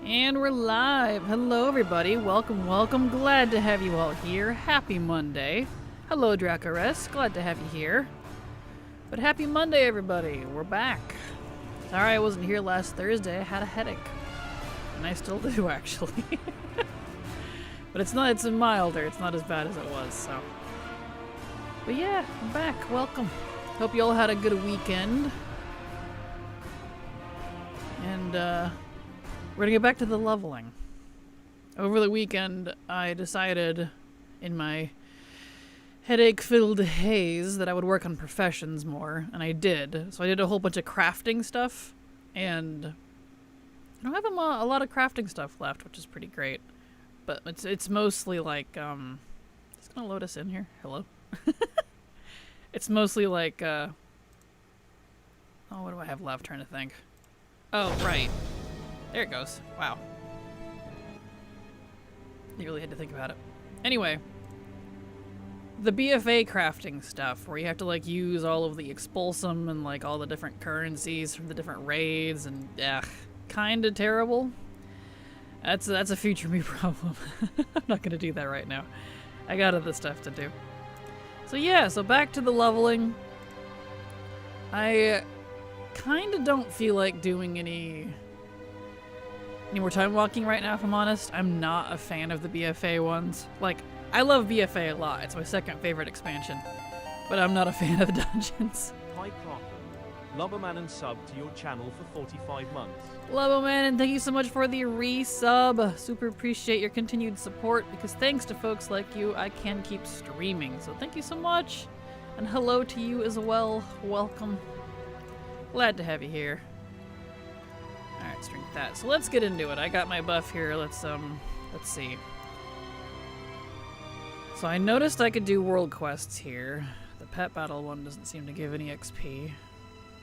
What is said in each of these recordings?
And we're live. Hello, everybody. Welcome, welcome. Glad to have you all here. Happy Monday. Hello, Dracarys. Glad to have you here. But happy Monday, everybody. We're back. Sorry I wasn't here last Thursday. I had a headache. And I still do, actually. But it's milder. It's not as bad as it was, so. But yeah, I'm back. Welcome. Hope you all had a good weekend. And, we're gonna get back to the leveling. Over the weekend, I decided in my headache-filled haze that I would work on professions more, and I did. So I did a whole bunch of crafting stuff, and I don't have a lot of crafting stuff left, which is pretty great. But it's mostly like, it's gonna load us in here. Hello? It's mostly like, oh, what do I have left? Trying to think. Oh, right. There it goes. Wow. You really had to think about it. Anyway, the BFA crafting stuff, where you have to like use all of the expulsum and like all the different currencies from the different raids, and kinda terrible. That's a future me problem. I'm not gonna do that right now. I got other stuff to do. So yeah, so back to the leveling. I kinda don't feel like doing any more time walking right now, if I'm honest. I'm not a fan of the BFA ones. Like, I love BFA a lot. It's my second favorite expansion. But I'm not a fan of the dungeons. Hi Kraken. Lubberman and sub to your channel for 45 months. Lubberman, and thank you so much for the resub. Super appreciate your continued support, because thanks to folks like you, I can keep streaming. So thank you so much. And hello to you as well. Welcome. Glad to have you here. Alright, let's drink that. So let's get into it. I got my buff here. Let's see. So I noticed I could do world quests here. The pet battle one doesn't seem to give any XP.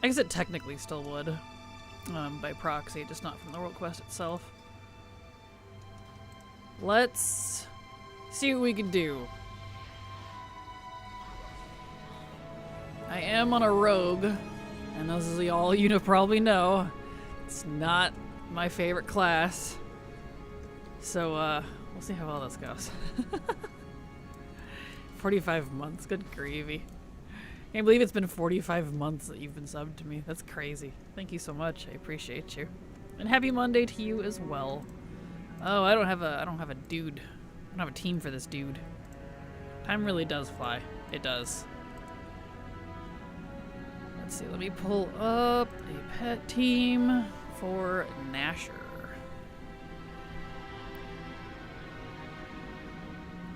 I guess it technically still would. By proxy, just not from the world quest itself. Let's see what we can do. I am on a rogue, and as all you probably know, it's not my favorite class. So, we'll see how well this goes. 45 months, good gravy. Can't believe it's been 45 months that you've been subbed to me. That's crazy. Thank you so much. I appreciate you. And happy Monday to you as well. Oh, I don't have a dude. I don't have a team for this dude. Time really does fly. It does. Let's see, let me pull up a pet team for Nasher.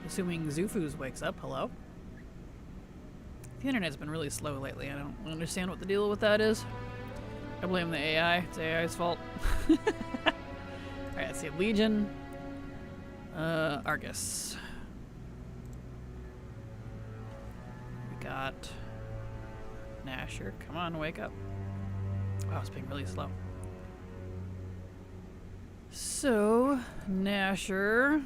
Assuming Zufus wakes up, hello? The internet's been really slow lately. I don't understand what the deal with that is. I blame the AI. It's AI's fault. Alright, let's see. Legion. Argus. We got Nasher. Come on, wake up. Wow, it's being really slow. So, Nasher.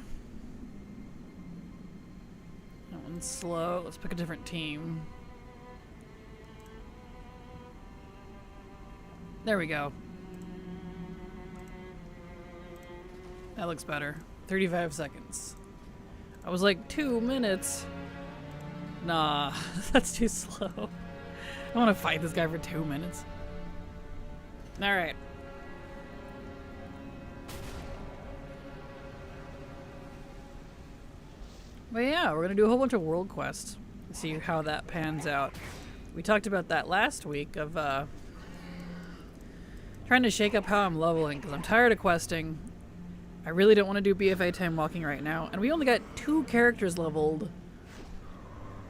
That one's slow. Let's pick a different team. There we go. That looks better. 35 seconds. I was like, 2 minutes. Nah, that's too slow. I want to fight this guy for 2 minutes. Alright. But yeah, we're gonna do a whole bunch of world quests. See how that pans out. We talked about that last week of trying to shake up how I'm leveling, because I'm tired of questing. I really don't want to do BFA time walking right now, and we only got 2 characters leveled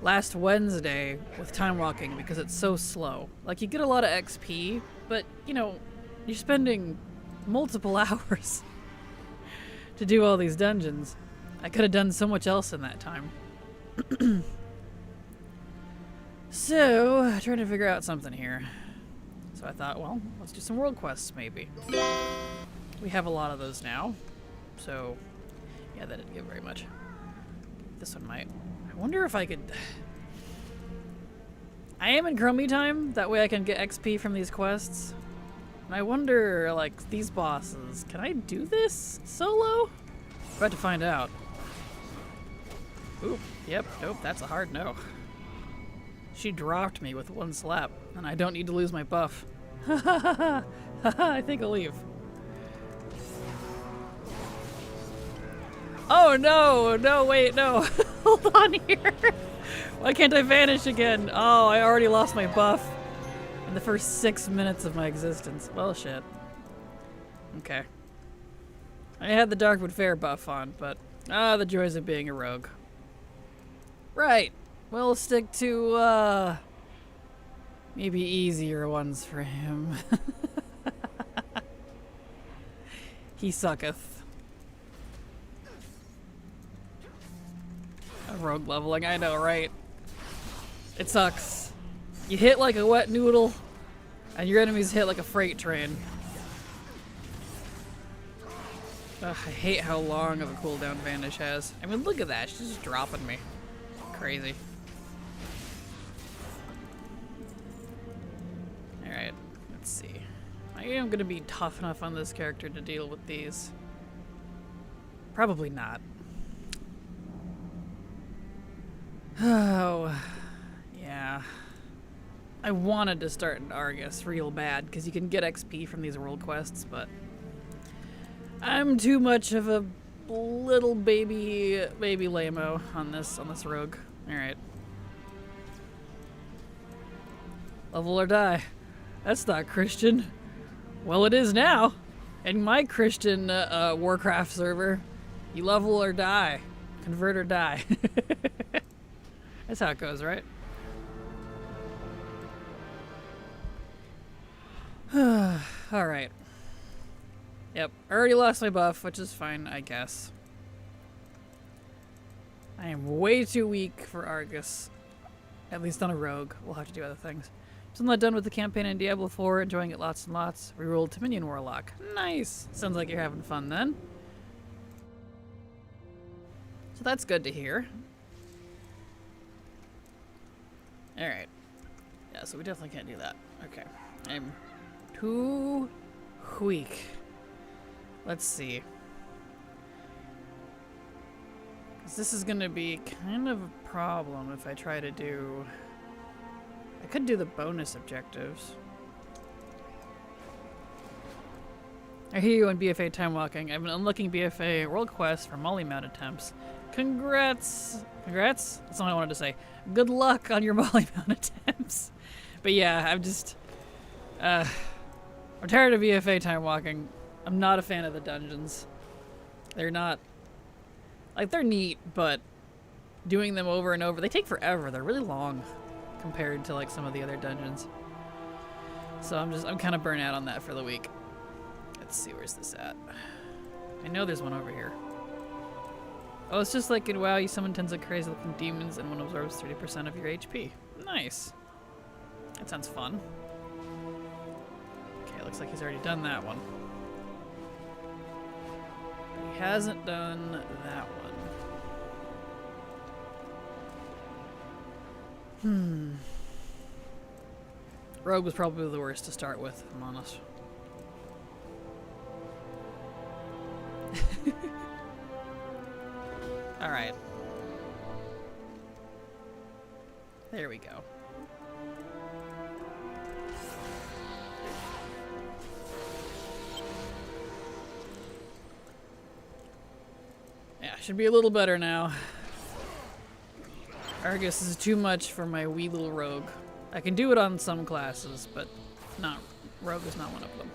last Wednesday with time walking because it's so slow. Like, you get a lot of XP, but you know, you're spending multiple hours to do all these dungeons. I could have done so much else in that time. So, trying to figure out something here. So I thought, well, let's do some world quests, maybe. We have a lot of those now. So, yeah, that didn't give very much. This one might. I wonder if I could... I am in Chromie time. That way I can get XP from these quests. And I wonder, like, these bosses, can I do this solo? I'm about to find out. Oop, yep, nope, that's a hard no. She dropped me with one slap, and I don't need to lose my buff. Ha ha ha ha! I think I'll leave. Oh no! No, wait, no. Hold on here. Why can't I vanish again? Oh, I already lost my buff in the first 6 minutes of my existence. Well, shit. Okay. I had the Darkwood Fair buff on, but the joys of being a rogue. Right. We'll stick to, maybe easier ones for him. He sucketh. A rogue leveling, I know, right? It sucks. You hit like a wet noodle, and your enemies hit like a freight train. Ugh, I hate how long of a cooldown Vanish has. I mean, look at that. She's just dropping me. Crazy. Alright, let's see. I am going to be tough enough on this character to deal with these. Probably not. Oh, yeah. I wanted to start in Argus real bad, because you can get XP from these world quests, but I'm too much of a little baby lame-o on this rogue. Alright. Level or die. That's not Christian. Well, it is now. In my Christian Warcraft server, you level or die. Convert or die. That's how it goes, right? Alright. Yep, I already lost my buff, which is fine, I guess. I am way too weak for Argus. At least on a rogue. We'll have to do other things. Still not done with the campaign in Diablo 4, enjoying it lots and lots. Rerolled to Minion Warlock. Nice! Sounds like you're having fun then. So that's good to hear. Alright. Yeah, so we definitely can't do that. Okay. I'm too weak. Let's see. 'Cause this is gonna be kind of a problem if I try to do... I could do the bonus objectives. I hear you on BFA time walking. I've been unlocking BFA world quests for molly mount attempts. Congrats! Congrats? That's not what I wanted to say. Good luck on your molly mount attempts. But yeah, I'm just... I'm tired of BFA time walking. I'm not a fan of the dungeons. They're not... Like, they're neat, but doing them over and over, they take forever. They're really long compared to, like, some of the other dungeons. So I'm kind of burnt out on that for the week. Let's see, where's this at? I know there's one over here. Oh, it's just like in WoW, you summon tons of crazy-looking demons and one absorbs 30% of your HP. Nice. That sounds fun. Okay, looks like he's already done that one. He hasn't done that one. Rogue was probably the worst to start with, if I'm honest. Alright. There we go. Yeah, should be a little better now. Argus is too much for my wee little rogue. I can do it on some classes, but rogue is not one of them.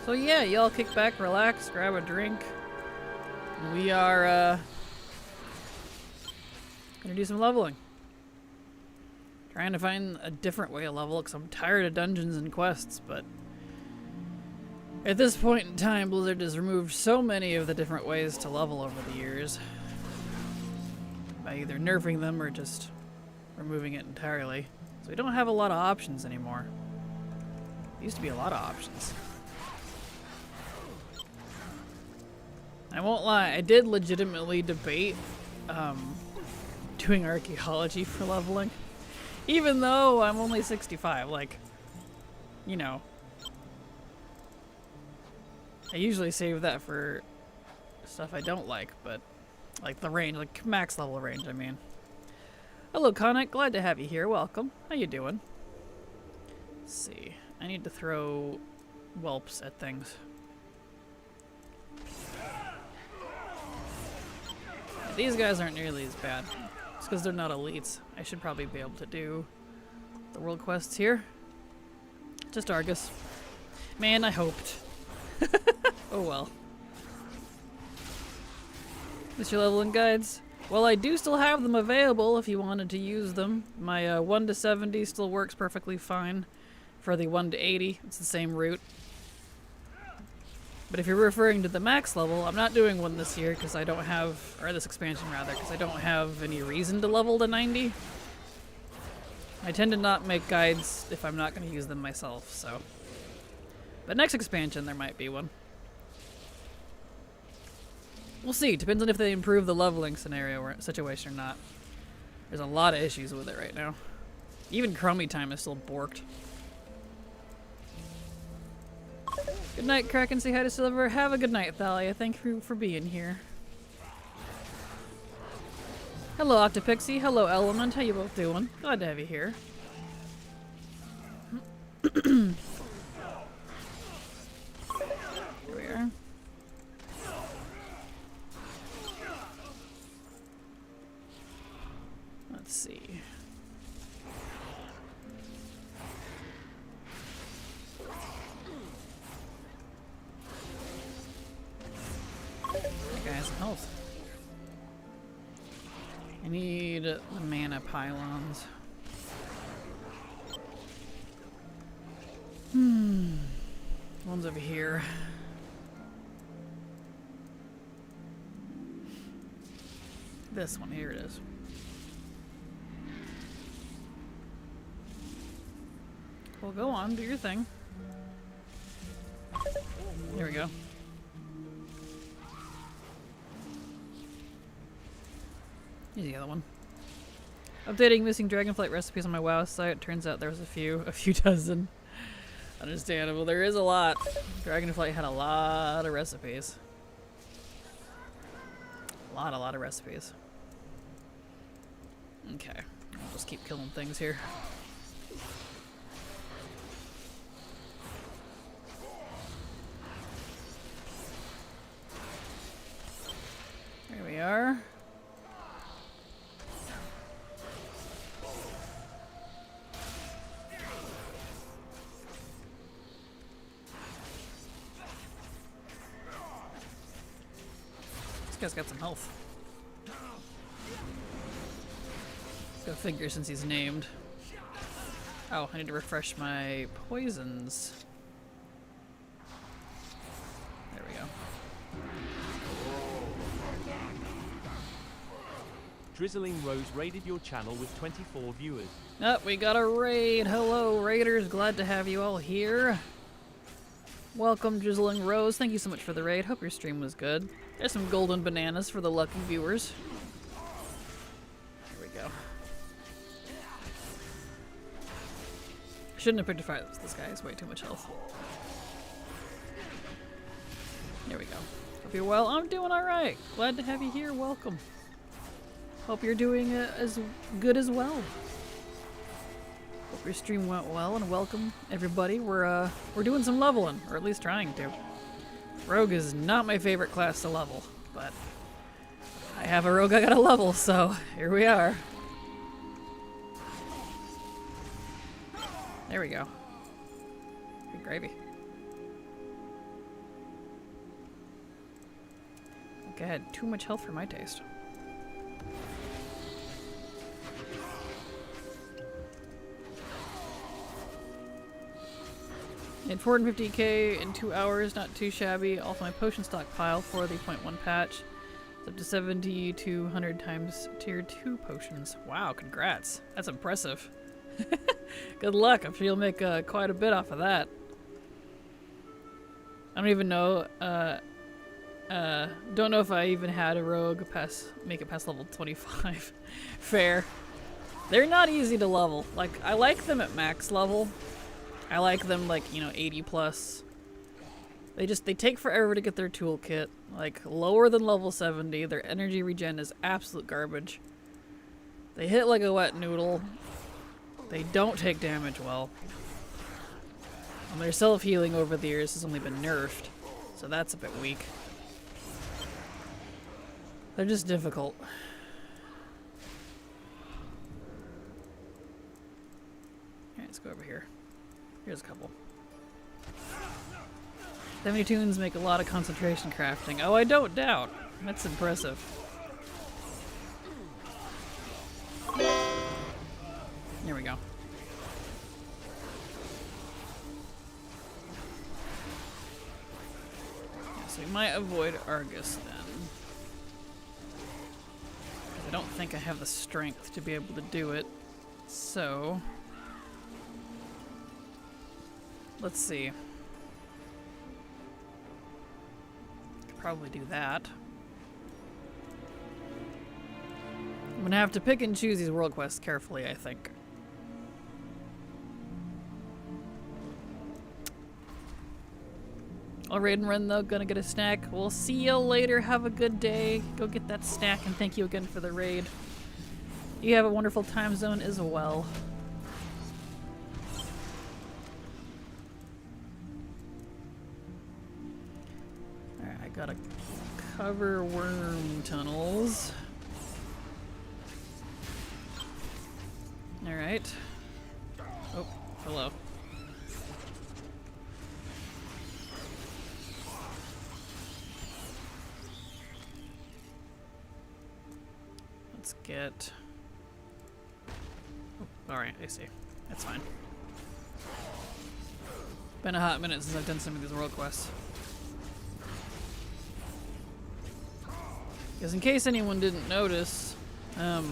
So yeah, y'all kick back, relax, grab a drink. We are gonna do some leveling. Trying to find a different way to level because I'm tired of dungeons and quests, but at this point in time, Blizzard has removed so many of the different ways to level over the years by either nerfing them or just removing it entirely. So we don't have a lot of options anymore. There used to be a lot of options. I won't lie, I did legitimately debate doing archaeology for leveling. Even though I'm only 65, like, you know. I usually save that for stuff I don't like, but like the range, like max level range, I mean. Hello, Conic. Glad to have you here. Welcome. How you doing? Let's see. I need to throw whelps at things. These guys aren't nearly as bad. It's because they're not elites. I should probably be able to do the world quests here. Just Argus. Man, I hoped. Oh well. Mr. Leveling Guides. Well, I do still have them available if you wanted to use them. My 1 to 70 still works perfectly fine. For the 1 to 80, it's the same route. But if you're referring to the max level, I'm not doing one this year because I don't have, or this expansion rather, because I don't have any reason to level to 90. I tend to not make guides if I'm not going to use them myself, so. But next expansion, there might be one. We'll see. Depends on if they improve the leveling scenario or situation or not. There's a lot of issues with it right now. Even Chromie time is still borked. Good night, Kraken. Say hi to Silver. Have a good night, Thalia. Thank you for being here. Hello, Octopixie. Hello, Element. How you both doing? Glad to have you here. Here we are. Let's see. That guy has some health. I need the mana pylons. One's over here. This one, here it is. Well, go on, do your thing. There we go. Here's the other one. Updating missing dragonflight recipes on my WoW site. Turns out there was a few dozen. Understandable. There is a lot. Dragonflight had a lot of recipes. A lot of recipes. Okay. I'll just keep killing things here. There we are. This guy's got some health. Go figure since he's named. Oh, I need to refresh my poisons. There we go. Drizzling Rose raided your channel with 24 viewers. Oh, we got a raid. Hello, raiders. Glad to have you all here. Welcome, Drizzling Rose. Thank you so much for the raid. Hope your stream was good. There's some golden bananas for the lucky viewers. Here we go. Shouldn't have picked a fight. This guy has way too much health. There we go. Hope you're well. I'm doing alright. Glad to have you here. Welcome. Hope you're doing as good as well. Hope your stream went well, and welcome everybody. We're doing some leveling, or at least trying to. Rogue is not my favorite class to level, but I have a rogue I gotta level, so here we are. There we go. Good gravy. I think I had too much health for my taste. Hit 450k in 2 hours, not too shabby. Also my potion stockpile for the 0.1 patch. It's up to 70 to 100 times tier 2 potions. Wow, congrats. That's impressive. Good luck. I'm sure you'll make quite a bit off of that. I don't even know. Don't know if I even had a rogue make it past level 25. Fair. They're not easy to level. Like, I like them at max level. I like them, like, you know, 80 plus. They take forever to get their toolkit. Like, lower than level 70. Their energy regen is absolute garbage. They hit like a wet noodle. They don't take damage well. And their self-healing over the years has only been nerfed. So that's a bit weak. They're just difficult. Alright, let's go over here. Here's a couple. 70 tunes make a lot of concentration crafting. Oh, I don't doubt. That's impressive. Here we go. Yeah, so we might avoid Argus then. I don't think I have the strength to be able to do it. So let's see. Could probably do that. I'm gonna have to pick and choose these world quests carefully, I think. I'll raid and run though, gonna get a snack. We'll see you later, have a good day. Go get that snack and thank you again for the raid. You have a wonderful time zone as well. Alright, I gotta cover worm tunnels. Alright. Oh, hello. Let's get... Oh, alright, I see. That's fine. Been a hot minute since I've done some of these world quests. Because in case anyone didn't notice, the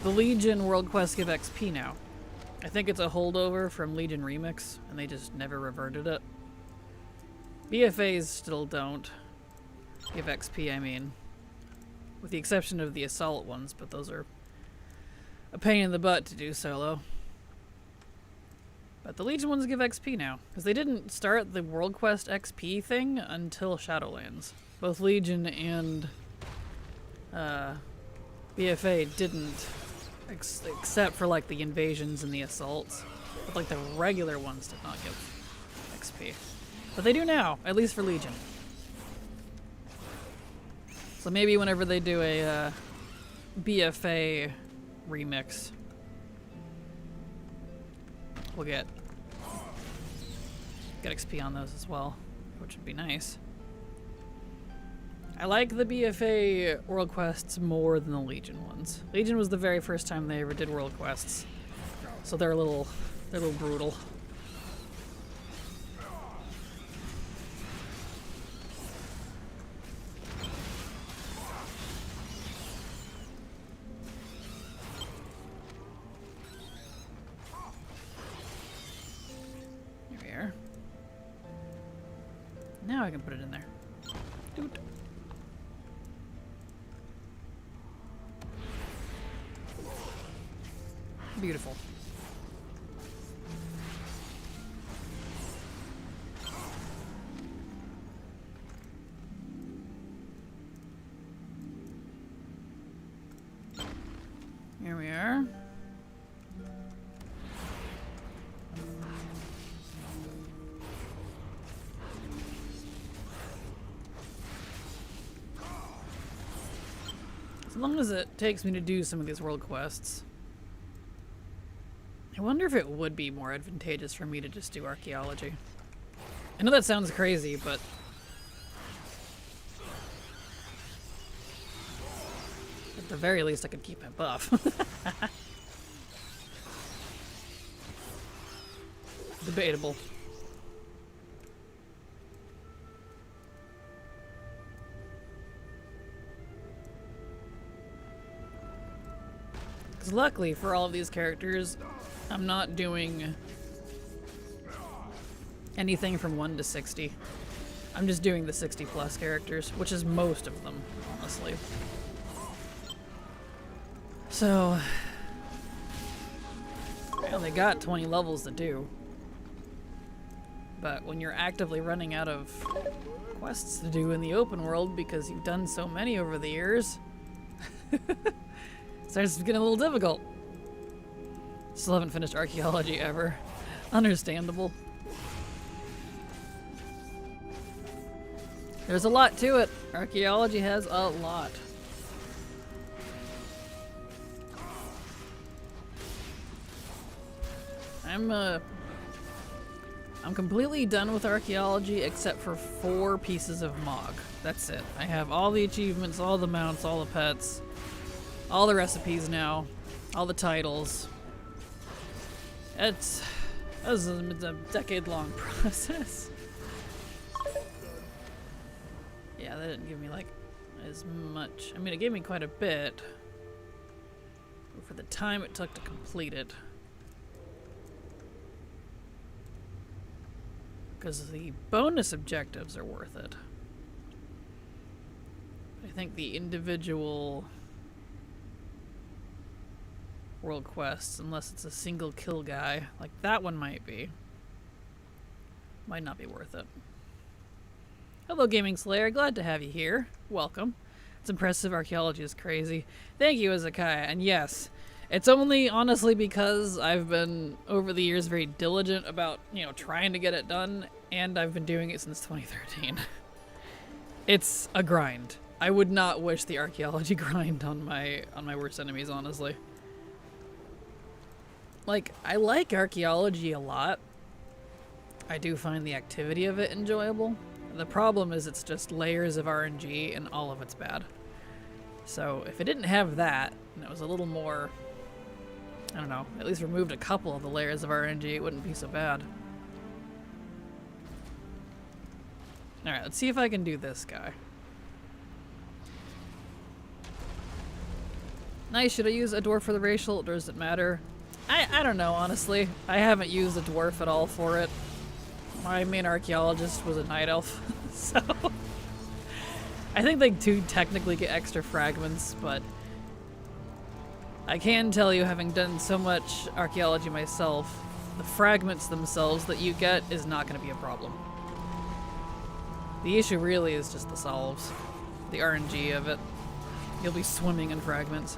Legion world quests give XP now. I think it's a holdover from Legion Remix, and they just never reverted it. BFAs still don't give XP, I mean. With the exception of the Assault ones, but those are a pain in the butt to do solo. But the Legion ones give XP now, because they didn't start the World Quest XP thing until Shadowlands. Both Legion and BFA didn't, except for like the invasions and the assaults. But like the regular ones did not give XP. But they do now, at least for Legion. So maybe whenever they do a BFA remix, we'll get XP on those as well, which would be nice. I like the BFA world quests more than the Legion ones. Legion was the very first time they ever did world quests, so they're a little brutal. Here we are. Now I can put it in there. Doot. Beautiful. Here we are. As long as it takes me to do some of these world quests. I wonder if it would be more advantageous for me to just do archaeology. I know that sounds crazy, but at the very least I could keep my buff. Debatable. Because luckily for all of these characters, I'm not doing anything from 1 to 60. I'm just doing the 60 plus characters, which is most of them, honestly. So, I only got 20 levels to do. But when you're actively running out of quests to do in the open world because you've done so many over the years, it starts getting a little difficult. Still haven't finished archaeology ever. Understandable. There's a lot to it. Archaeology has a lot. I'm completely done with archaeology except for 4 pieces of Mog. That's it. I have all the achievements, all the mounts, all the pets, all the recipes now, all the titles. It's a decade-long process. Yeah, that didn't give me like as much. I mean, it gave me quite a bit for the time it took to complete it. Because the bonus objectives are worth it. I think the individual world quests, unless it's a single kill guy, like that one might not be worth it. Hello, Gaming Slayer. Glad to have you here. Welcome. It's impressive. Archaeology is crazy. Thank you, Hezekiah. And yes, it's only honestly because I've been, over the years, very diligent about, trying to get it done, and I've been doing it since 2013. It's a grind. I would not wish the archaeology grind on my worst enemies, honestly. Like, I like archaeology a lot. I do find the activity of it enjoyable. The problem is it's just layers of RNG and all of it's bad. So if it didn't have that, and it was a little more, I don't know, at least removed a couple of the layers of RNG, it wouldn't be so bad. Alright, let's see if I can do this guy. Nice, should I use a dwarf for the racial, or does it matter? I don't know, honestly. I haven't used a dwarf at all for it. My main archaeologist was a night elf, so I think they do technically get extra fragments, but I can tell you, having done so much archaeology myself, the fragments themselves that you get is not going to be a problem. The issue really is just the solves, the RNG of it. You'll be swimming in fragments.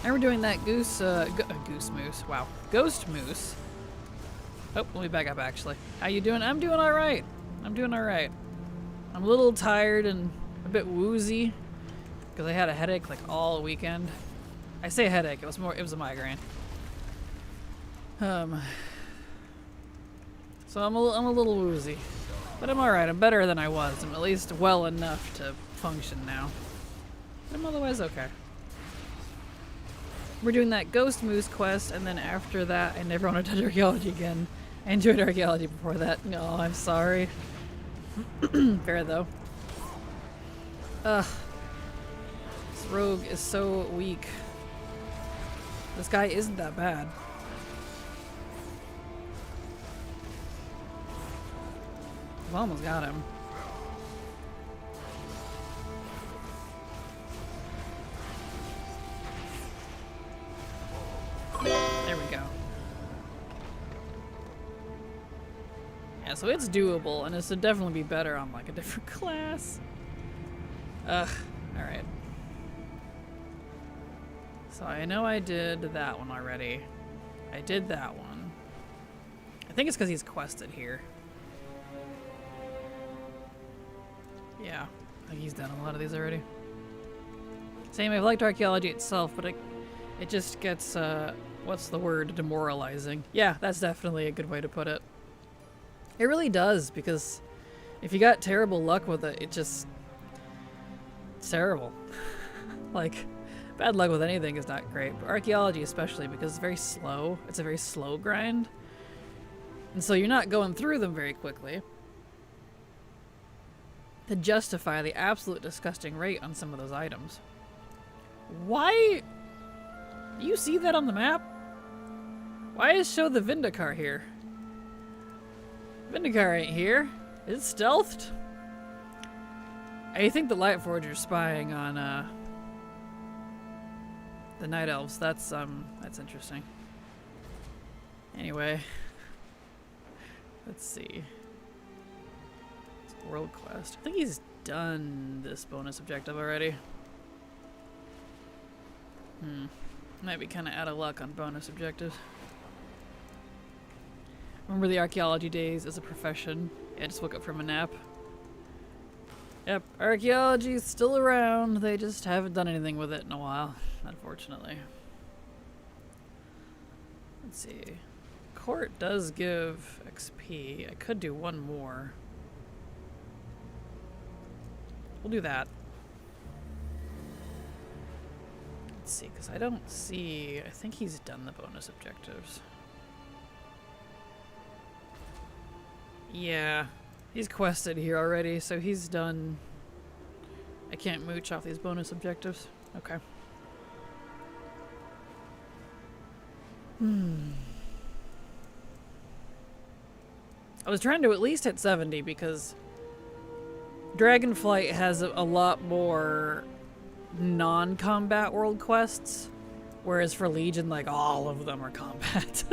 And we're doing that goose moose. Wow. Ghost moose. Oh, let me back up actually. How you doing? I'm doing alright. I'm doing alright. I'm a little tired and a bit woozy because I had a headache like all weekend. I say headache, it was a migraine. So I'm a little woozy. But I'm alright. I'm better than I was. I'm at least well enough to function now. But I'm otherwise okay. We're doing that Ghost Moose quest, and then after that, I never want to touch archaeology again. I enjoyed archaeology before that. No, I'm sorry. Fair though. Ugh. This rogue is so weak. This guy isn't that bad. I've almost got him. There we go. Yeah, so it's doable, and this would definitely be better on like a different class. Ugh. Alright. So I know I did that one already. I did that one. I think it's because he's quested here. Yeah, I think he's done a lot of these already. Same, I've liked archaeology itself, but it just gets, what's the word? Demoralizing. Yeah, that's definitely a good way to put it. It really does, because if you got terrible luck with it, it's terrible. Like, bad luck with anything is not great, but archaeology especially, because it's very slow. It's a very slow grind. And so you're not going through them very quickly to justify the absolute disgusting rate on some of those items. Why? Do you see that on the map? Why is show the Vindicar here? Vindicar ain't here. Is it stealthed? I think the Light Forger's spying on the Night Elves. That's interesting. Anyway, let's see. It's a world quest. I think he's done this bonus objective already. Might be kind of out of luck on bonus objectives. Remember the archaeology days as a profession? Yeah, I just woke up from a nap. Yep, archaeology's still around. They just haven't done anything with it in a while, unfortunately. Let's see. Court does give XP. I could do one more. We'll do that. Let's see, because I don't see... I think he's done the bonus objectives. Yeah, he's quested here already, so he's done... I can't mooch off these bonus objectives. Okay. I was trying to at least hit 70 because Dragonflight has a lot more non-combat world quests, whereas for Legion, like, all of them are combat.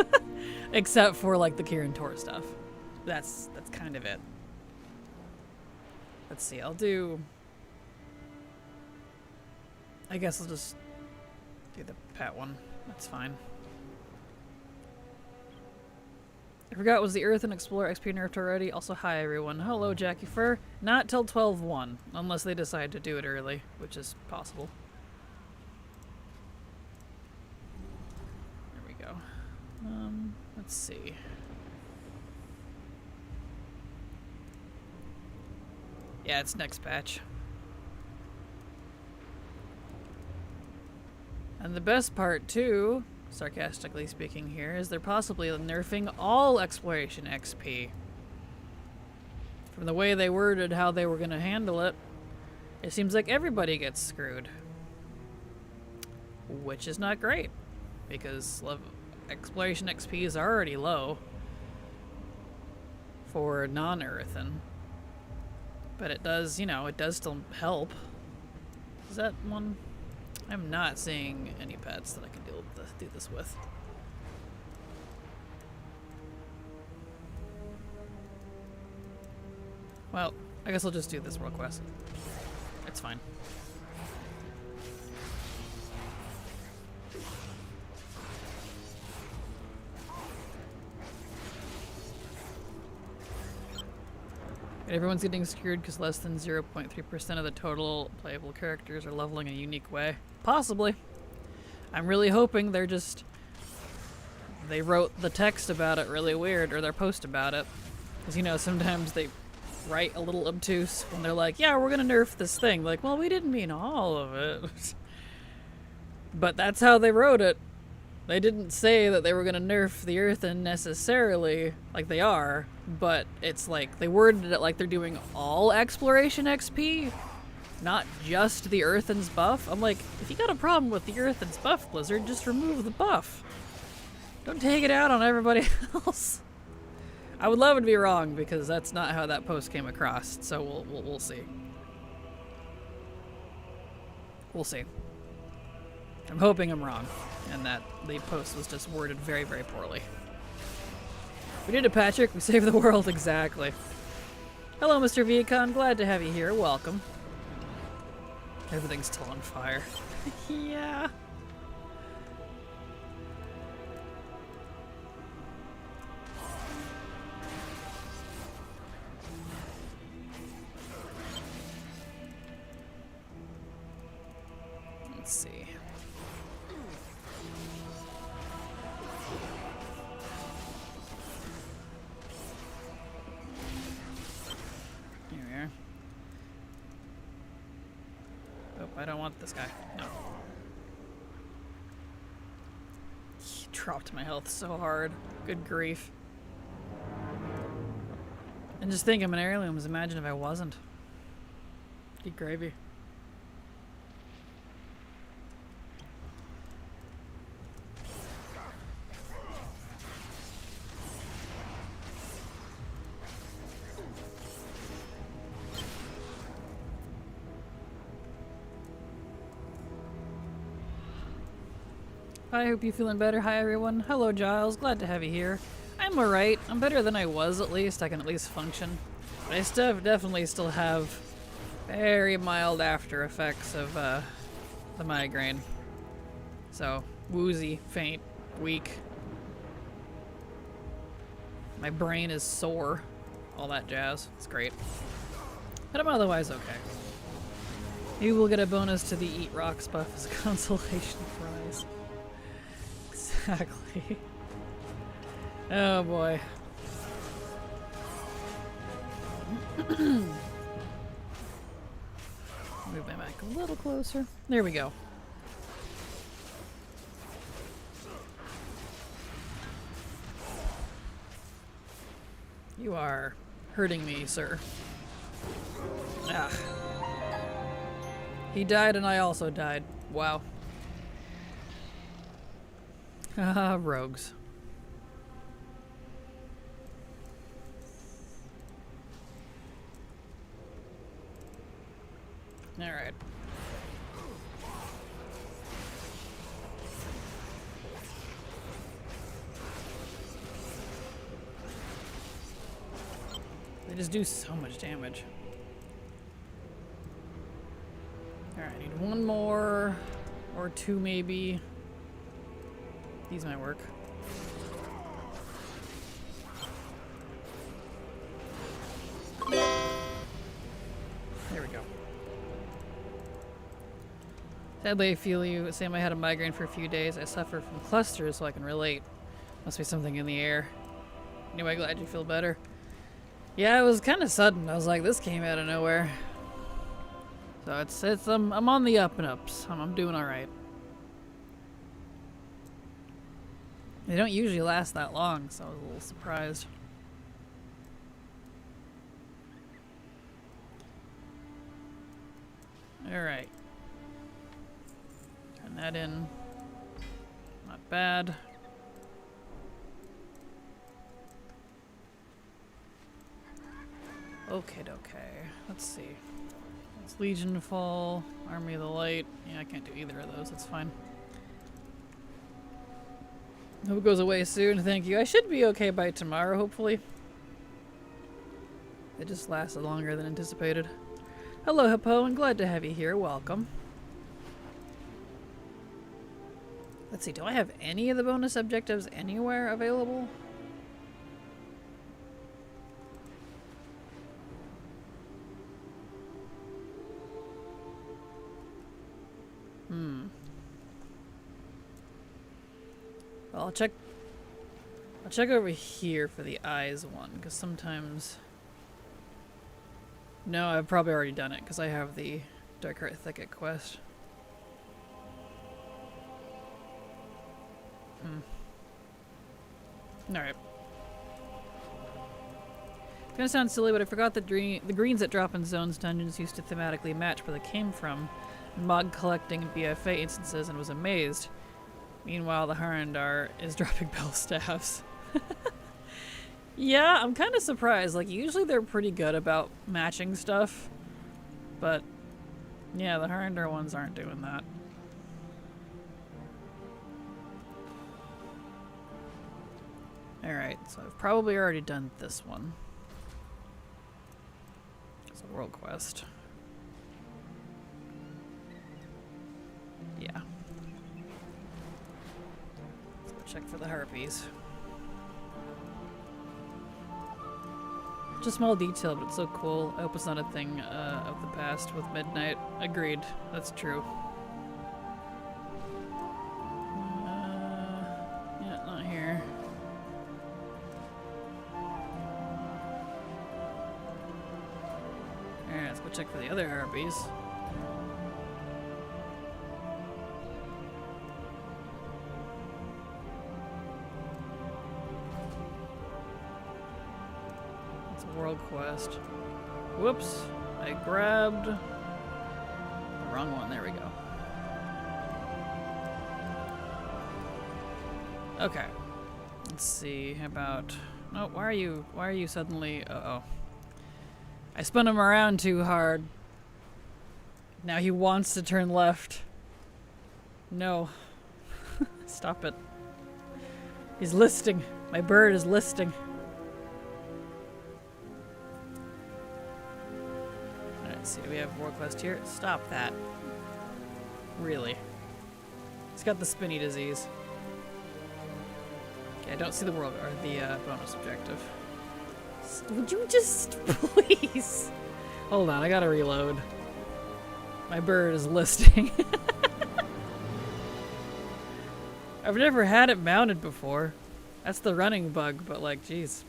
Except for, like, the Kirin Tor stuff. That's kind of it. Let's see, I'll do... I guess I'll just do the Pat one. That's fine. I forgot, was the Earth and Explorer XP nerfed already? Also, hi everyone. Hello, Jackie Fur. Not till 12-1, unless they decide to do it early, which is possible. There we go. Let's see. Yeah, it's next patch. And the best part, too, sarcastically speaking here, is they're possibly nerfing all exploration XP. From the way they worded how they were going to handle it, it seems like everybody gets screwed. Which is not great, because exploration XP is already low for non-earthen. But it does, you know, it does still help. Is that one? I'm not seeing any pets that I can do this with. Well, I guess I'll just do this world quest. It's fine. And everyone's getting screwed because less than 0.3% of the total playable characters are leveling in a unique way. Possibly. I'm really hoping they're just... They wrote the text about it really weird, or their post about it. Because, you know, sometimes they write a little obtuse when they're like, yeah, we're gonna nerf this thing. Like, well, we didn't mean all of it. But that's how they wrote it. They didn't say that they were gonna nerf the Earthen necessarily, like they are, but it's like, they worded it like they're doing all exploration XP, not just the Earthen's buff. I'm like, if you got a problem with the Earthen's buff, Blizzard, just remove the buff. Don't take it out on everybody else. I would love it to be wrong, because that's not how that post came across, so we'll see. We'll see. I'm hoping I'm wrong, and that the post was just worded very, very poorly. We did it, Patrick. We saved the world. Exactly. Hello, Mr. Viacon. Glad to have you here. Welcome. Everything's still on fire. Yeah. Let's see. Here we are. Oh, I don't want this guy. No. He dropped my health so hard. Good grief. And just think, I'm an heirlooms. Imagine if I wasn't. Good gravy. I hope you're feeling better. Hi, everyone. Hello, Giles. Glad to have you here. I'm alright. I'm better than I was, at least. I can at least function. But I definitely still have very mild after effects of the migraine. So, woozy, faint, weak. My brain is sore. All that jazz. It's great. But I'm otherwise okay. Maybe we'll get a bonus to the Eat Rocks buff as a consolation prize. Exactly. Oh boy. Move my mic a little closer. There we go. You are hurting me, sir. Ah. He died and I also died. Wow. Haha, rogues. Alright. They just do so much damage. Alright, I need one more, or two maybe. These might work. There we go. Sadly, I feel you. Sam, I had a migraine for a few days. I suffer from clusters, so I can relate. Must be something in the air. Anyway, glad you feel better. Yeah, it was kind of sudden. I was like, this came out of nowhere. So I'm on the up and ups. I'm doing all right. They don't usually last that long, so I was a little surprised. All right. Turn that in. Not bad. Okay. Let's see. It's Legion Fall, Army of the Light. Yeah, I can't do either of those. That's fine. Hope it goes away soon. Thank you. I should be okay by tomorrow, hopefully. It just lasted longer than anticipated. Hello, Hippo, and glad to have you here. Welcome. Let's see. Do I have any of the bonus objectives anywhere available? Well, I'll check over here for the eyes one, because sometimes... No, I've probably already done it, because I have the Dark Heart Thicket quest. Alright. Gonna sound silly, but I forgot that the greens that drop in zones dungeons used to thematically match where they came from. Mod collecting BFA instances and was amazed. Meanwhile, the Harandar is dropping bell staffs. Yeah, I'm kind of surprised. Like, usually they're pretty good about matching stuff. But, yeah, the Harandar ones aren't doing that. Alright, so I've probably already done this one. It's a world quest. Yeah. Let's go check for the harpies. Just a small detail, but it's so cool. I hope it's not a thing of the past with Midnight. Agreed. That's true. Yeah, not here. Alright, let's go check for the other harpies. World quest. Whoops. I grabbed the wrong one. There we go. Okay. Let's see. How about... Oh, why are you suddenly... Uh-oh. I spun him around too hard. Now he wants to turn left. No. Stop it. He's listing. My bird is listing. Alright, see, do we have war quest here? Stop that. Really? He's got the spinny disease. Okay, I don't see the world or the bonus objective. Would you just please? Hold on, I gotta reload. My bird is listing. I've never had it mounted before. That's the running bug, but like, jeez.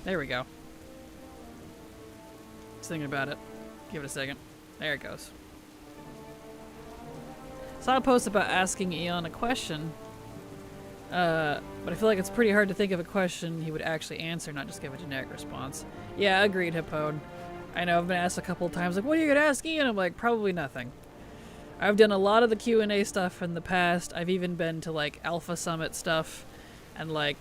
There we go. Just thinking about it. Give it a second. There it goes. Saw a post about asking Eon a question, but I feel like it's pretty hard to think of a question he would actually answer, not just give a generic response. Yeah, agreed, Hippode. I know I've been asked a couple of times, like, what are you gonna ask Ian? I'm like, probably nothing. I've done a lot of the Q&A stuff in the past. I've even been to like Alpha Summit stuff and like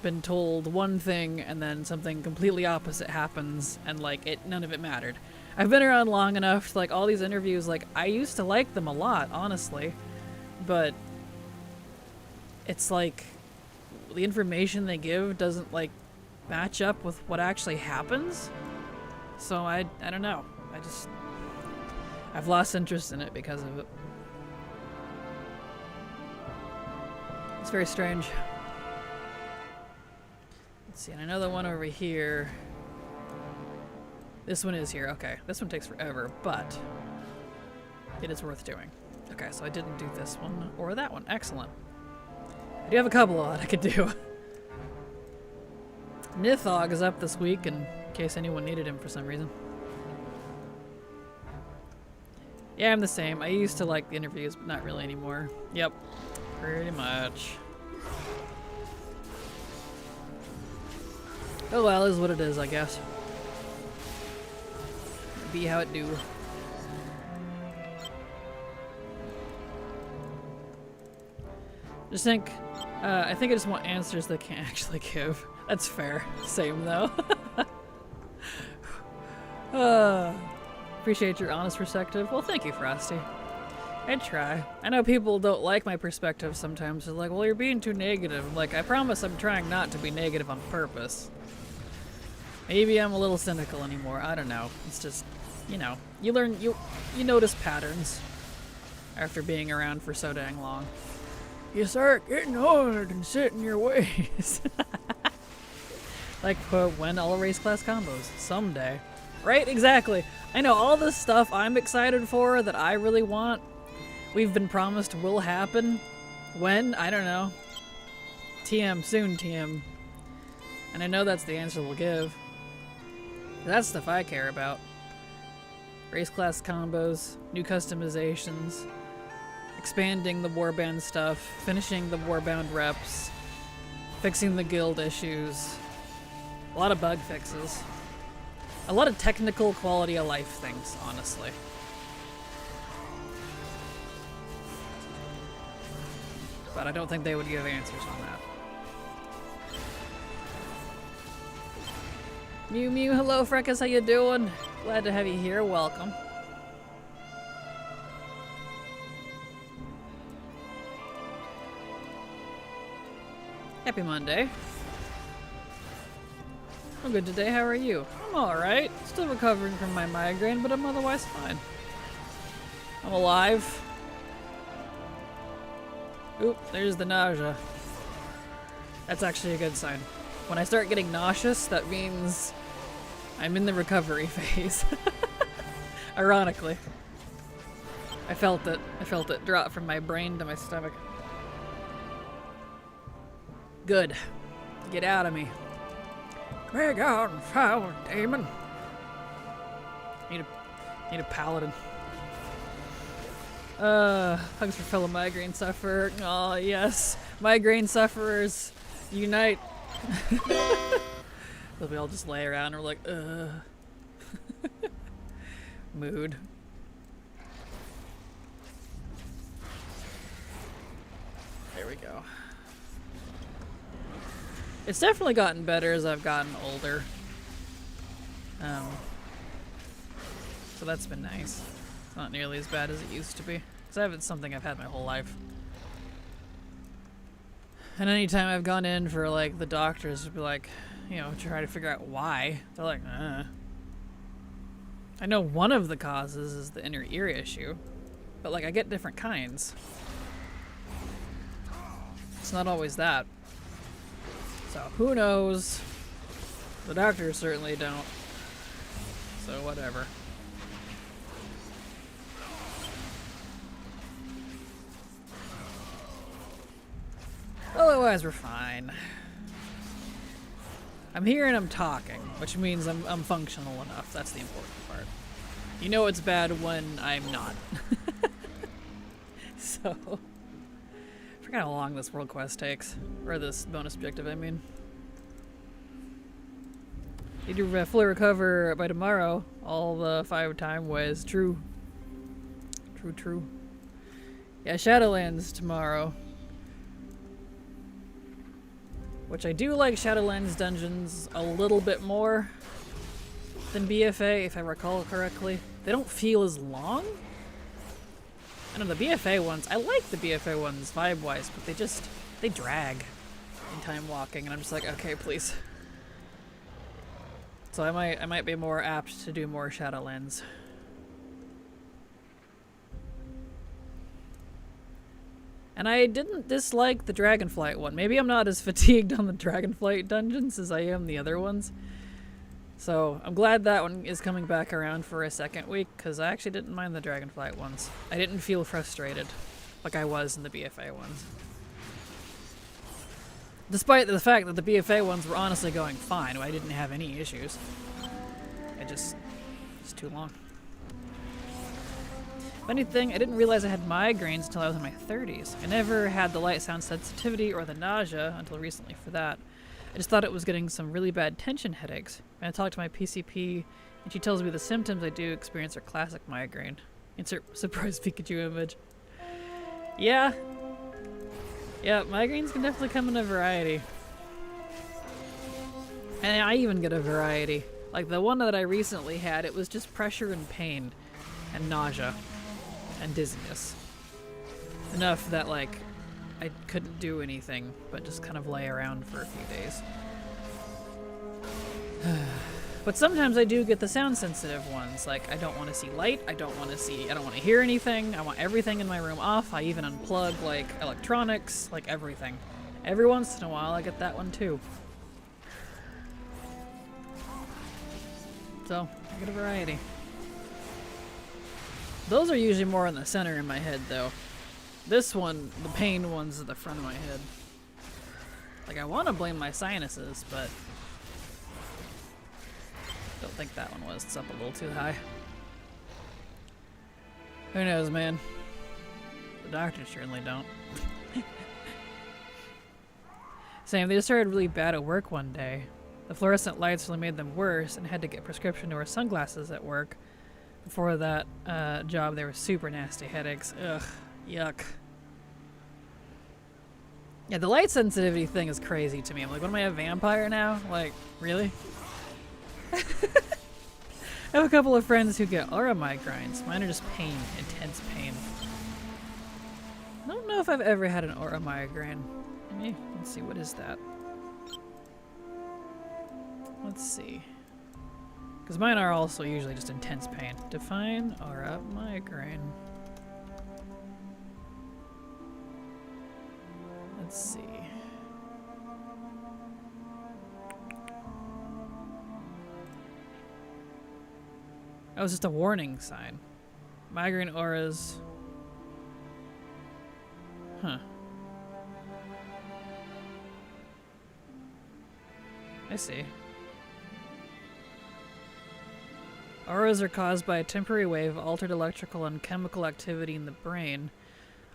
been told one thing and then something completely opposite happens and like none of it mattered. I've been around long enough to, like, all these interviews, like, I used to like them a lot, honestly, but it's like the information they give doesn't like match up with what actually happens. So I don't know. I've lost interest in it because of it. It's very strange. Let's see, and I know the one over here. This one is here. Okay, this one takes forever, but it is worth doing. Okay, so I didn't do this one or that one. Excellent. I do have a couple of that I could do. Nithog is up this week in case anyone needed him for some reason. Yeah, I'm the same. I used to like the interviews, but not really anymore. Yep, pretty much. Oh well, is what it is, I guess. Be how it do. I think I just want answers that can't actually give. That's fair. Same though. Appreciate your honest perspective. Well, thank you, Frosty. I try. I know people don't like my perspective sometimes. They're like, well, you're being too negative. I'm like, I promise I'm trying not to be negative on purpose. Maybe I'm a little cynical anymore. I don't know. It's just, you know, you learn, you notice patterns after being around for so dang long. You start getting hard and set in your ways. Like, when I'll race class combos. Someday. Right? Exactly. I know all this stuff I'm excited for that I really want, we've been promised will happen. When? I don't know. TM. Soon, TM. And I know that's the answer they'll give. That's stuff I care about. Race class combos, new customizations, expanding the warband stuff, finishing the warbound reps, fixing the guild issues, a lot of bug fixes, a lot of technical quality of life things, honestly. But I don't think they would give answers on that. Mew Mew, hello Freckles, how you doing? Glad to have you here, welcome. Happy Monday. I'm good today, how are you? I'm alright. Still recovering from my migraine, but I'm otherwise fine. I'm alive. Oop, there's the nausea. That's actually a good sign. When I start getting nauseous, that means I'm in the recovery phase. Ironically. I felt it. I felt it drop from my brain to my stomach. Good. Get out of me. Drag out and foul, demon. Need a paladin. Hugs for fellow migraine sufferer. Oh yes. Migraine sufferers unite. We all just lay around and we're like, mood. There we go. It's definitely gotten better as I've gotten older. So that's been nice. It's not nearly as bad as it used to be. Because it's something I've had my whole life. And anytime I've gone in for, like, the doctors would be like, you know, try to figure out why. They're like, I know one of the causes is the inner ear issue. But, like, I get different kinds. It's not always that. So, who knows? The doctors certainly don't. So, whatever. Otherwise, we're fine. I'm here and I'm talking, which means I'm functional enough. That's the important part. You know it's bad when I'm not. So, I forgot how long this world quest takes. Or this bonus objective, I mean. Need to fully recover by tomorrow. All the 5 time ways. True. True. Yeah, Shadowlands tomorrow. Which I do like Shadowlands dungeons a little bit more than BFA, if I recall correctly. They don't feel as long. I know the BFA ones, I like the BFA ones vibe-wise, but they drag in time walking, and I'm just like, okay, please. So I might be more apt to do more Shadowlands. And I didn't dislike the Dragonflight one. Maybe I'm not as fatigued on the Dragonflight dungeons as I am the other ones. So I'm glad that one is coming back around for a second week, because I actually didn't mind the Dragonflight ones. I didn't feel frustrated like I was in the BFA ones. Despite the fact that the BFA ones were honestly going fine, I didn't have any issues. It's too long. Funny thing, I didn't realize I had migraines until I was in my 30s. I never had the light sound sensitivity or the nausea until recently for that. I just thought it was getting some really bad tension headaches. And I talked to my PCP, and she tells me the symptoms I do experience are classic migraine. Insert surprise Pikachu image. Yeah, migraines can definitely come in a variety. And I even get a variety. Like the one that I recently had, it was just pressure and pain and nausea and dizziness. Enough that, like, I couldn't do anything but just kind of lay around for a few days. But sometimes I do get the sound sensitive ones. Like, I don't want to see light, I don't want to hear anything, I want everything in my room off. I even unplug, like, electronics, like everything. Every once in a while I get that one too. So, I get a variety. Those are usually more in the center in my head, though. This one, the pain one's at the front of my head. Like, I want to blame my sinuses, but don't think that one was. It's up a little too high. Who knows, man? The doctors certainly don't. Same, they just started really bad at work one day. The fluorescent lights really made them worse, and had to get prescription to wear sunglasses at work. Before that job, there were super nasty headaches. Ugh, yuck. Yeah, the light sensitivity thing is crazy to me. I'm like, what am I, a vampire now? Like, really? I have a couple of friends who get aura migraines. Mine are just pain, intense pain. I don't know if I've ever had an aura migraine. Let's see, what is that? Let's see. Because mine are also usually just intense pain. Define aura migraine. Let's see. Oh, it's just a warning sign. Migraine auras. Huh. I see. Auras are caused by a temporary wave of altered electrical and chemical activity in the brain,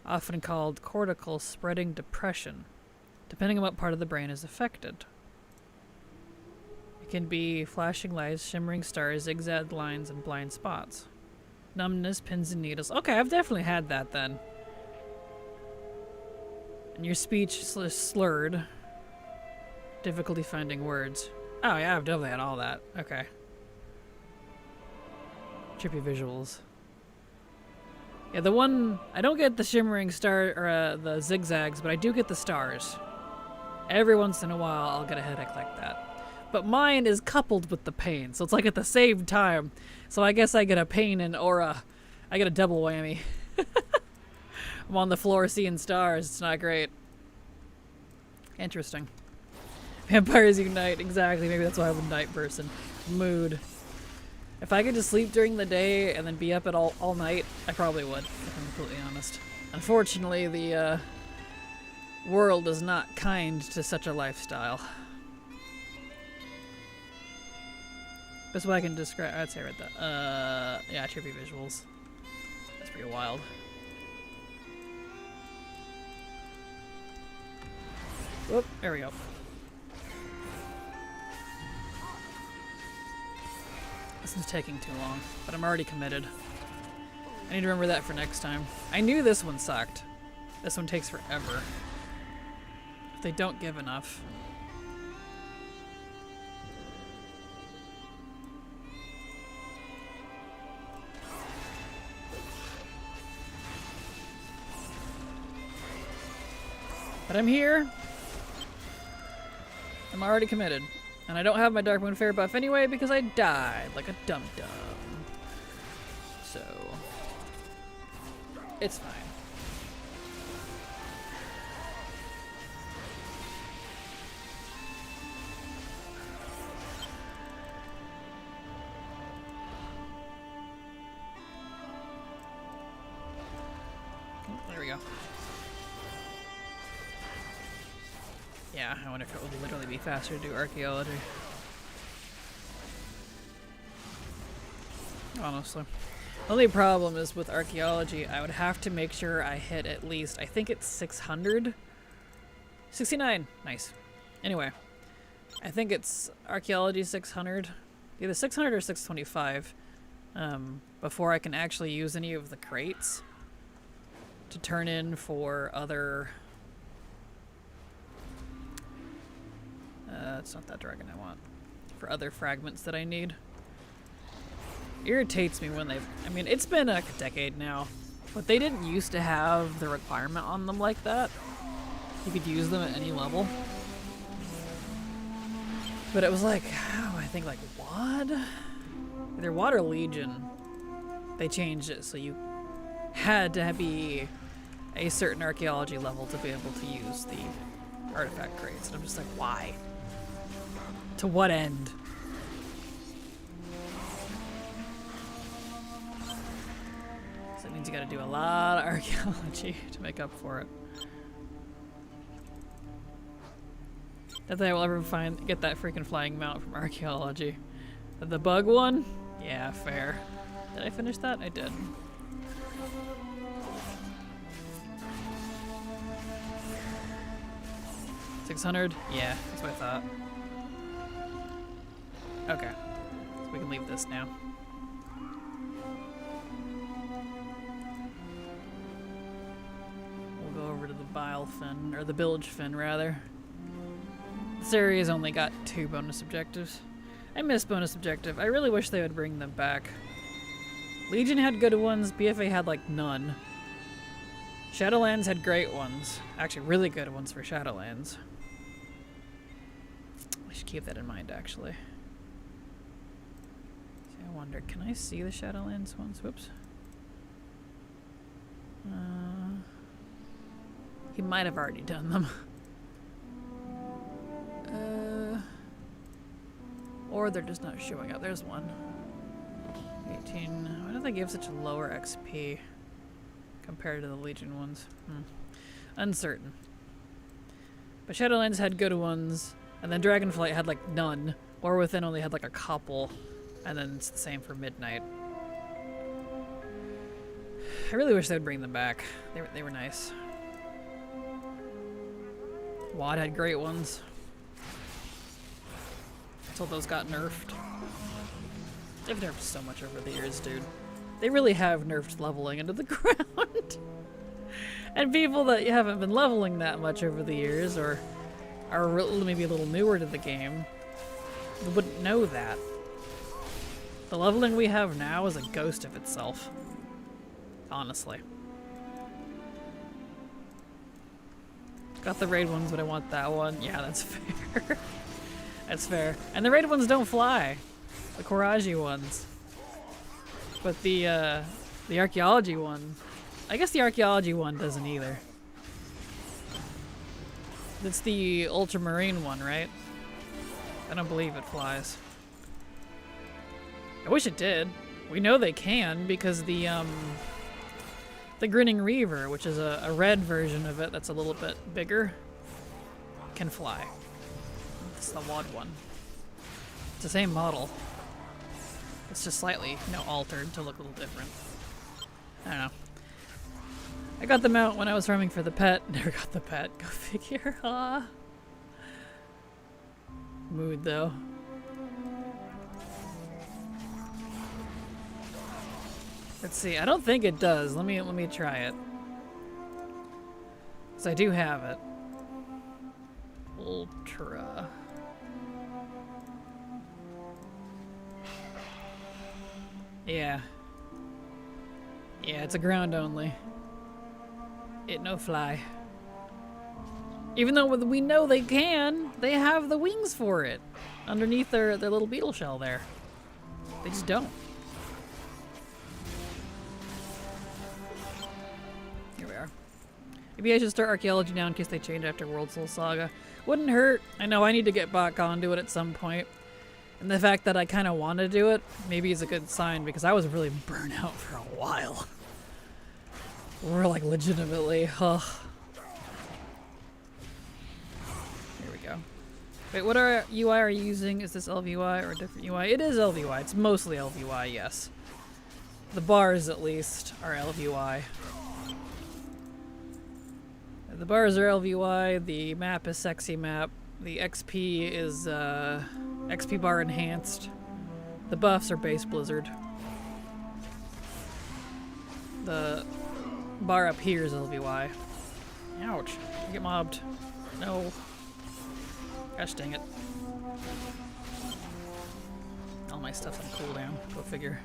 often called cortical spreading depression, depending on what part of the brain is affected. It can be flashing lights, shimmering stars, zigzag lines, and blind spots. Numbness, pins and needles. Okay, I've definitely had that then. And your speech is slurred. Difficulty finding words. Oh yeah, I've definitely had all that. Okay. Trippy visuals. Yeah, the one... I don't get the shimmering star, or the zigzags, but I do get the stars. Every once in a while, I'll get a headache like that. But mine is coupled with the pain, so it's like at the same time. So I guess I get a pain and aura. I get a double whammy. I'm on the floor seeing stars. It's not great. Interesting. Vampires unite. Exactly. Maybe that's why I'm a night person. Mood. If I could just sleep during the day and then be up at all night, I probably would, if I'm completely honest. Unfortunately, the world is not kind to such a lifestyle. That's what I can describe. I'd say right there. Yeah, trippy visuals. That's pretty wild. Whoop, there we go. This is taking too long, but I'm already committed. I need to remember that for next time. I knew this one sucked. This one takes forever. If they don't give enough. But I'm here. I'm already committed. And I don't have my Dark Moon Fair buff anyway because I died like a dum-dum. So... it's fine. There we go. Yeah, I wonder if it would literally be faster to do archaeology. Honestly. The only problem is with archaeology, I would have to make sure I hit at least, I think it's 600? 69! Nice. Anyway, I think it's archaeology 600. Either 600 or 625. Before I can actually use any of the crates to turn in for other... it's not that dragon I want. For other fragments that I need. Irritates me when they've... I mean, it's been like a decade now, but they didn't used to have the requirement on them like that. You could use them at any level. But it was like, oh, I think like WoD? Either WoD or Legion. They changed it so you had to be a certain archaeology level to be able to use the artifact crates. And I'm just like, why? To what end? So it means you gotta do a lot of archaeology to make up for it. Don't think I will ever get that freaking flying mount from archaeology. The bug one? Yeah, fair. Did I finish that? I did. $600? Yeah, that's what I thought. Okay, so we can leave this now. We'll go over to the Bile Fin, or the Bilge Fin rather. This area's only got 2 bonus objectives. I miss bonus objective. I really wish they would bring them back. Legion had good ones, BFA had like none. Shadowlands had great ones. Actually, really good ones for Shadowlands. I should keep that in mind, actually. See, I wonder, can I see the Shadowlands ones? Whoops. He might have already done them. Or they're just not showing up. There's one. 18. Why do they give such a lower XP compared to the Legion ones? Uncertain. But Shadowlands had good ones, and then Dragonflight had like none. War Within only had like a couple, and then it's the same for Midnight. I really wish they would bring them back. They were nice. WoD had great ones. Until those got nerfed. They've nerfed so much over the years, dude. They really have nerfed leveling into the ground. And people that haven't been leveling that much over the years, or are maybe a little newer to the game, wouldn't know that. The leveling we have now is a ghost of itself. Honestly. Got the raid ones, but I want that one. Yeah, that's fair. That's fair. And the raid ones don't fly. The Koraji ones. But the archaeology one, I guess the archaeology one doesn't either. It's the ultramarine one, right? I don't believe it flies. I wish it did. We know they can because the Grinning Reaver, which is a red version of it that's a little bit bigger, can fly. It's the WAD one. It's the same model. It's just slightly, altered to look a little different. I don't know. I got them out when I was farming for the pet. Never got the pet. Go figure. Mood though. Let's see. I don't think it does. Let me try it. 'Cause I do have it. Ultra. Yeah. Yeah, it's a ground only. It no fly. Even though we know they can, they have the wings for it. Underneath their little beetle shell there. They just don't. Here we are. Maybe I should start archaeology now in case they change after World Soul Saga. Wouldn't hurt. I know I need to get back onto it at some point. And the fact that I kind of want to do it maybe is a good sign because I was really burnt out for a while. We're like legitimately, ugh. Here we go. Wait, what UI are you using? Is this LVUI or a different UI? It is LVUI. It's mostly LVUI, yes. The bars, at least, are LVUI. The bars are LVUI. The map is Sexy Map. The XP is XP bar enhanced. The buffs are base Blizzard. The bar up here is LVY. Ouch. I get mobbed. No. Gosh dang it. All my stuff's on cooldown. Go figure.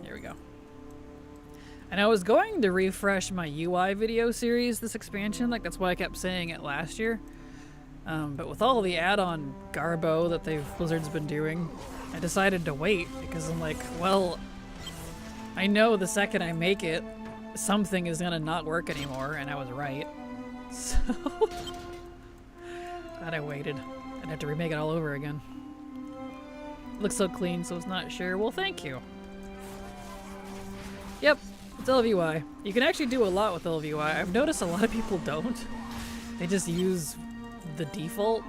Here we go. And I was going to refresh my UI video series this expansion, like that's why I kept saying it last year. But with all the add-on garbo that Blizzard's been doing, I decided to wait because I'm like, well, I know the second I make it, something is gonna not work anymore, and I was right. So glad I waited. I'd have to remake it all over again. It looks so clean, so it's not sure. Well, thank you. Yep, it's LVY. You can actually do a lot with LVY. I've noticed a lot of people don't. They just use the default,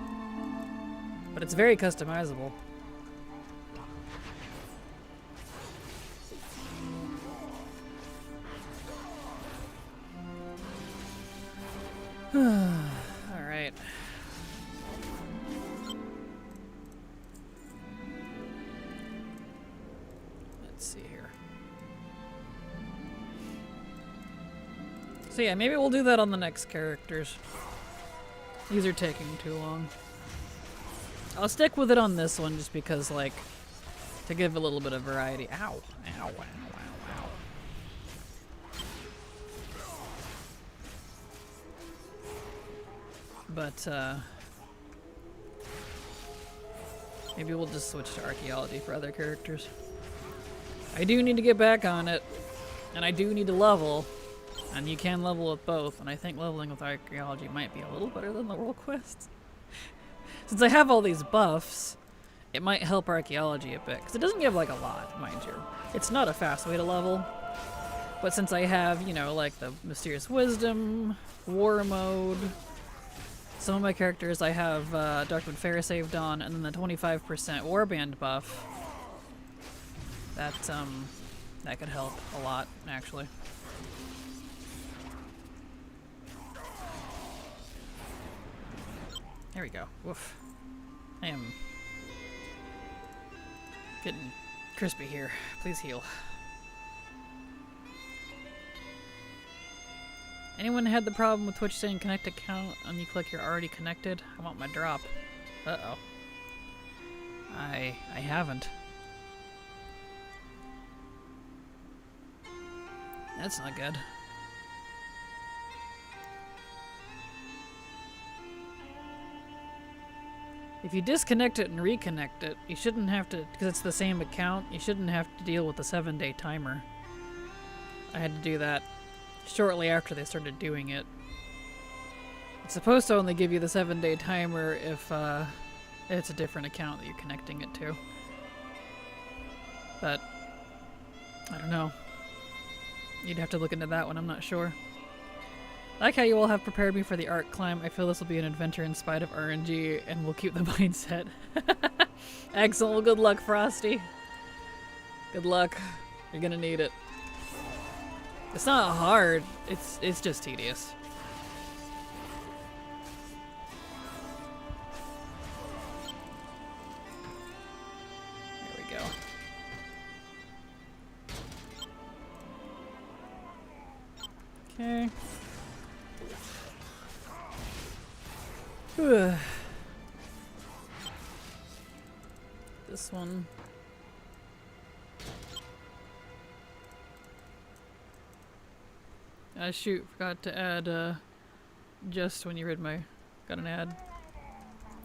but it's very customizable. All right. Let's see here. So yeah, maybe we'll do that on the next characters. These are taking too long. I'll stick with it on this one just because, like, to give a little bit of variety. Ow. Ow, ow, ow, ow. But, maybe we'll just switch to archaeology for other characters. I do need to get back on it, and I do need to level. And you can level with both, and I think leveling with archaeology might be a little better than the world quests. Since I have all these buffs, it might help archaeology a bit, because it doesn't give like a lot, mind you. It's not a fast way to level, but since I have, you know, like the Mysterious Wisdom, War Mode, some of my characters I have Darkwood Fair saved on, and then the 25% Warband buff, that could help a lot, actually. There we go. Woof. I am getting crispy here. Please heal. Anyone had the problem with Twitch saying connect account and you click you're already connected? I want my drop. Uh-oh. I haven't. That's not good. If you disconnect it and reconnect it, you shouldn't have to, because it's the same account, you shouldn't have to deal with the 7-day timer. I had to do that shortly after they started doing it. It's supposed to only give you the 7-day timer if it's a different account that you're connecting it to. But, I don't know. You'd have to look into that one, I'm not sure. I like how you all have prepared me for the Ark climb. I feel this will be an adventure in spite of RNG, and we'll keep the mindset. Excellent. Well, good luck, Frosty. Good luck. You're gonna need it. It's not hard. It's just tedious. There we go. Okay. This one. Shoot, forgot to add, just when you read my... got an ad.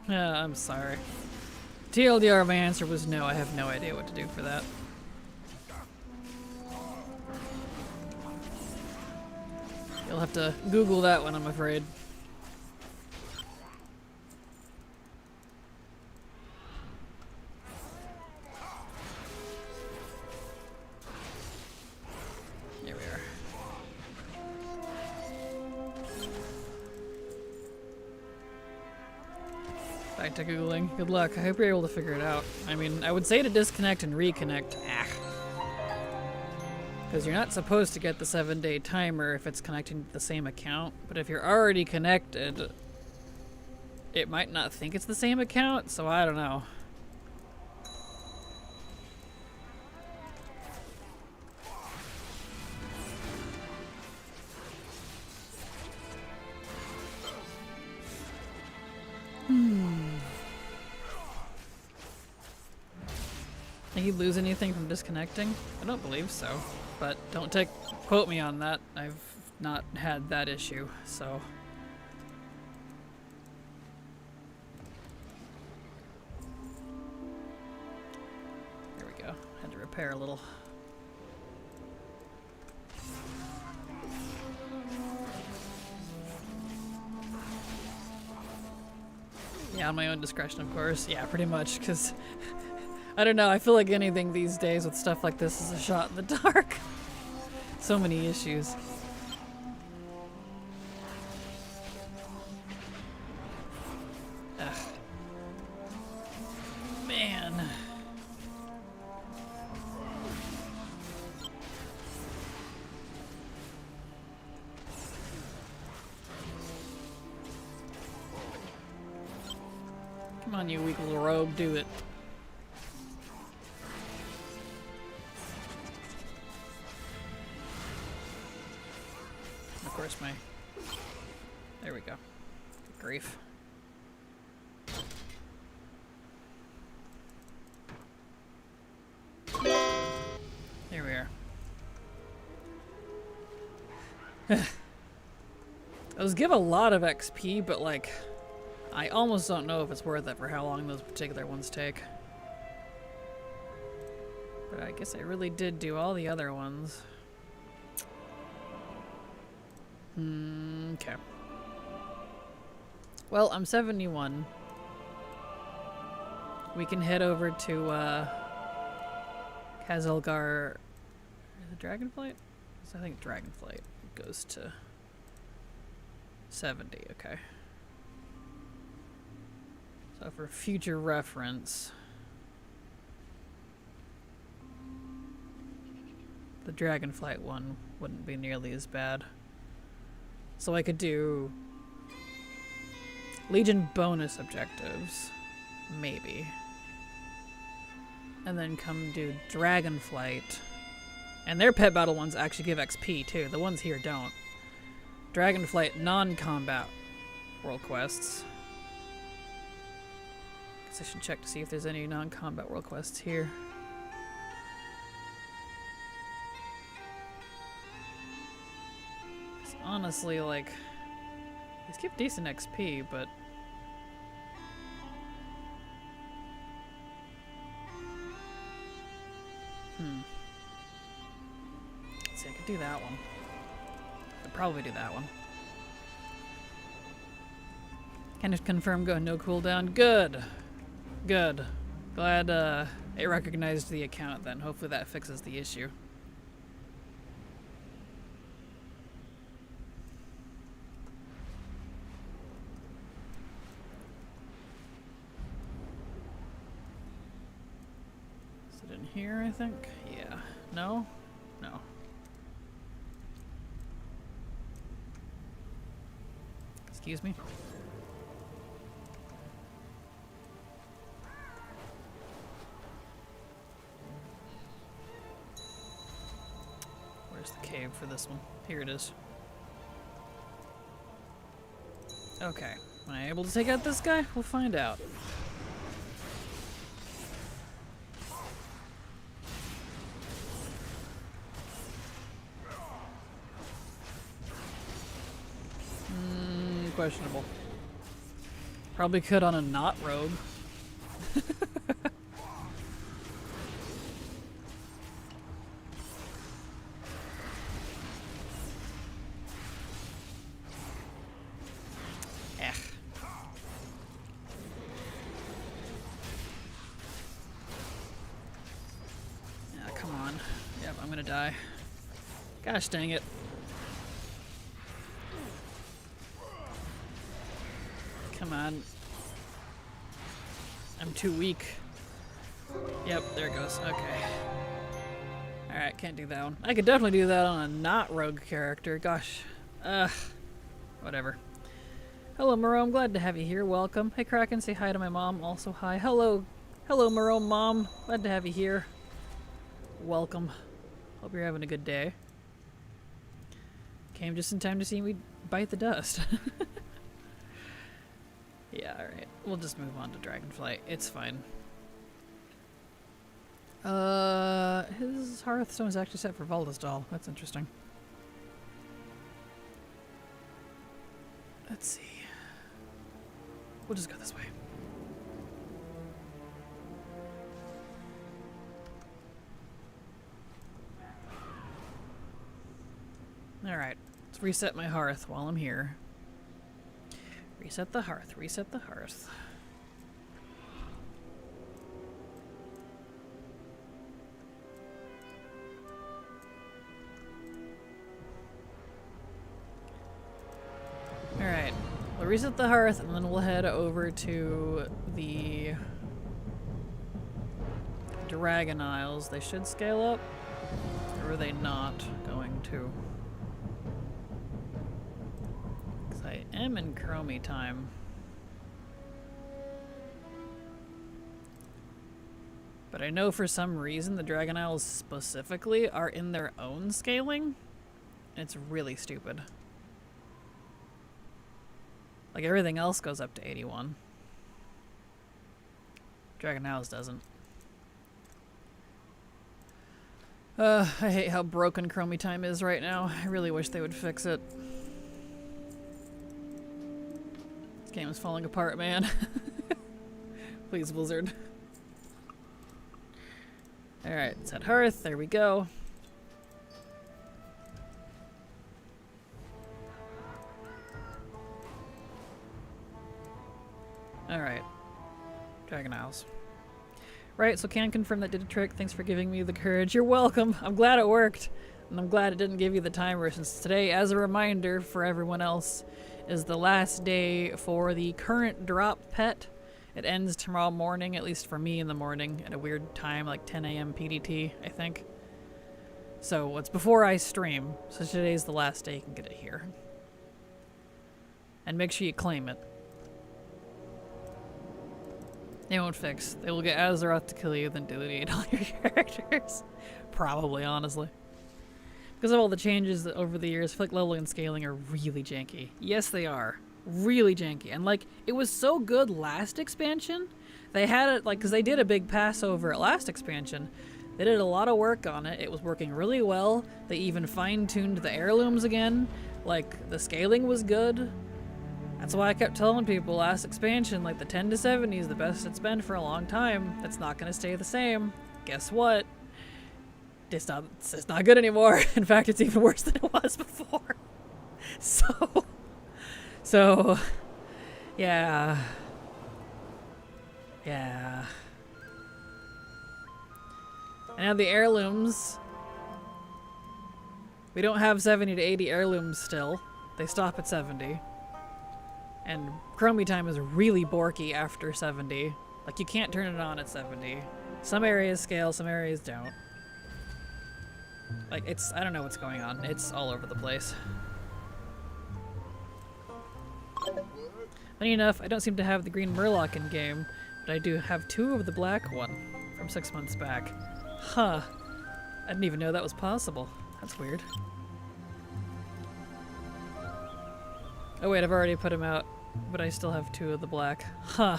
I'm sorry. TLDR, my answer was no. I have no idea what to do for that. You'll have to Google that one, I'm afraid. Here we are. Back to Googling. Good luck. I hope you're able to figure it out. I mean, I would say to disconnect and reconnect. Because you're not supposed to get the 7-day timer if it's connecting to the same account. But if you're already connected, it might not think it's the same account, so I don't know. Did you lose anything from disconnecting? I don't believe so, but don't quote me on that. I've not had that issue, so. There we go. Had to repair a little. Yeah, on my own discretion, of course. Yeah, pretty much, because I don't know, I feel like anything these days with stuff like this is a shot in the dark. So many issues. Ugh. Man. Come on, you weak little rogue, do it. Of course, there we go. Good grief. Here we are. Those give a lot of XP, but like, I almost don't know if it's worth it for how long those particular ones take. But I guess I really did do all the other ones. Okay. Well, I'm 71. We can head over to, Kazilgar. Is it Dragonflight? I think Dragonflight goes to 70, okay. So for future reference, the Dragonflight one wouldn't be nearly as bad. So I could do Legion bonus objectives, maybe. And then come do Dragonflight. And their pet battle ones actually give XP too. The ones here don't. Dragonflight non-combat world quests. guess I should check to see if there's any non-combat world quests here. 'Cause honestly, like, these give decent XP, but let's see, I could do that one. I'd probably do that one. Can it confirm go no cooldown? Good. Good. Glad it recognized the account then. Hopefully that fixes the issue. Is it in here, I think? Yeah. No? No. Excuse me? Where's the cave for this one? Here it is. Okay. Am I able to take out this guy? We'll find out. Questionable. Probably could on a not rogue. Come on. Yep, I'm gonna die. Gosh dang it. Come on. I'm too weak. Yep, there it goes. Okay. Alright, can't do that one. I could definitely do that on a not rogue character. Gosh. Whatever. Hello, Moreau. I'm glad to have you here. Welcome. Hey, Kraken. Say hi to my mom. Also, hi. Hello. Hello, Moreau, Mom. Glad to have you here. Welcome. Hope you're having a good day. Came just in time to see me bite the dust. Yeah, alright. We'll just move on to Dragonflight. It's fine. His Hearthstone is actually set for Valdesdal. That's interesting. Let's see. We'll just go this way. Alright. Let's reset my hearth while I'm here. Reset the hearth, reset the hearth. Alright, we'll reset the hearth and then we'll head over to the Dragon Isles. They should scale up, or are they not going to? I am in Chromie time. But I know for some reason the Dragon Isles specifically are in their own scaling. And it's really stupid. Like everything else goes up to 81. Dragon Isles doesn't. I hate how broken Chromie time is right now. I really wish they would fix it. This game is falling apart, man. Please, Blizzard. Alright, set hearth. There we go. Alright. Dragon Isles. Right, so can confirm that did a trick. Thanks for giving me the courage. You're welcome. I'm glad it worked. And I'm glad it didn't give you the timer, since today, as a reminder for everyone else, is the last day for the current drop pet. It ends tomorrow morning, at least for me in the morning, at a weird time, like 10 a.m. PDT, I think. So it's before I stream, so today's the last day you can get it here. And make sure you claim it. They won't fix. They will get Azeroth to kill you, then delete all your characters. Probably, honestly. Because of all the changes over the years, I feel like leveling and scaling are really janky. Yes, they are. Really janky. And like, it was so good last expansion They had it, like, because they did a big Passover at last expansion. They did a lot of work on it. It was working really well. They even fine-tuned the heirlooms again. Like, the scaling was good. That's why I kept telling people last expansion, like, the 10 to 70 is the best it's been for a long time. It's not going to stay the same. Guess what? It's not good anymore. In fact, it's even worse than it was before. So, yeah. Yeah. And now the heirlooms. We don't have 70 to 80 heirlooms still. They stop at 70. And Chromie time is really borky after 70. Like, you can't turn it on at 70. Some areas scale, some areas don't. Like, I don't know what's going on. It's all over the place. Funny enough, I don't seem to have the green Murloc in game, but I do have 2 of the black one from 6 months back. Huh. I didn't even know that was possible. That's weird. Oh wait, I've already put him out, but I still have 2 of the black. Huh.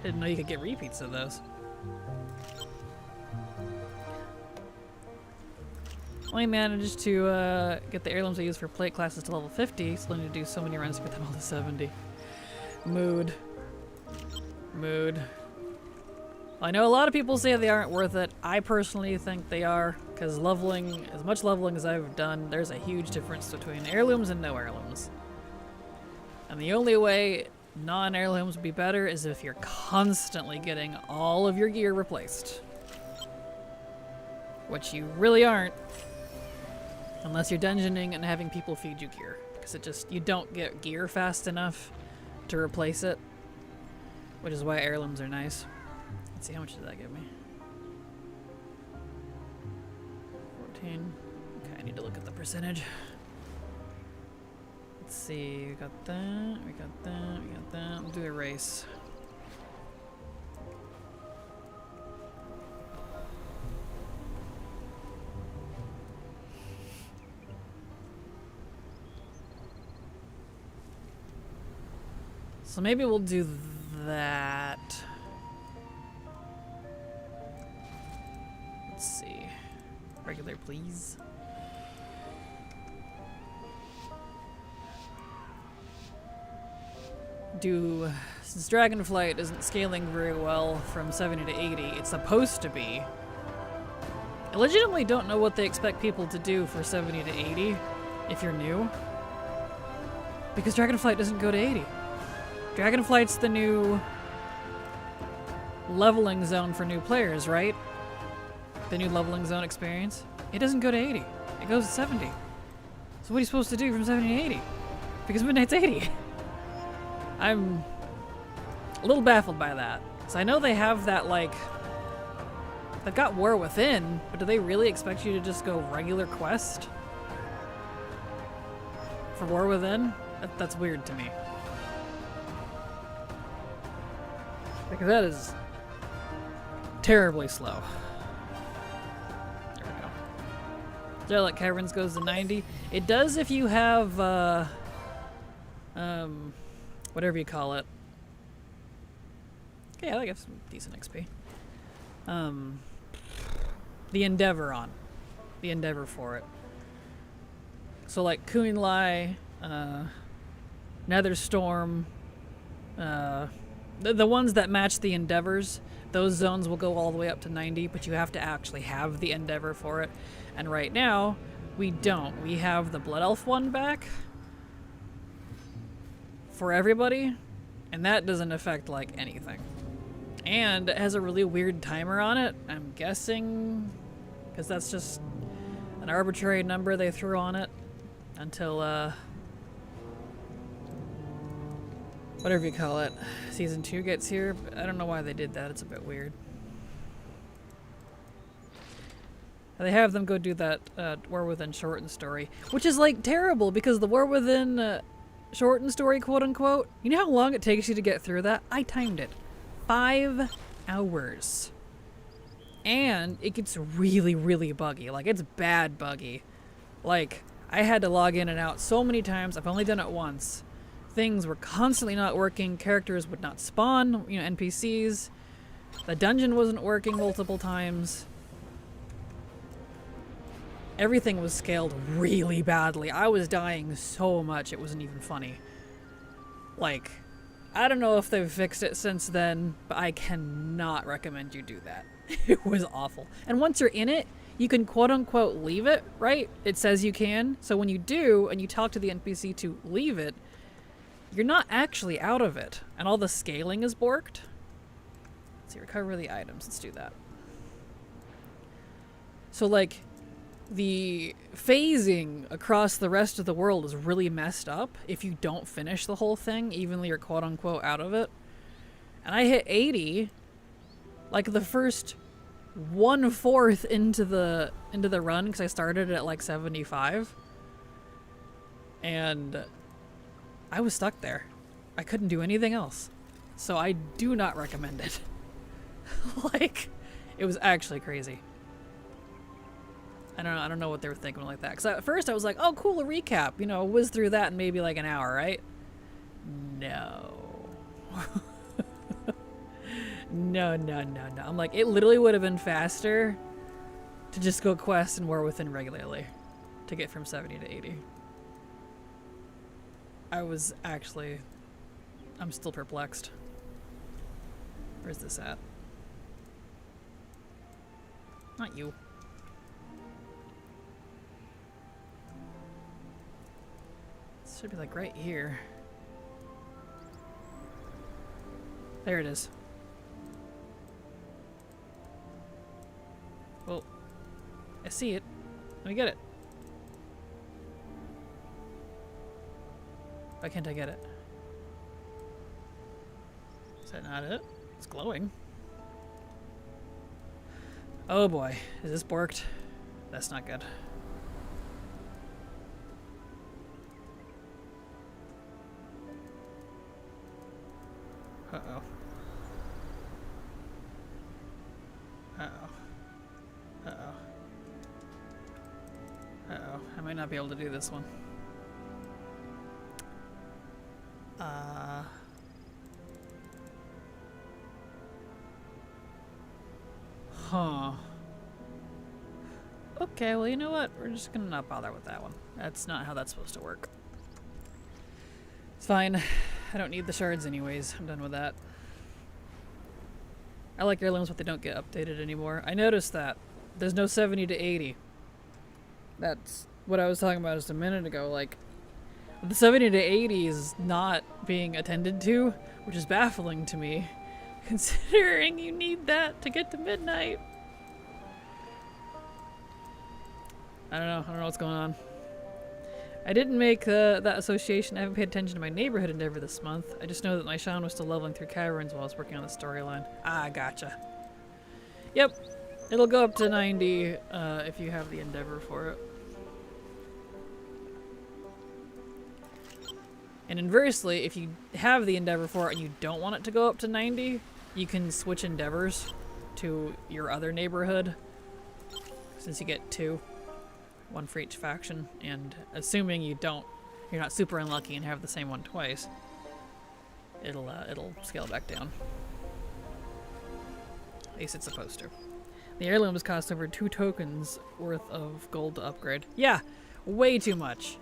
Didn't know you could get repeats of those. Only managed to get the heirlooms I use for plate classes to level 50, so I need to do so many runs to get them all to 70. Mood. Well, I know a lot of people say they aren't worth it. I personally think they are, because leveling, as much leveling as I've done, there's a huge difference between heirlooms and no heirlooms. And the only way non-heirlooms would be better is if you're constantly getting all of your gear replaced. Which you really aren't. Unless you're dungeoning and having people feed you gear. Because you don't get gear fast enough to replace it. Which is why heirlooms are nice. Let's see, how much did that give me? 14. Okay, I need to look at the percentage. Let's see, we got that, we got that, we got that. We'll do a race. So maybe we'll do that. Let's see. Regular, please. Since Dragonflight isn't scaling very well from 70 to 80, it's supposed to be. I legitimately don't know what they expect people to do for 70 to 80 if you're new. Because Dragonflight doesn't go to 80. Dragonflight's the new leveling zone for new players, right? The new leveling zone experience. It doesn't go to 80. It goes to 70. So what are you supposed to do from 70 to 80? Because Midnight's 80. I'm a little baffled by that. So I know they have that, like, they've got War Within, but do they really expect you to just go regular quest for War Within? That's weird to me. Because that is terribly slow. There we go. Derelict Caverns goes to 90. It does if you have, whatever you call it. Okay, yeah, that gives some decent XP. The Endeavor on. The Endeavor for it. So like Kuin Lai, Netherstorm, the ones that match the Endeavors, those zones will go all the way up to 90, but you have to actually have the Endeavor for it. And right now, we don't. We have the Blood Elf one back for everybody, and that doesn't affect like anything. And it has a really weird timer on it, I'm guessing, because that's just an arbitrary number they threw on it until whatever you call it, season 2 gets here. But I don't know why they did that. It's a bit weird. They have them go do that War Within shortened story, which is like terrible because the War Within shortened story, quote unquote, you know how long it takes you to get through that? I timed it. 5 hours. And it gets really, really buggy. Like, it's bad buggy. Like, I had to log in and out so many times. I've only done it once. Things were constantly not working. Characters would not spawn, you know, NPCs. The dungeon wasn't working multiple times. Everything was scaled really badly. I was dying so much it wasn't even funny. Like, I don't know if they've fixed it since then, but I cannot recommend you do that. It was awful. And once you're in it, you can quote-unquote leave it, right? It says you can. So when you do, and you talk to the NPC to leave it, you're not actually out of it. And all the scaling is borked. Let's see, recover the items. Let's do that. So, like, the phasing across the rest of the world is really messed up if you don't finish the whole thing, even though you're quote-unquote out of it. And I hit 80, like the first 1/4 into the run, because I started at like 75. And I was stuck there. I couldn't do anything else. So I do not recommend it. Like, it was actually crazy. I don't know what they were thinking like that. Because at first I was like, oh, cool, a recap. You know, whiz through that in maybe like an hour, right? No. No. I'm like, it literally would have been faster to just go quest and war within regularly to get from 70 to 80. I'm still perplexed. Where's this at? Not you. This should be like right here. There it is. Well, I see it. Let me get it. Why can't I get it? Is that not it? It's glowing. Oh boy, is this borked? That's not good. Uh-oh. Uh-oh. Uh-oh. Uh-oh. I might not be able to do this one. Huh. Okay, well, you know what? We're just gonna not bother with that one. That's not how that's supposed to work. It's fine. I don't need the shards anyways. I'm done with that. I like heirlooms, but they don't get updated anymore. I noticed that. There's no 70 to 80. That's what I was talking about just a minute ago. Like, the 70 to 80 is not being attended to, which is baffling to me, considering you need that to get to midnight. I don't know what's going on. I didn't make that association. I haven't paid attention to my neighborhood endeavor this month. I just know that my Sean was still leveling through caverns while I was working on the storyline. Ah, gotcha. Yep, it'll go up to 90 if you have the endeavor for it. And inversely, if you have the endeavor for it and you don't want it to go up to 90, you can switch endeavors to your other neighborhood, since you get 2. 1 for each faction, and assuming you're not super unlucky and have the same one twice, it'll scale back down. At least it's supposed to. The heirlooms cost over 2 tokens worth of gold to upgrade. Yeah, way too much.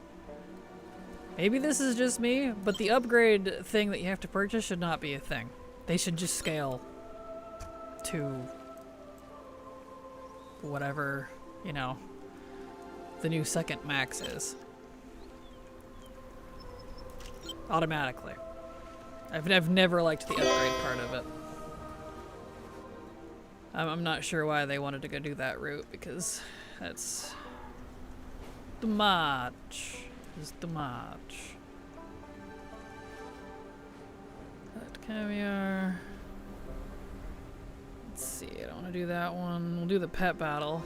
Maybe this is just me, but the upgrade thing that you have to purchase should not be a thing. They should just scale to whatever, you know, the new second max is. Automatically. I've never liked the upgrade part of it. I'm not sure why they wanted to go do that route, because that's too much. It's too much. That caviar. Let's see, I don't want to do that one. We'll do the pet battle.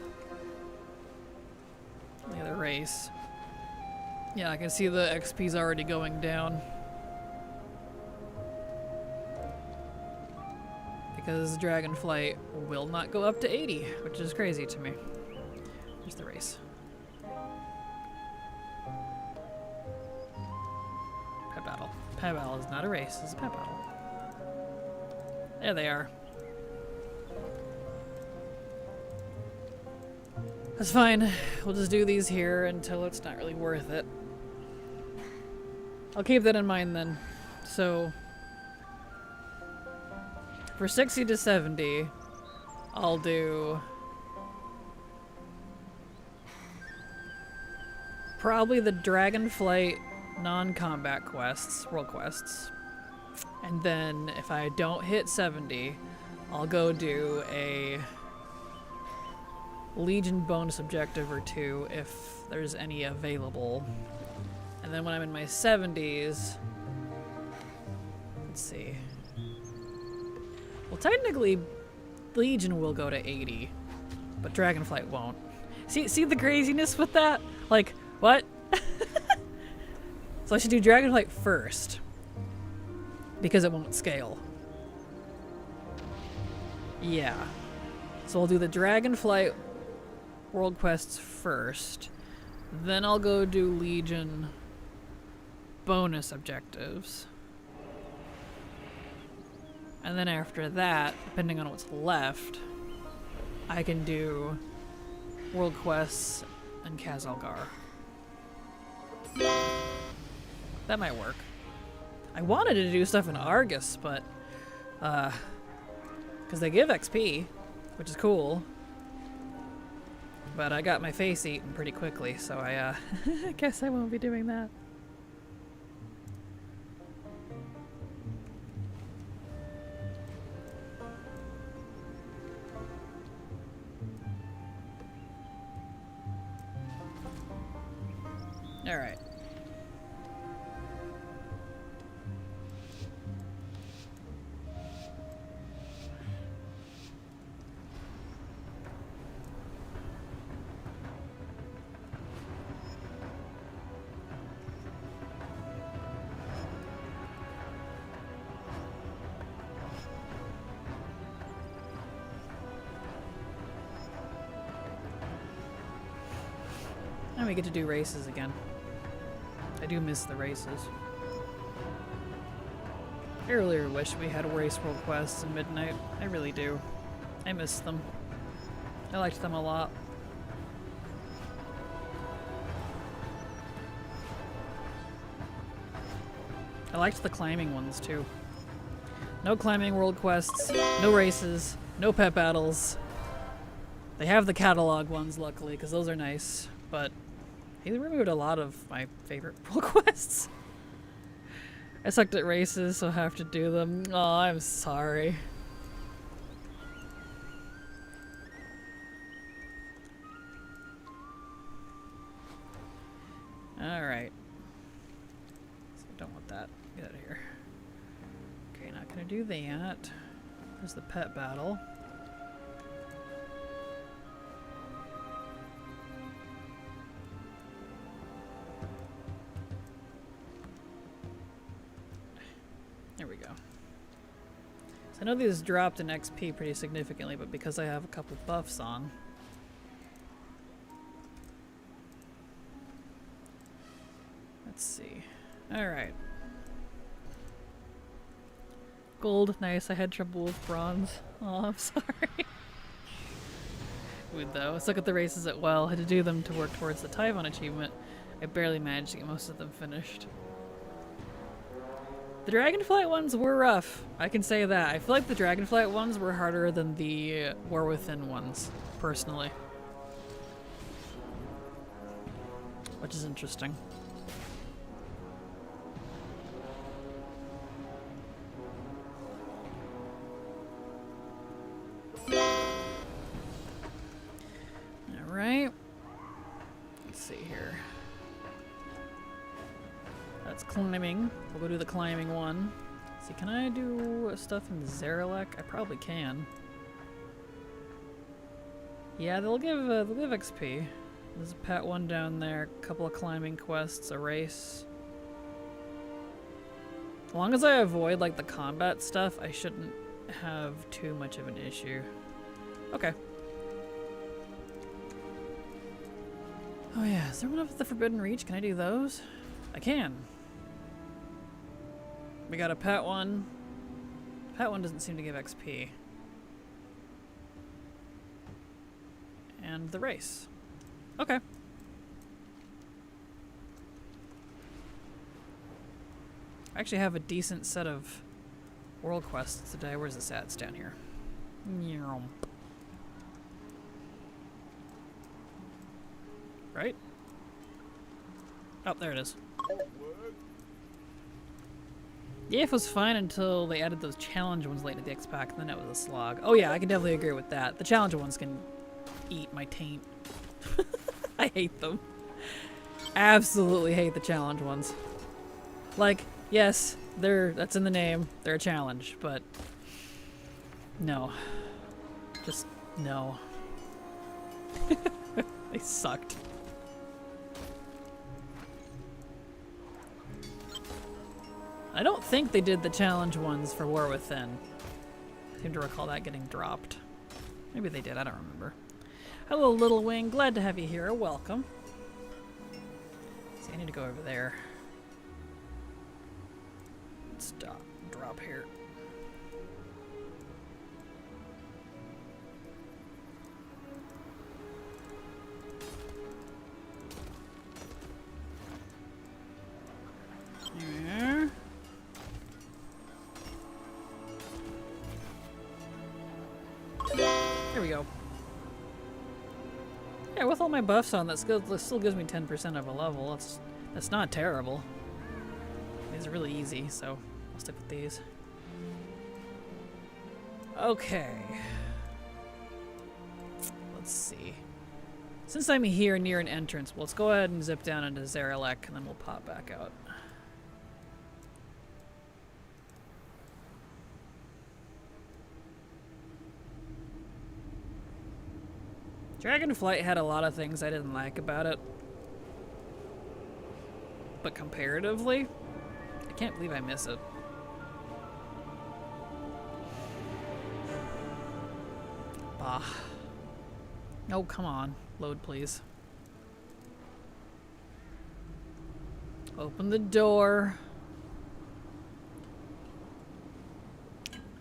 The other race. Yeah, I can see the XP's already going down. Because Dragonflight will not go up to 80, which is crazy to me. Here's the race. Pet battle. pet battle is not a race, it's a pet battle. There they are. That's fine. We'll just do these here until it's not really worth it. I'll keep that in mind then. So, for 60 to 70, I'll do probably the Dragonflight non-combat quests, world quests. And then if I don't hit 70, I'll go do a Legion bonus objective or two if there's any available. And then when I'm in my 70s, let's see. Well, technically, Legion will go to 80, but Dragonflight won't. See the craziness with that? Like, what? So I should do Dragonflight first, because it won't scale. Yeah. So I'll do the Dragonflight world quests first, then I'll go do Legion bonus objectives. And then after that, depending on what's left, I can do world quests and Kazalgar. That might work. I wanted to do stuff in Argus, but because they give XP, which is cool. But I got my face eaten pretty quickly, so I I guess I won't be doing that. All right. And we get to do races again. I do miss the races. I really wish we had race world quests in Midnight. I really do. I miss them. I liked them a lot. I liked the climbing ones too. No climbing world quests, no races, no pet battles. They have the catalog ones, luckily, because those are nice, but he removed a lot of my favorite world quests. I sucked at races, so I have to do them. Oh, I'm sorry. Alright. So I don't want that. Get out of here. Okay, not gonna do that. There's the pet battle. There we go. So I know these dropped in XP pretty significantly, but because I have a couple buffs on. Let's see. Alright. Gold, nice. I had trouble with bronze. Oh, I'm sorry. Would though. Let's look at the races at well. Had to do them to work towards the Typhon achievement. I barely managed to get most of them finished. The Dragonflight ones were rough. I can say that. I feel like the Dragonflight ones were harder than the War Within ones, personally. Which is interesting. Alright. Let's see here. That's climbing. We'll go do the climbing one. Let's see, can I do stuff in Zarelek? I probably can. Yeah, they'll give XP. There's a pet one down there, a couple of climbing quests, a race. As long as I avoid like the combat stuff, I shouldn't have too much of an issue. Okay. Oh yeah, is there one of the Forbidden Reach? Can I do those? I can. We got a pet one. Pet one doesn't seem to give XP. And the race. Okay. I actually have a decent set of world quests today. Where's the stats down here? Right? Oh, there it is. The AF was fine until they added those challenge ones late in the X pack, and then it was a slog. Oh yeah, I can definitely agree with that. The challenge ones can eat my taint. I hate them. Absolutely hate the challenge ones. Like, yes, that's in the name. They're a challenge, but no. Just no. They sucked. I don't think they did the challenge ones for War Within. I seem to recall that getting dropped. Maybe they did, I don't remember. Hello, Little Wing. Glad to have you here. Welcome. See, I need to go over there. Stop. Drop here. There. There we go. Yeah, with all my buffs on, that still gives me 10% of a level. That's not terrible. These are really easy, so I'll stick with these. Okay. Let's see. Since I'm here near an entrance, let's go ahead and zip down into Zarelek, and then we'll pop back out. Dragonflight had a lot of things I didn't like about it. But comparatively, I can't believe I miss it. Bah. Oh, come on. Load, please. Open the door.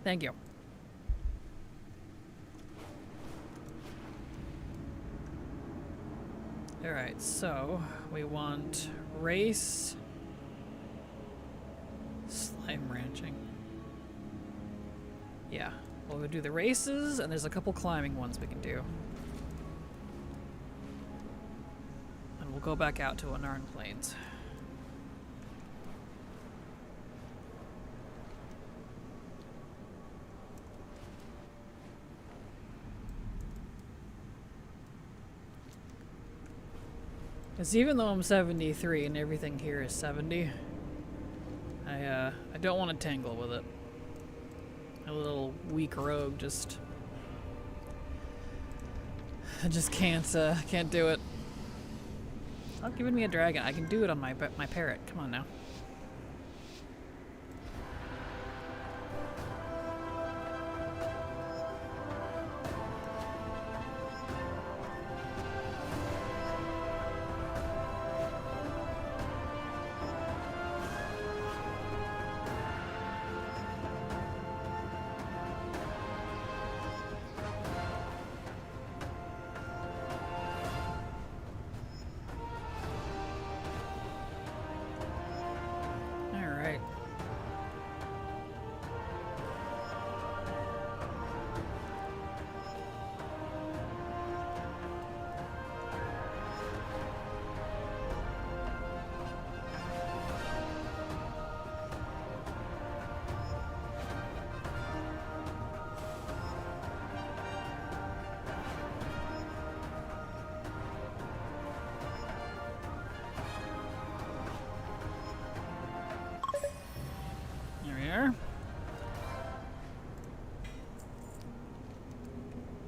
Thank you. Alright, so we want race, slime ranching. Yeah, we'll do the races, and there's a couple climbing ones we can do. And we'll go back out to Anarn Plains. Because even though I'm 73 and everything here is 70, I don't want to tangle with it. A little weak rogue I just can't do it. Stop giving me a dragon. I can do it on my parrot. Come on now.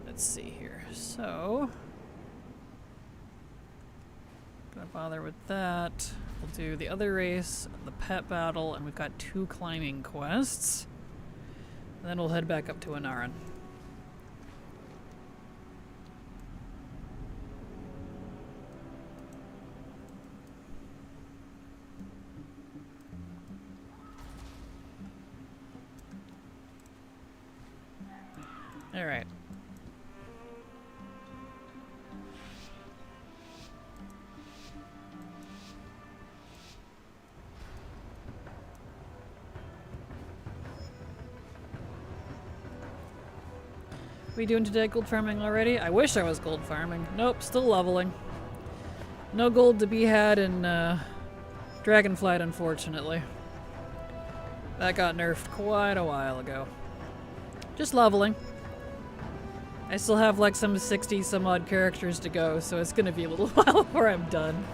Let's see here. So, gonna bother with that. We'll do the other race, the pet battle, and we've got 2 climbing quests. And then we'll head back up to Anaran. Alright. We doing today gold farming already? I wish I was gold farming. Nope, still leveling. No gold to be had in Dragonflight, unfortunately. That got nerfed quite a while ago. Just leveling. I still have like some 60 some odd characters to go, so it's gonna be a little while before I'm done.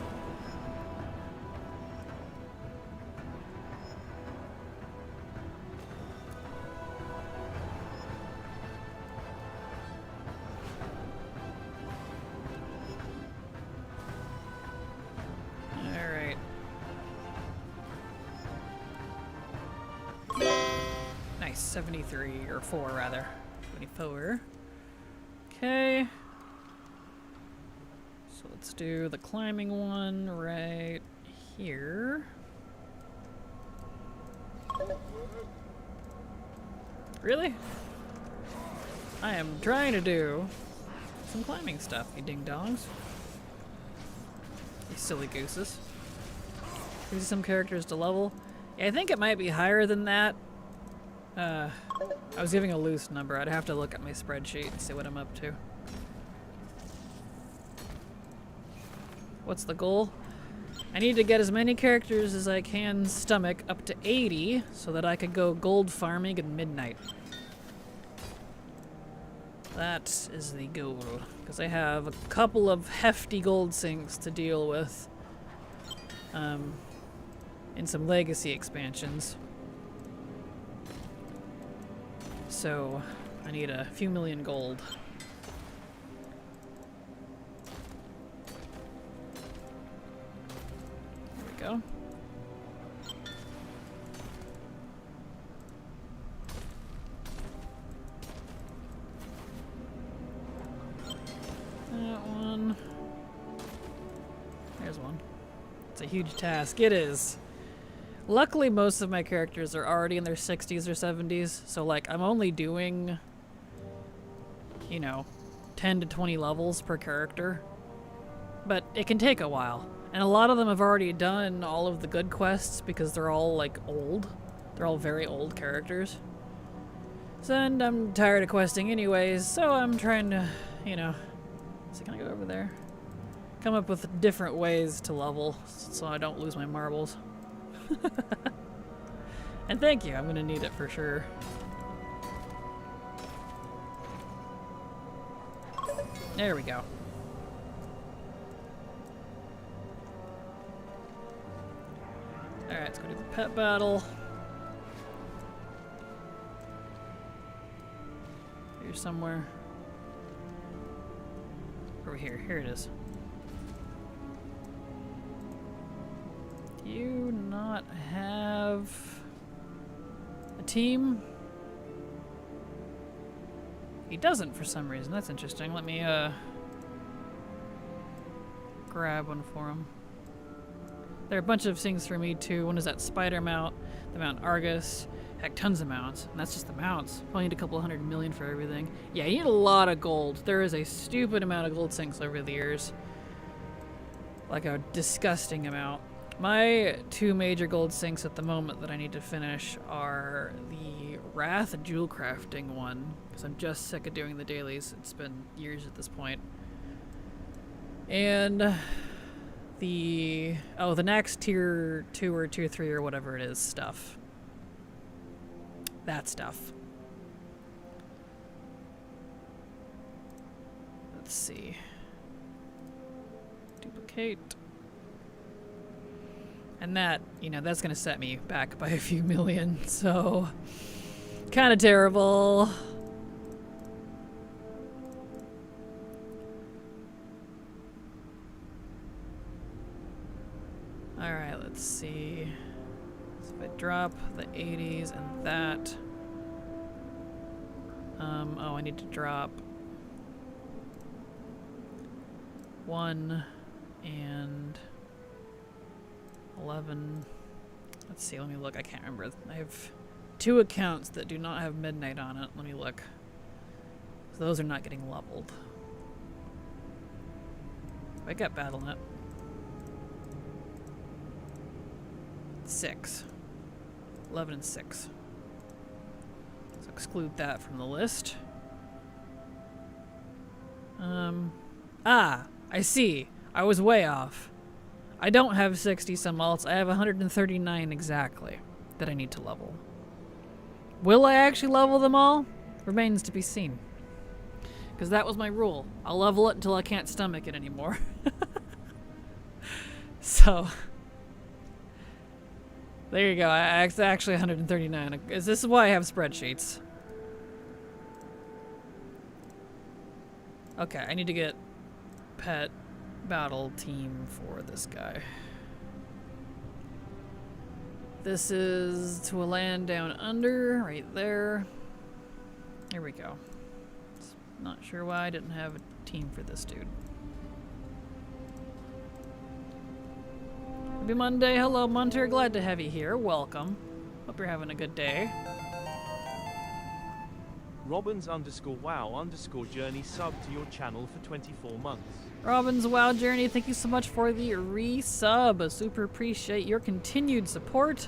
Alright. Nice, 73, or 4 rather. 24. Okay. So let's do the climbing one right here. Really? I am trying to do some climbing stuff, you ding-dongs. You silly gooses. These are some characters to level. Yeah, I think it might be higher than that. I was giving a loose number. I'd have to look at my spreadsheet and see what I'm up to. What's the goal? I need to get as many characters as I can stomach up to 80 so that I could go gold farming at midnight. That is the goal. Because I have a couple of hefty gold sinks to deal with in some legacy expansions. So I need a few million gold. There we go. That one. There's one. It's a huge task. It is. Luckily, most of my characters are already in their 60s or 70s, so like I'm only doing, you know, 10 to 20 levels per character. But it can take a while. And a lot of them have already done all of the good quests because they're all like old. They're all very old characters. So, and I'm tired of questing anyways, so I'm trying to, you know, so can I go over there? Come up with different ways to level so I don't lose my marbles. And thank you, I'm gonna need it for sure. There we go. Alright, let's go do the pet battle. Here somewhere. Over here, here it is. Do you not have a team? He doesn't for some reason. That's interesting. Let me grab one for him. There are a bunch of things for me too. One is that spider mount, the Mount Argus. Heck, tons of mounts. And that's just the mounts. Probably need a couple 100 million for everything. Yeah, you need a lot of gold. There is a stupid amount of gold sinks over the years. Like a disgusting amount. My two major gold sinks at the moment that I need to finish are the Wrath Jewel Crafting one, because I'm just sick of doing the dailies. It's been years at this point. And the next tier 2 or tier 3 or whatever it is stuff. That stuff. Let's see. Duplicate. And that, you know, that's gonna set me back by a few million, so kind of terrible. Alright, let's see. So if I drop the 80s and that. Oh, I need to drop 1 and 11. Let's see, let me look. I can't remember. I have 2 accounts that do not have midnight on it. Let me look. So those are not getting leveled. I got BattleNet. 6. 11 and 6. So exclude that from the list. I see. I was way off. I don't have 60 some alts. I have 139 exactly that I need to level. Will I actually level them all? Remains to be seen. Because that was my rule. I'll level it until I can't stomach it anymore. So, there you go. It's actually 139. This is why I have spreadsheets. Okay, I need to get pet battle team for this guy. This is to a land down under, right there. Here we go. Not sure why I didn't have a team for this dude. Happy Monday. Hello, Munter. Glad to have you here. Welcome. Hope you're having a good day. Robbins_wow_journey sub to your channel for 24 months. Robin's WoW Journey, thank you so much for the resub. I super appreciate your continued support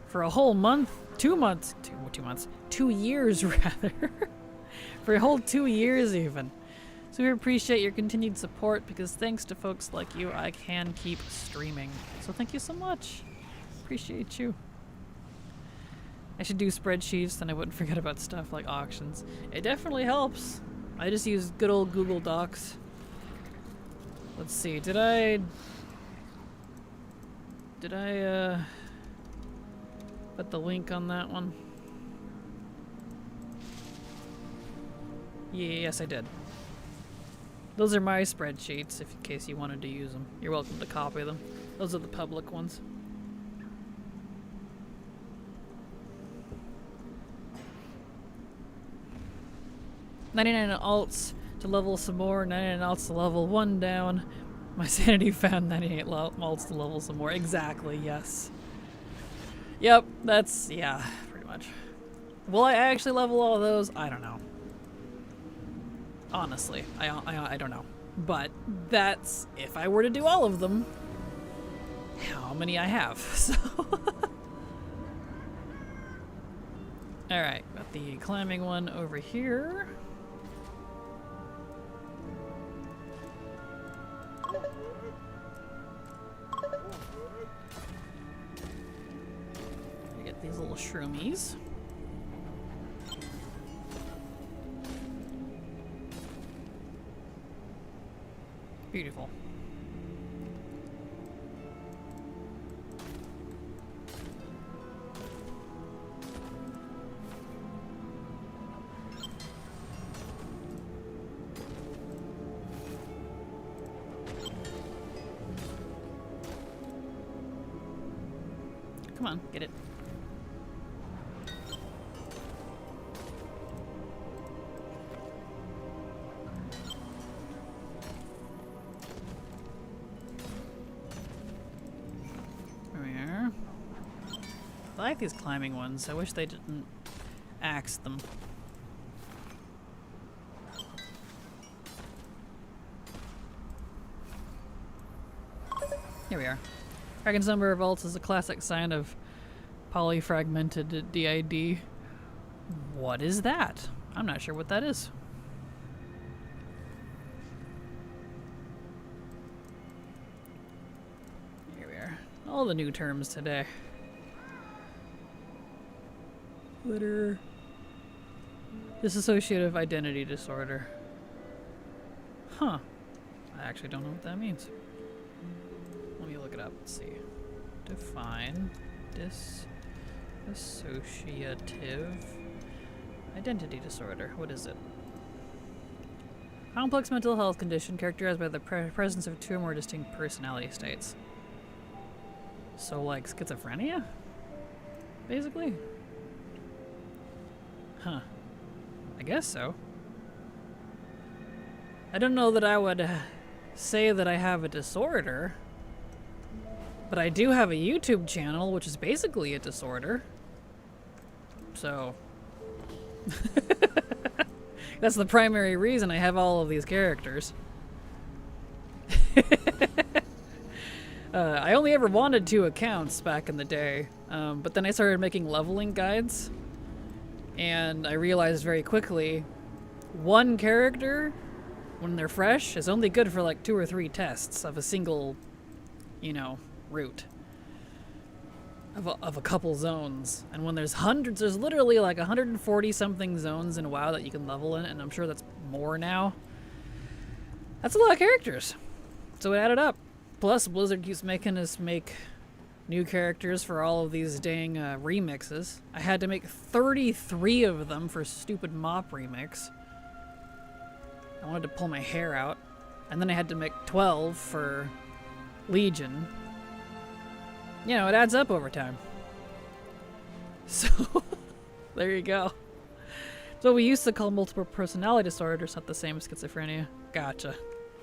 for a whole month. 2 months. 2 months. 2 years, rather. For a whole 2 years, even. Super appreciate your continued support because thanks to folks like you, I can keep streaming. So thank you so much. Appreciate you. I should do spreadsheets, then I wouldn't forget about stuff like auctions. It definitely helps. I just use good old Google Docs. Let's see, did I put the link on that one? Yeah, yes I did. Those are my spreadsheets, if in case you wanted to use them. You're welcome to copy them. Those are the public ones. $99 alts to level some more, 99 alts to level 1 down. My sanity found 98 alts to level some more. Exactly, yes. Yep, that's, yeah, pretty much. Will I actually level all of those? I don't know. Honestly, I don't know. But that's, if I were to do all of them, how many I have, so. Alright, got the climbing one over here. Get these little shroomies. Beautiful. Come on, get it. I like these climbing ones. I wish they didn't axe them. Here we are. Kraken's number of ults is a classic sign of polyfragmented DID. What is that? I'm not sure what that is. Here we are. All the new terms today. Glitter. Dissociative identity disorder. Huh. I actually don't know what that means. Let me look it up. Let's see. Define dissociative identity disorder. What is it? Complex mental health condition characterized by the presence of 2 or more distinct personality states. So, like schizophrenia? Basically? Huh. I guess so. I don't know that I would say that I have a disorder, but I do have a YouTube channel, which is basically a disorder. So, That's the primary reason I have all of these characters. I only ever wanted 2 accounts back in the day, but then I started making leveling guides, and I realized very quickly, one character, when they're fresh, is only good for like 2 or 3 tests of a single, you know, route. Of a couple zones. And when there's hundreds, there's literally like 140 something zones in WoW that you can level in, and I'm sure that's more now. That's a lot of characters. So it added up. Plus, Blizzard keeps making us make new characters for all of these dang remixes. I had to make 33 of them for stupid Mop remix. I wanted to pull my hair out. And then I had to make 12 for Legion. You know, it adds up over time. So, there you go. So we used to call multiple personality disorders not the same as schizophrenia. Gotcha.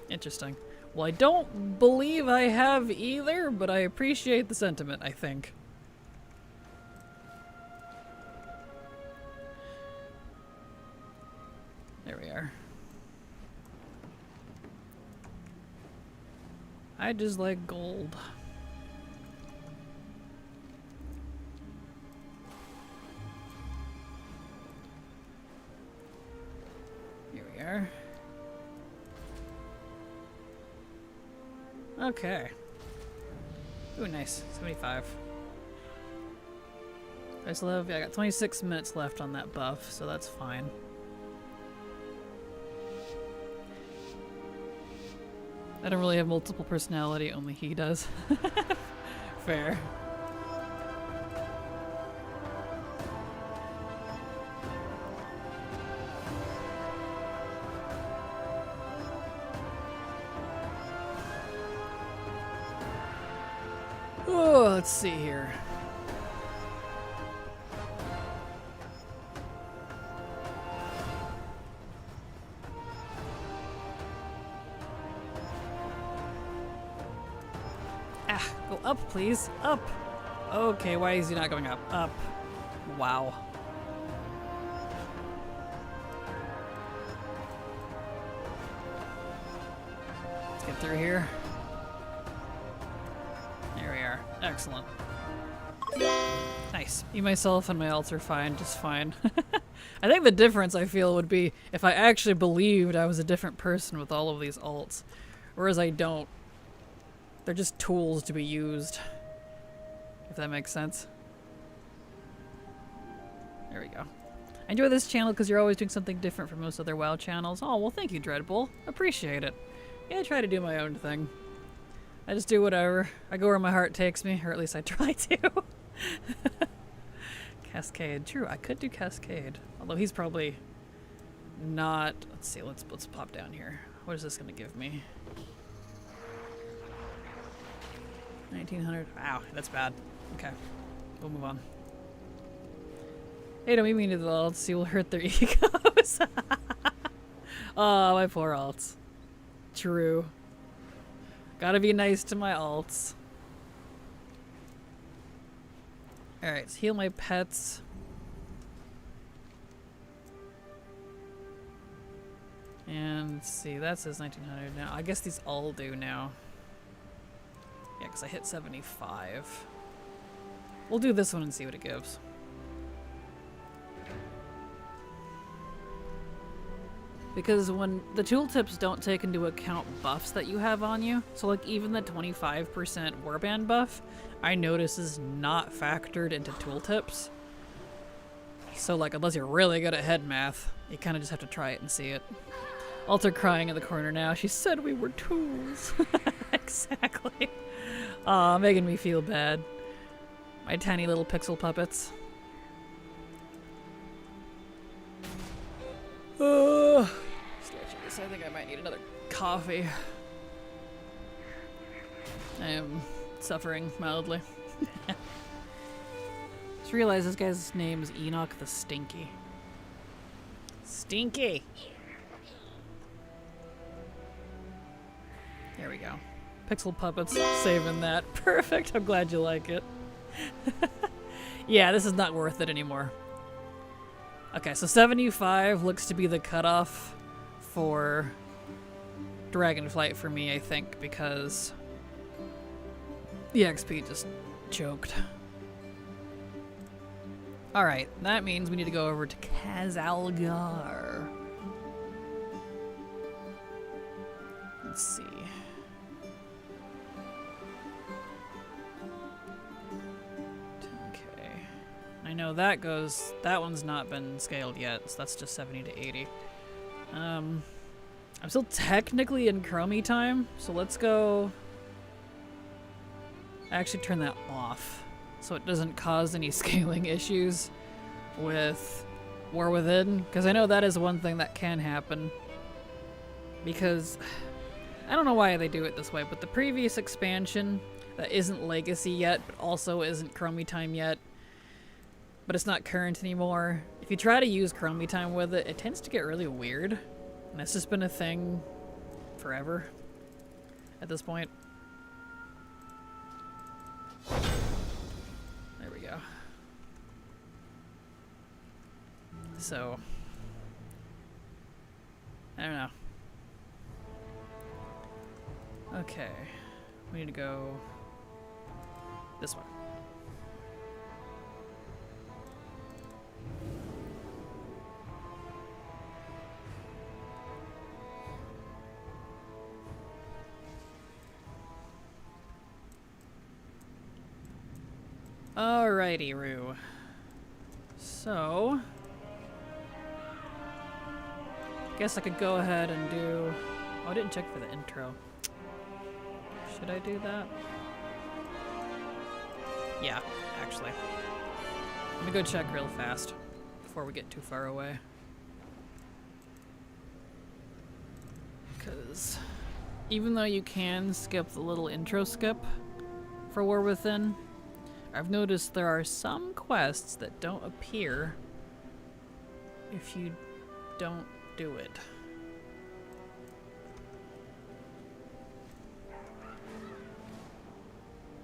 Interesting. Well, I don't believe I have either, but I appreciate the sentiment, I think. There we are. I just like gold. Here we are. Okay. Ooh, nice. 75. I still have, yeah, I got 26 minutes left on that buff, so that's fine. I don't really have multiple personality, only he does. Fair. Oh, let's see here. Ah, go up, please. Up. Okay, why is he not going up? Up. Wow. Let's get through here. There we are. Excellent. Nice. Me, myself, and my alts are fine, just fine. I think the difference I feel would be if I actually believed I was a different person with all of these alts. Whereas I don't. They're just tools to be used. If that makes sense. There we go. I enjoy this channel because you're always doing something different from most other WoW channels. Oh, well thank you, Dreadbull. Appreciate it. Yeah, I try to do my own thing. I just do whatever. I go where my heart takes me, or at least I try to. Cascade. True, I could do Cascade. Although he's probably not... Let's see, let's pop down here. What is this going to give me? 1900. Ow, that's bad. Okay, we'll move on. Hey, don't be mean to the alts. You will hurt their egos. Oh, my poor alts. True. Gotta be nice to my alts. Alright, let's heal my pets. And let's see, that says 1900 now. I guess these all do now. Yeah, because I hit 75. We'll do this one and see what it gives. Because when the tooltips don't take into account buffs that you have on you, so like even the 25% warband buff, I notice is not factored into tooltips. So like unless you're really good at head math, you kind of just have to try it and see it. Alter crying in the corner now. She said we were tools. Exactly. Aw, making me feel bad. My tiny little pixel puppets. I think I might need another coffee. I am suffering mildly. Just realized this guy's name is Enoch the Stinky. Stinky! There we go. Pixel puppets, saving that. Perfect, I'm glad you like it. Yeah, this is not worth it anymore. Okay, so 75 looks to be the cutoff for Dragonflight for me, I think, because the XP just choked. Alright, that means we need to go over to Kazalgar. Let's see. Okay. I know that one's not been scaled yet, so that's just 70 to 80. I'm still technically in Chromie time, so let's go actually turn that off so it doesn't cause any scaling issues with War Within, because I know that is one thing that can happen. Because I don't know why they do it this way, but the previous expansion that isn't Legacy yet, but also isn't Chromie time yet, but it's not current anymore. If you try to use Chromie time with it, it tends to get really weird. And it's just been a thing forever at this point. There we go. So, I don't know. Okay, we need to go this way. Alrighty, Roo. So, guess I could go ahead and do... Oh, I didn't check for the intro. Should I do that? Yeah, actually. Let me go check real fast before we get too far away. Because even though you can skip the little intro skip for War Within, I've noticed there are some quests that don't appear if you don't do it.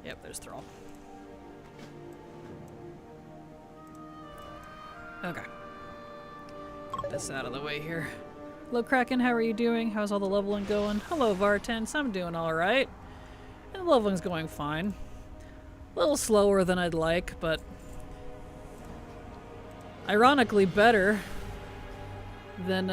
Yep, there's Thrall. Okay. Get this out of the way here. Hello, Kraken, how are you doing? How's all the leveling going? Hello, Vartens, I'm doing alright. And the leveling's going fine. A little slower than I'd like, but ironically better than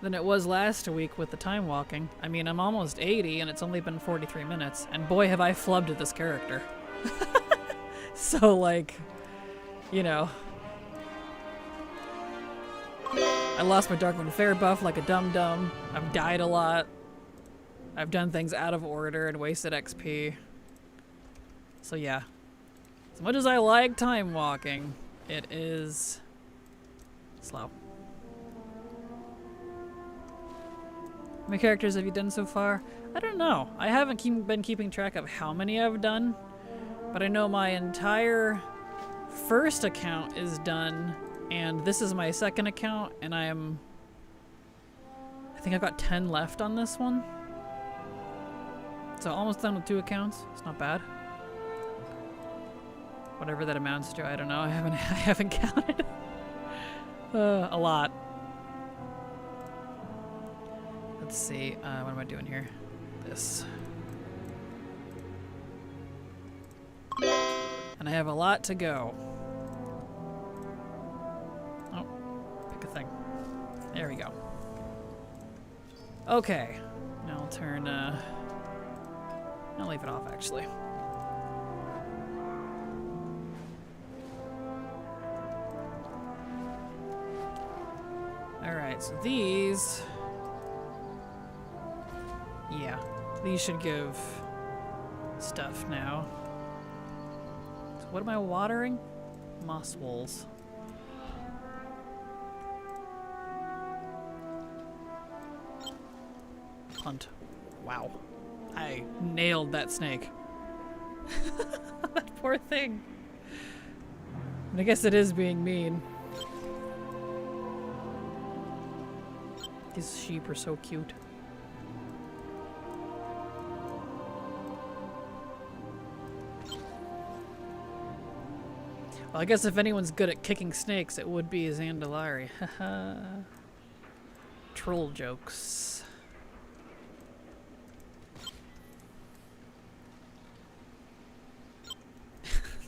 it was last week with the time walking. I mean, I'm almost 80 and it's only been 43 minutes, and boy have I flubbed this character. So, like, you know, I lost my Darkmoon Fair buff like a dum-dum. I've died a lot. I've done things out of order and wasted XP. So yeah, as much as I like time walking, it is slow. How many characters have you done so far? I don't know. I haven't been keeping track of how many I've done, but I know my entire first account is done, and this is my second account, and I think I've got 10 left on this one. So almost done with 2 accounts. It's not bad. Whatever that amounts to, I don't know. I haven't counted. A lot. Let's see. What am I doing here? This. And I have a lot to go. Oh, pick a thing. There we go. Okay. Now I'll turn. I'll leave it off, actually. Alright, so these... Yeah, these should give stuff now. So what am I watering? Moss wools. Hunt. Wow. I nailed that snake. That poor thing. And I guess it is being mean. These sheep are so cute. Well, I guess if anyone's good at kicking snakes, it would be Zandalari. Haha. Troll jokes.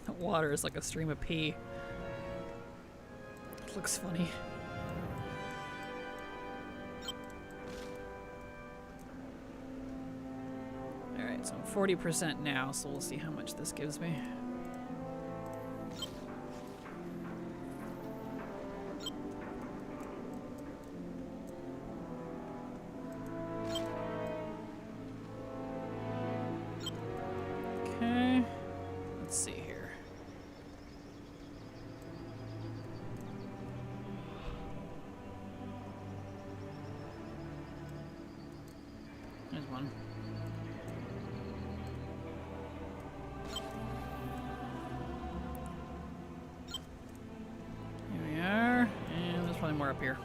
The water is like a stream of pee. It looks funny. Alright, so I'm 40% now, so we'll see how much this gives me. Okay, let's see here. There's one. Here we are, and there's probably more up here.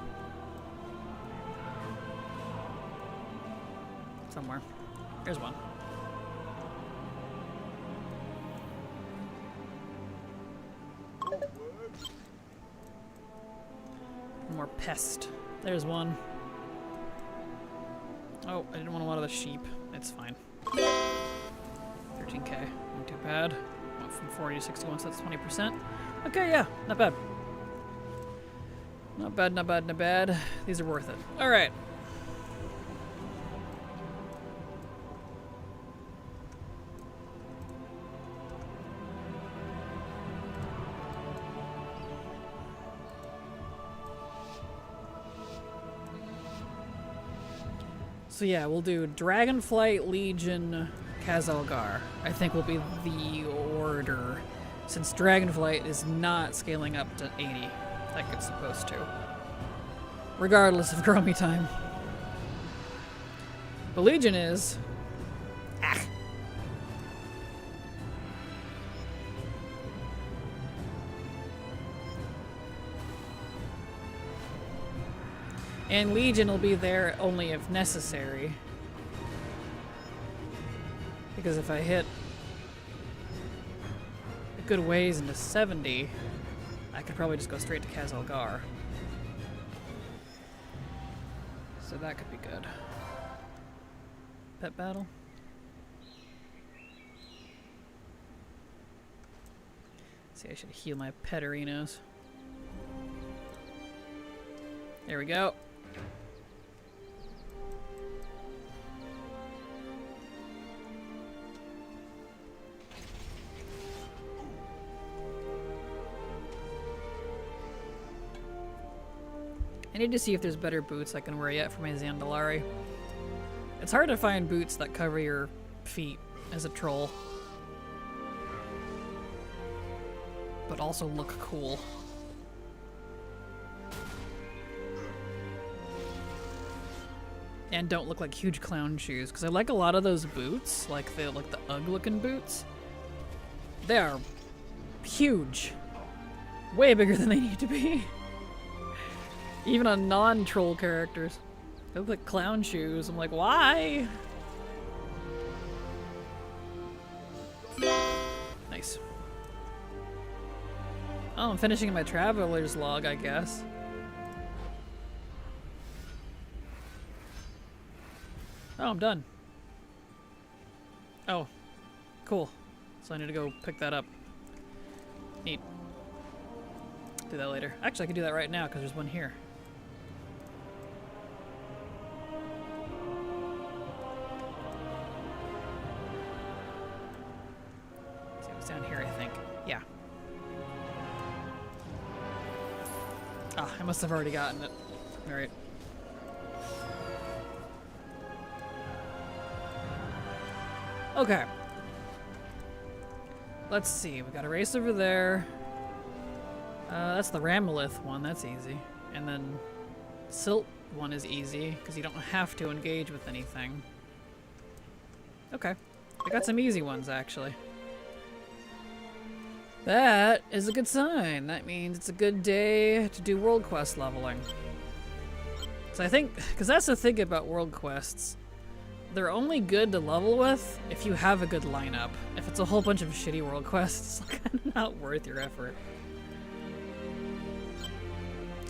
Somewhere. Here's one. More pest. There's one. Oh, I didn't want a lot of the sheep. It's fine. 13k. Not too bad. Went from 40 to 61, so that's 20%. Okay, yeah, not bad. Not bad, not bad, not bad. These are worth it. Alright. So yeah, we'll do Dragonflight, Legion, Khazalgar. I think will be the order, since Dragonflight is not scaling up to 80 like it's supposed to, regardless of Grommy time. But Legion is... Ah. And Legion will be there only if necessary. Because if I hit a good ways into 70, I could probably just go straight to Khazalgar. So that could be good. Pet battle? See, I should heal my petarinos. There we go. I need to see if there's better boots I can wear yet for my Zandalari. It's hard to find boots that cover your feet as a troll, but also look cool. And don't look like huge clown shoes, because I like a lot of those boots, like the Ugg looking boots. They are huge. Way bigger than they need to be. Even on non-troll characters. They look like clown shoes. I'm like, why? Nice. Oh, I'm finishing my traveler's log, I guess. Oh, I'm done. Oh, cool. So I need to go pick that up. Neat. Do that later. Actually, I can do that right now because there's one here. See what's down here, I think. Yeah. Ah, I must have already gotten it. Alright. Okay. Let's see. We got a race over there. That's the Ramlith one. That's easy. And then Silt one is easy because you don't have to engage with anything. Okay. I got some easy ones, actually. That is a good sign. That means it's a good day to do world quest leveling. So I think, because that's the thing about world quests. They're only good to level with if you have a good lineup. If it's a whole bunch of shitty world quests, it's kind of not worth your effort.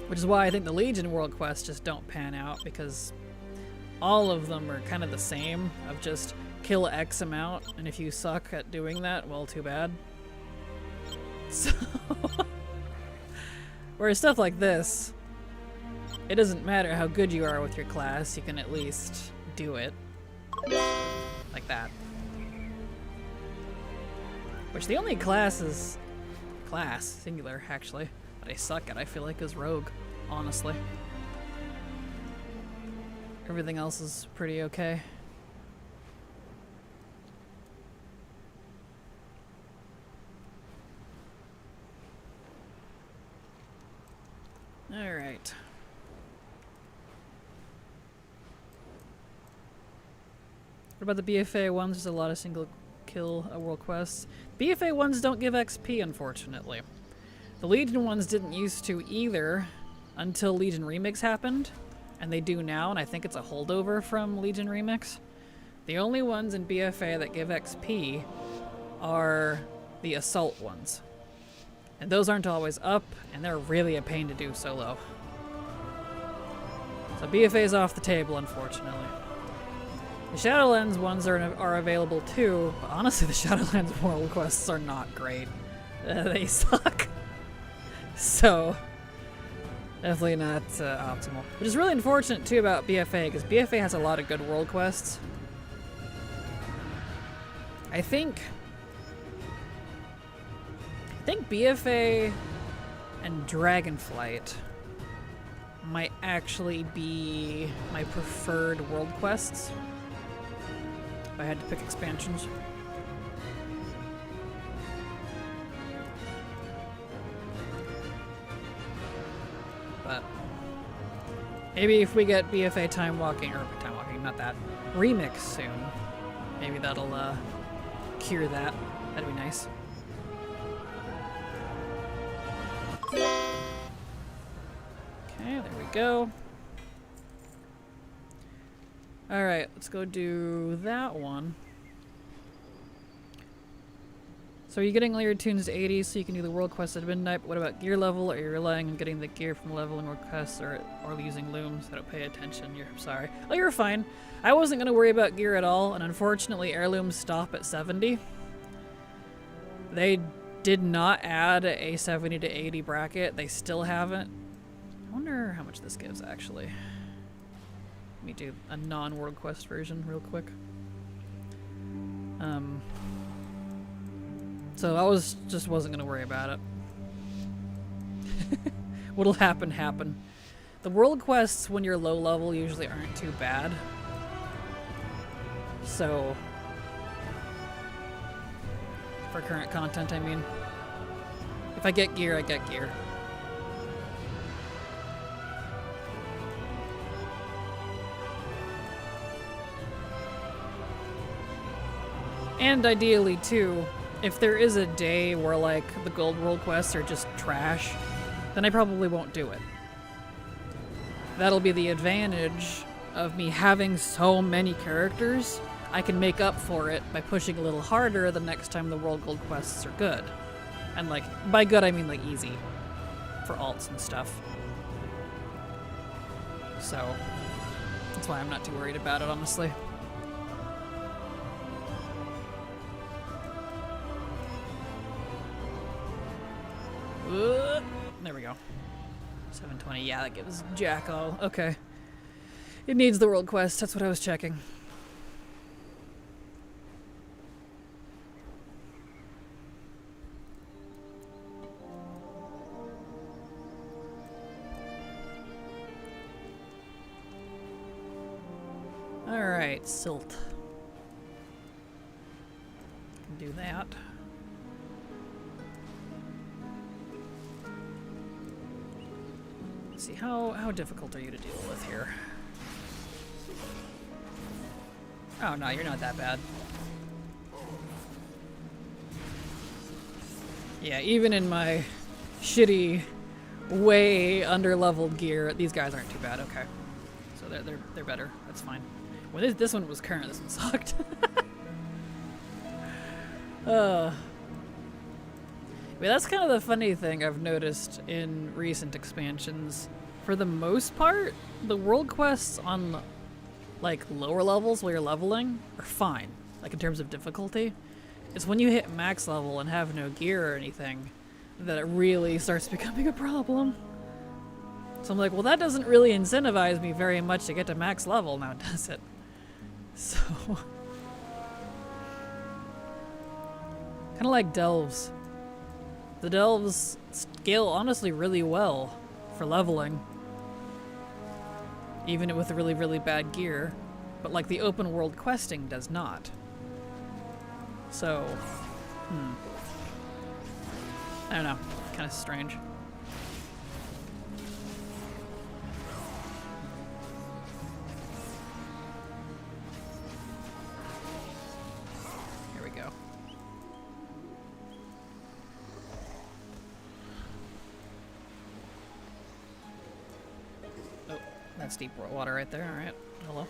Which is why I think the Legion world quests just don't pan out, because all of them are kind of the same, of just kill X amount, and if you suck at doing that, well, too bad. So, whereas stuff like this, it doesn't matter how good you are with your class, you can at least do it. Like that. Which the only class, singular actually, that I suck at, I feel like, is Rogue, honestly. Everything else is pretty okay. Alright. What about the BFA ones? There's a lot of single kill world quests. BFA ones don't give XP, unfortunately. The Legion ones didn't used to either until Legion Remix happened, and they do now, and I think it's a holdover from Legion Remix. The only ones in BFA that give XP are the Assault ones. And those aren't always up, and they're really a pain to do solo. So BFA is off the table, unfortunately. The Shadowlands ones are available too, but honestly the Shadowlands world quests are not great. They suck. So, definitely not optimal. Which is really unfortunate too about BFA, because BFA has a lot of good world quests. I think BFA and Dragonflight might actually be my preferred world quests if I had to pick expansions. But maybe if we get BFA time walking, not that, remix soon, maybe that'll cure that. That'd be nice. Okay, there we go. Alright, let's go do that one. So are you getting all your tunes to 80 so you can do the world quests at midnight, but what about gear level? Are you relying on getting the gear from leveling requests or using looms? I don't pay attention. I'm sorry. Oh, you're fine. I wasn't going to worry about gear at all, and unfortunately heirlooms stop at 70. They did not add a 70 to 80 bracket. They still haven't. I wonder how much this gives, actually. Let me do a non-world quest version real quick. So I wasn't going to worry about it. What'll happen, happen. The world quests when you're low level usually aren't too bad. So, for current content, I mean. If I get gear, I get gear. And ideally, too, if there is a day where, like, the gold world quests are just trash, then I probably won't do it. That'll be the advantage of me having so many characters. I can make up for it by pushing a little harder the next time the world gold quests are good. And, like, by good I mean, like, easy. For alts and stuff. So, that's why I'm not too worried about it, honestly. There we go. 720. Yeah, that gives Jack all. Okay. It needs the world quest. That's what I was checking. Alright, Silt. Can do that. Let's see, how difficult are you to deal with here? Oh no, you're not that bad. Yeah, even in my shitty, way under-leveled gear, these guys aren't too bad. Okay, so they're better. That's fine. Well, this one was current. This one sucked. mean, that's kind of the funny thing I've noticed in recent expansions. For the most part, the world quests on like lower levels where you're leveling are fine, like in terms of difficulty. It's when you hit max level and have no gear or anything that it really starts becoming a problem. So I'm like, well, that doesn't really incentivize me very much to get to max level now, does it? So kind of like delves. The delves scale honestly really well for leveling, even with really, really bad gear, but like the open world questing does not. So, I don't know, kind of strange. Here we go. Oh, that's deep water right there. All right, hello.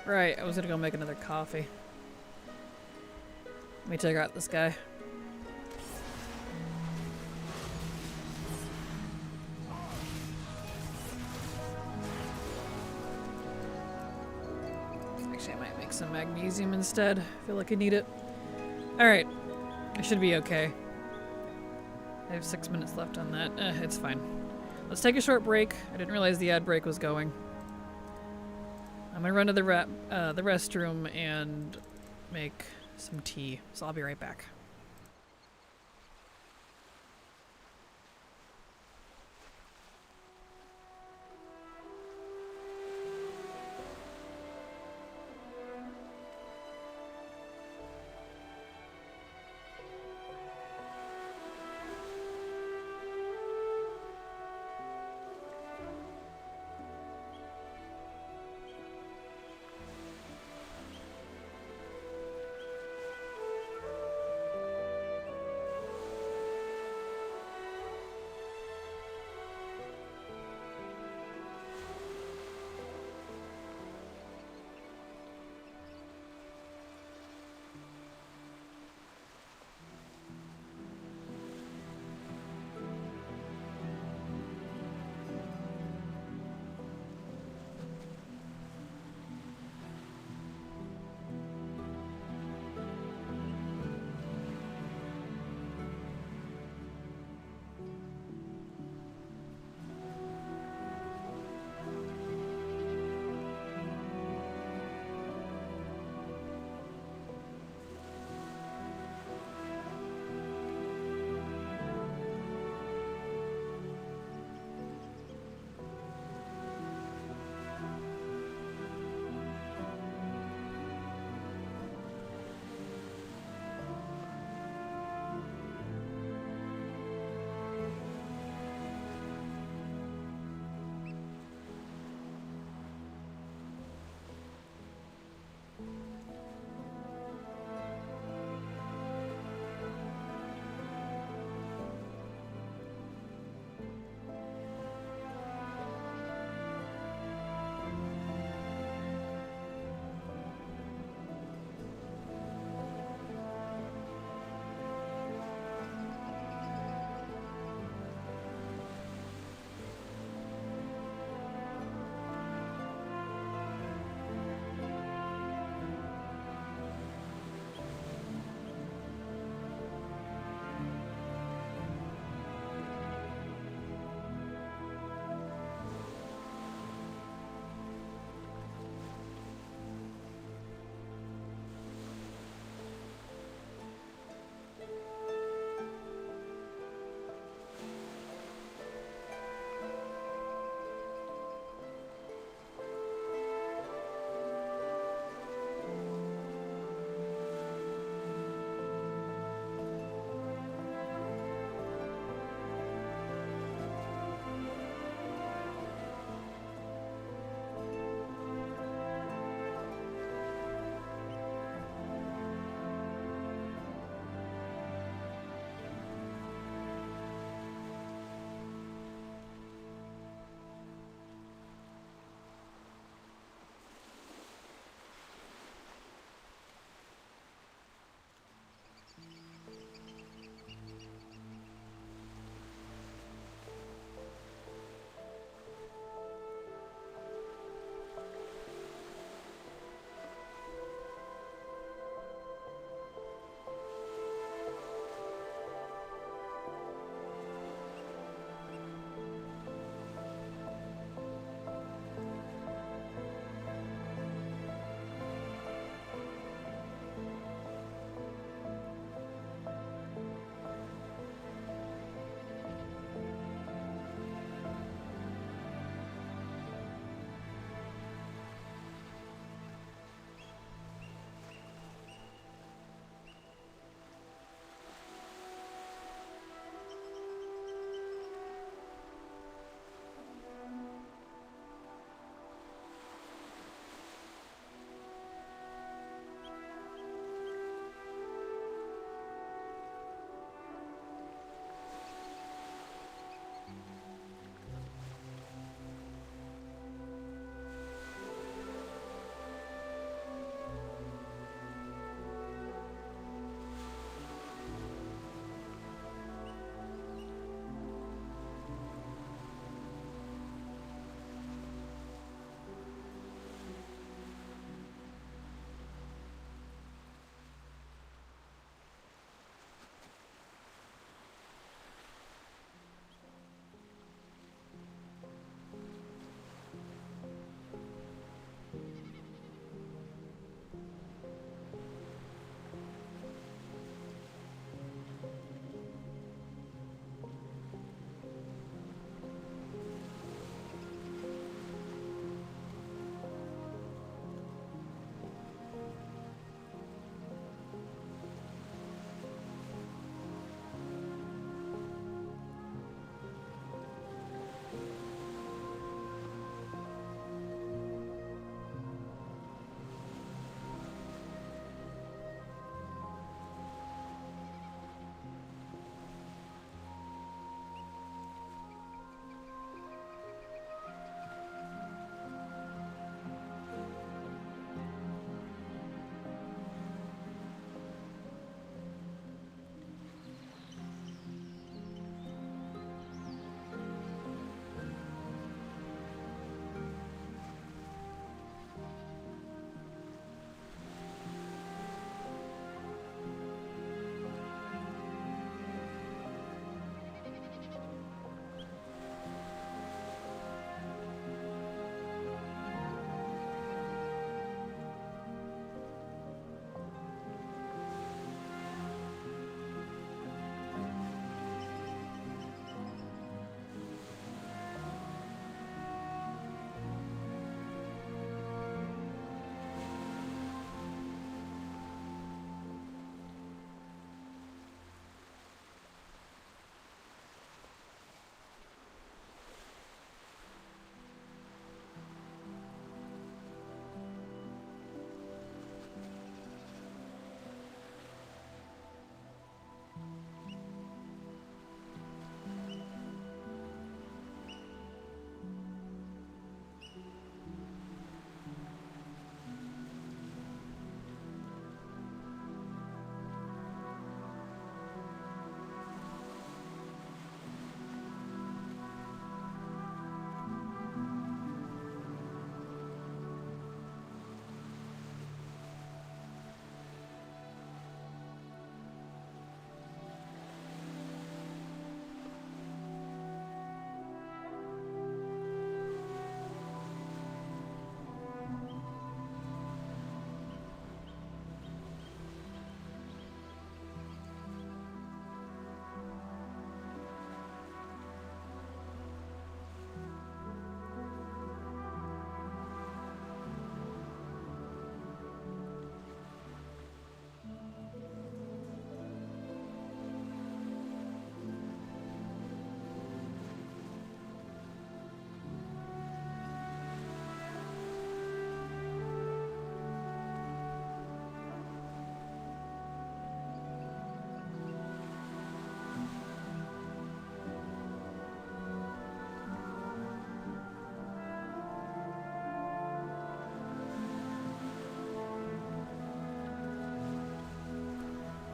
Right, I was gonna go make another coffee. Let me check out this guy. Actually, I might make some magnesium instead. I feel like I need it. Alright. I should be okay. I have 6 minutes left on that. It's fine. Let's take a short break. I didn't realize the ad break was going. I'm gonna run to the restroom and make some tea, so I'll be right back.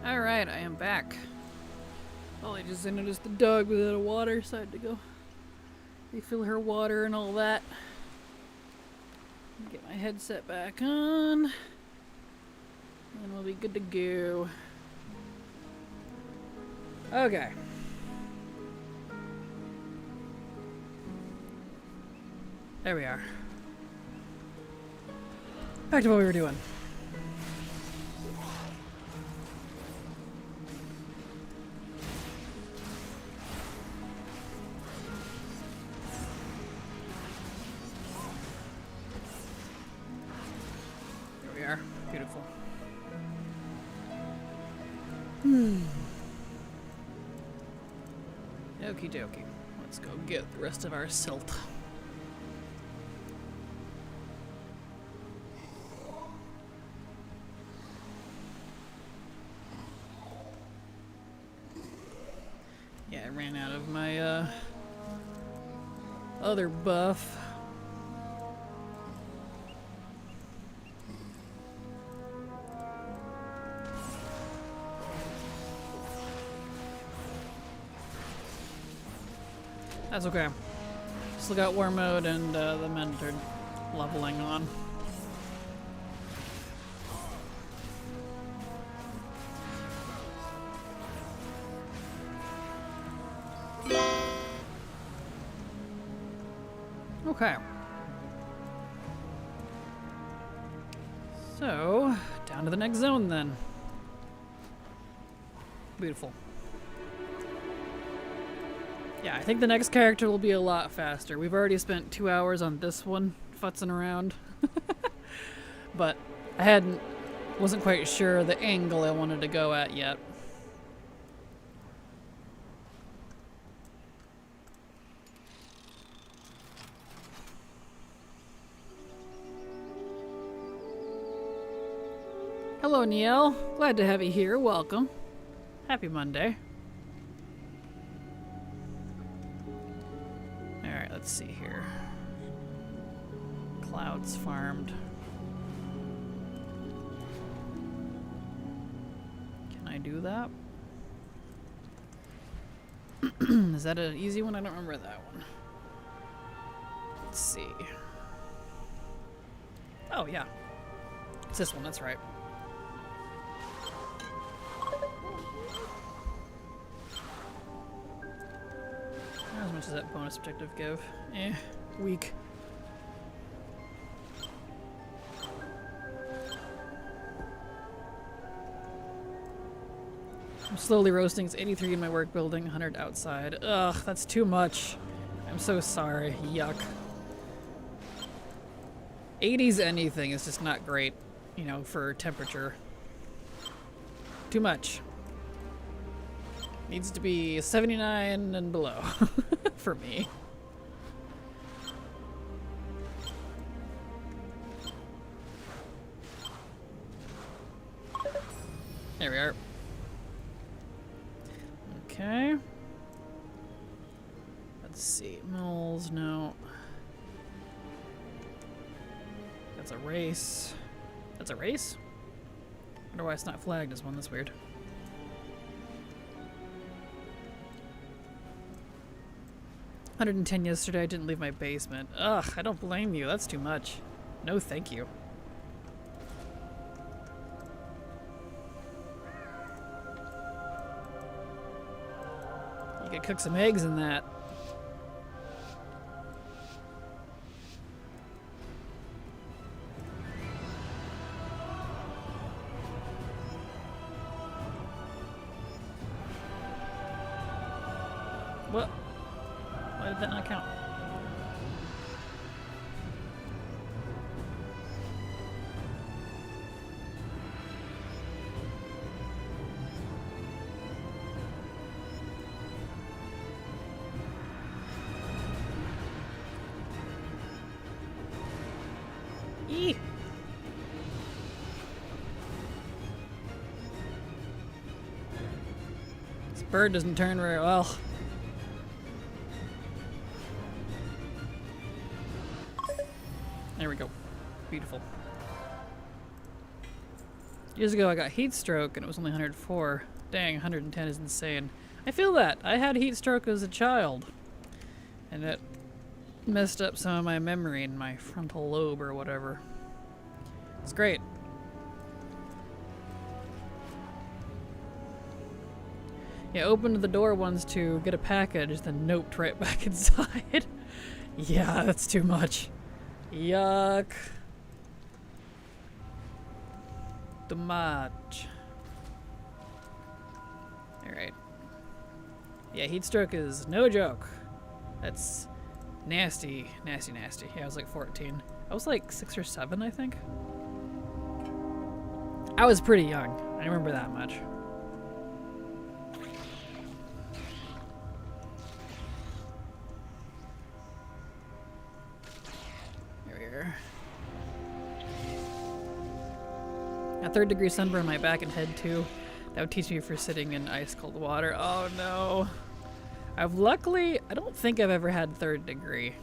Alright, I am back. Well, I just noticed the dog was out of water, so I had to go refill her water and all that. Get my headset back on. And we'll be good to go. Okay. There we are. Back to what we were doing. There we are. Beautiful. Okie dokie. Let's go get the rest of our silt. Yeah, I ran out of my other buff. That's okay. Still got war mode and the men are leveling on. Okay. So, down to the next zone then. Beautiful. Yeah, I think the next character will be a lot faster. We've already spent 2 hours on this one, futzing around. But I wasn't quite sure the angle I wanted to go at yet. Hello, Neil. Glad to have you here. Welcome. Happy Monday. Alright, let's see here. Clouds farmed. Can I do that? Is that an easy one? I don't remember that one. Let's see. Oh, yeah. It's this one, that's right. How much does that bonus objective give? Weak. I'm slowly roasting. It's 83 in my work building, 100 outside. Ugh, that's too much. I'm so sorry. Yuck. 80's anything is just not great, you know, for temperature. Too much. Needs to be 79 and below for me. There we are. Okay. Let's see. Moles, no. That's a race. That's a race? I wonder why it's not flagged as one. That's weird. 110 yesterday. I didn't leave my basement. Ugh, I don't blame you. That's too much. No, thank you. You could cook some eggs in that. What? Why did that not count? Eee! This bird doesn't turn very well. There we go. Beautiful. Years ago I got heat stroke and it was only 104. Dang, 110 is insane. I feel that. I had heat stroke as a child. And it messed up some of my memory in my frontal lobe or whatever. It's great. Yeah, opened the door once to get a package, then noped right back inside. Yeah, that's too much. Yuck. Too much. Alright. Yeah, heat stroke is no joke. That's nasty, nasty, nasty. Yeah, I was like 14. I was like 6 or 7, I think. I was pretty young. I remember that much. Here we are. A 3rd-degree sunburn on my back and head too. That would teach me for sitting in ice cold water. Oh no. I don't think I've ever had 3rd degree.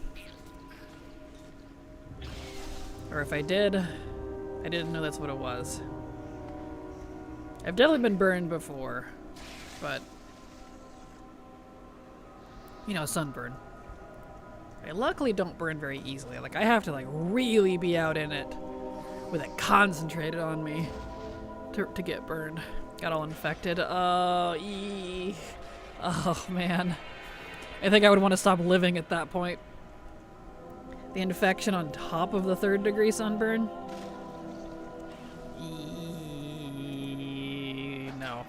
Or if I did, I didn't know that's what it was. I've definitely been burned before, but you know, sunburn. I luckily don't burn very easily. Like, I have to like really be out in it with it concentrated on me to get burned. Got all infected. Oh, eek. Oh man. I think I would want to stop living at that point. The infection on top of the 3rd degree sunburn? No.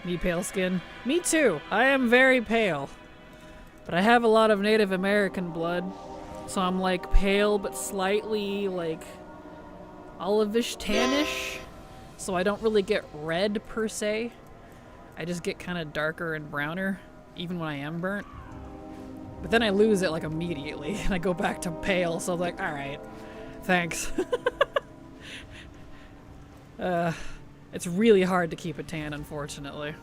Me pale skin? Me too. I am very pale. But I have a lot of Native American blood. So I'm like pale but slightly like olivish tannish. So I don't really get red per se. I just get kind of darker and browner even when I am burnt. But then I lose it like immediately and I go back to pale, so I'm like, alright, thanks. It's really hard to keep a tan, unfortunately.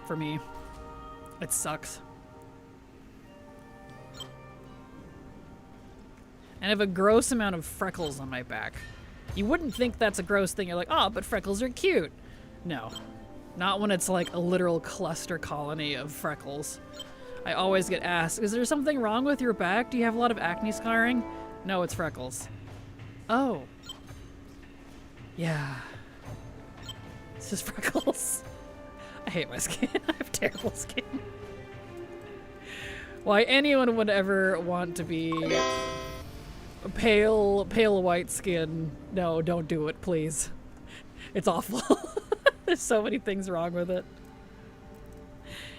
For me. It sucks. And I have a gross amount of freckles on my back. You wouldn't think that's a gross thing. You're like, oh, but freckles are cute. No. Not when it's like a literal cluster colony of freckles. I always get asked, is there something wrong with your back? Do you have a lot of acne scarring? No, it's freckles. Oh. Yeah. It's just freckles. I hate my skin. I have terrible skin. Why anyone would ever want to be pale white skin? No, don't do it, please. It's awful. There's so many things wrong with it.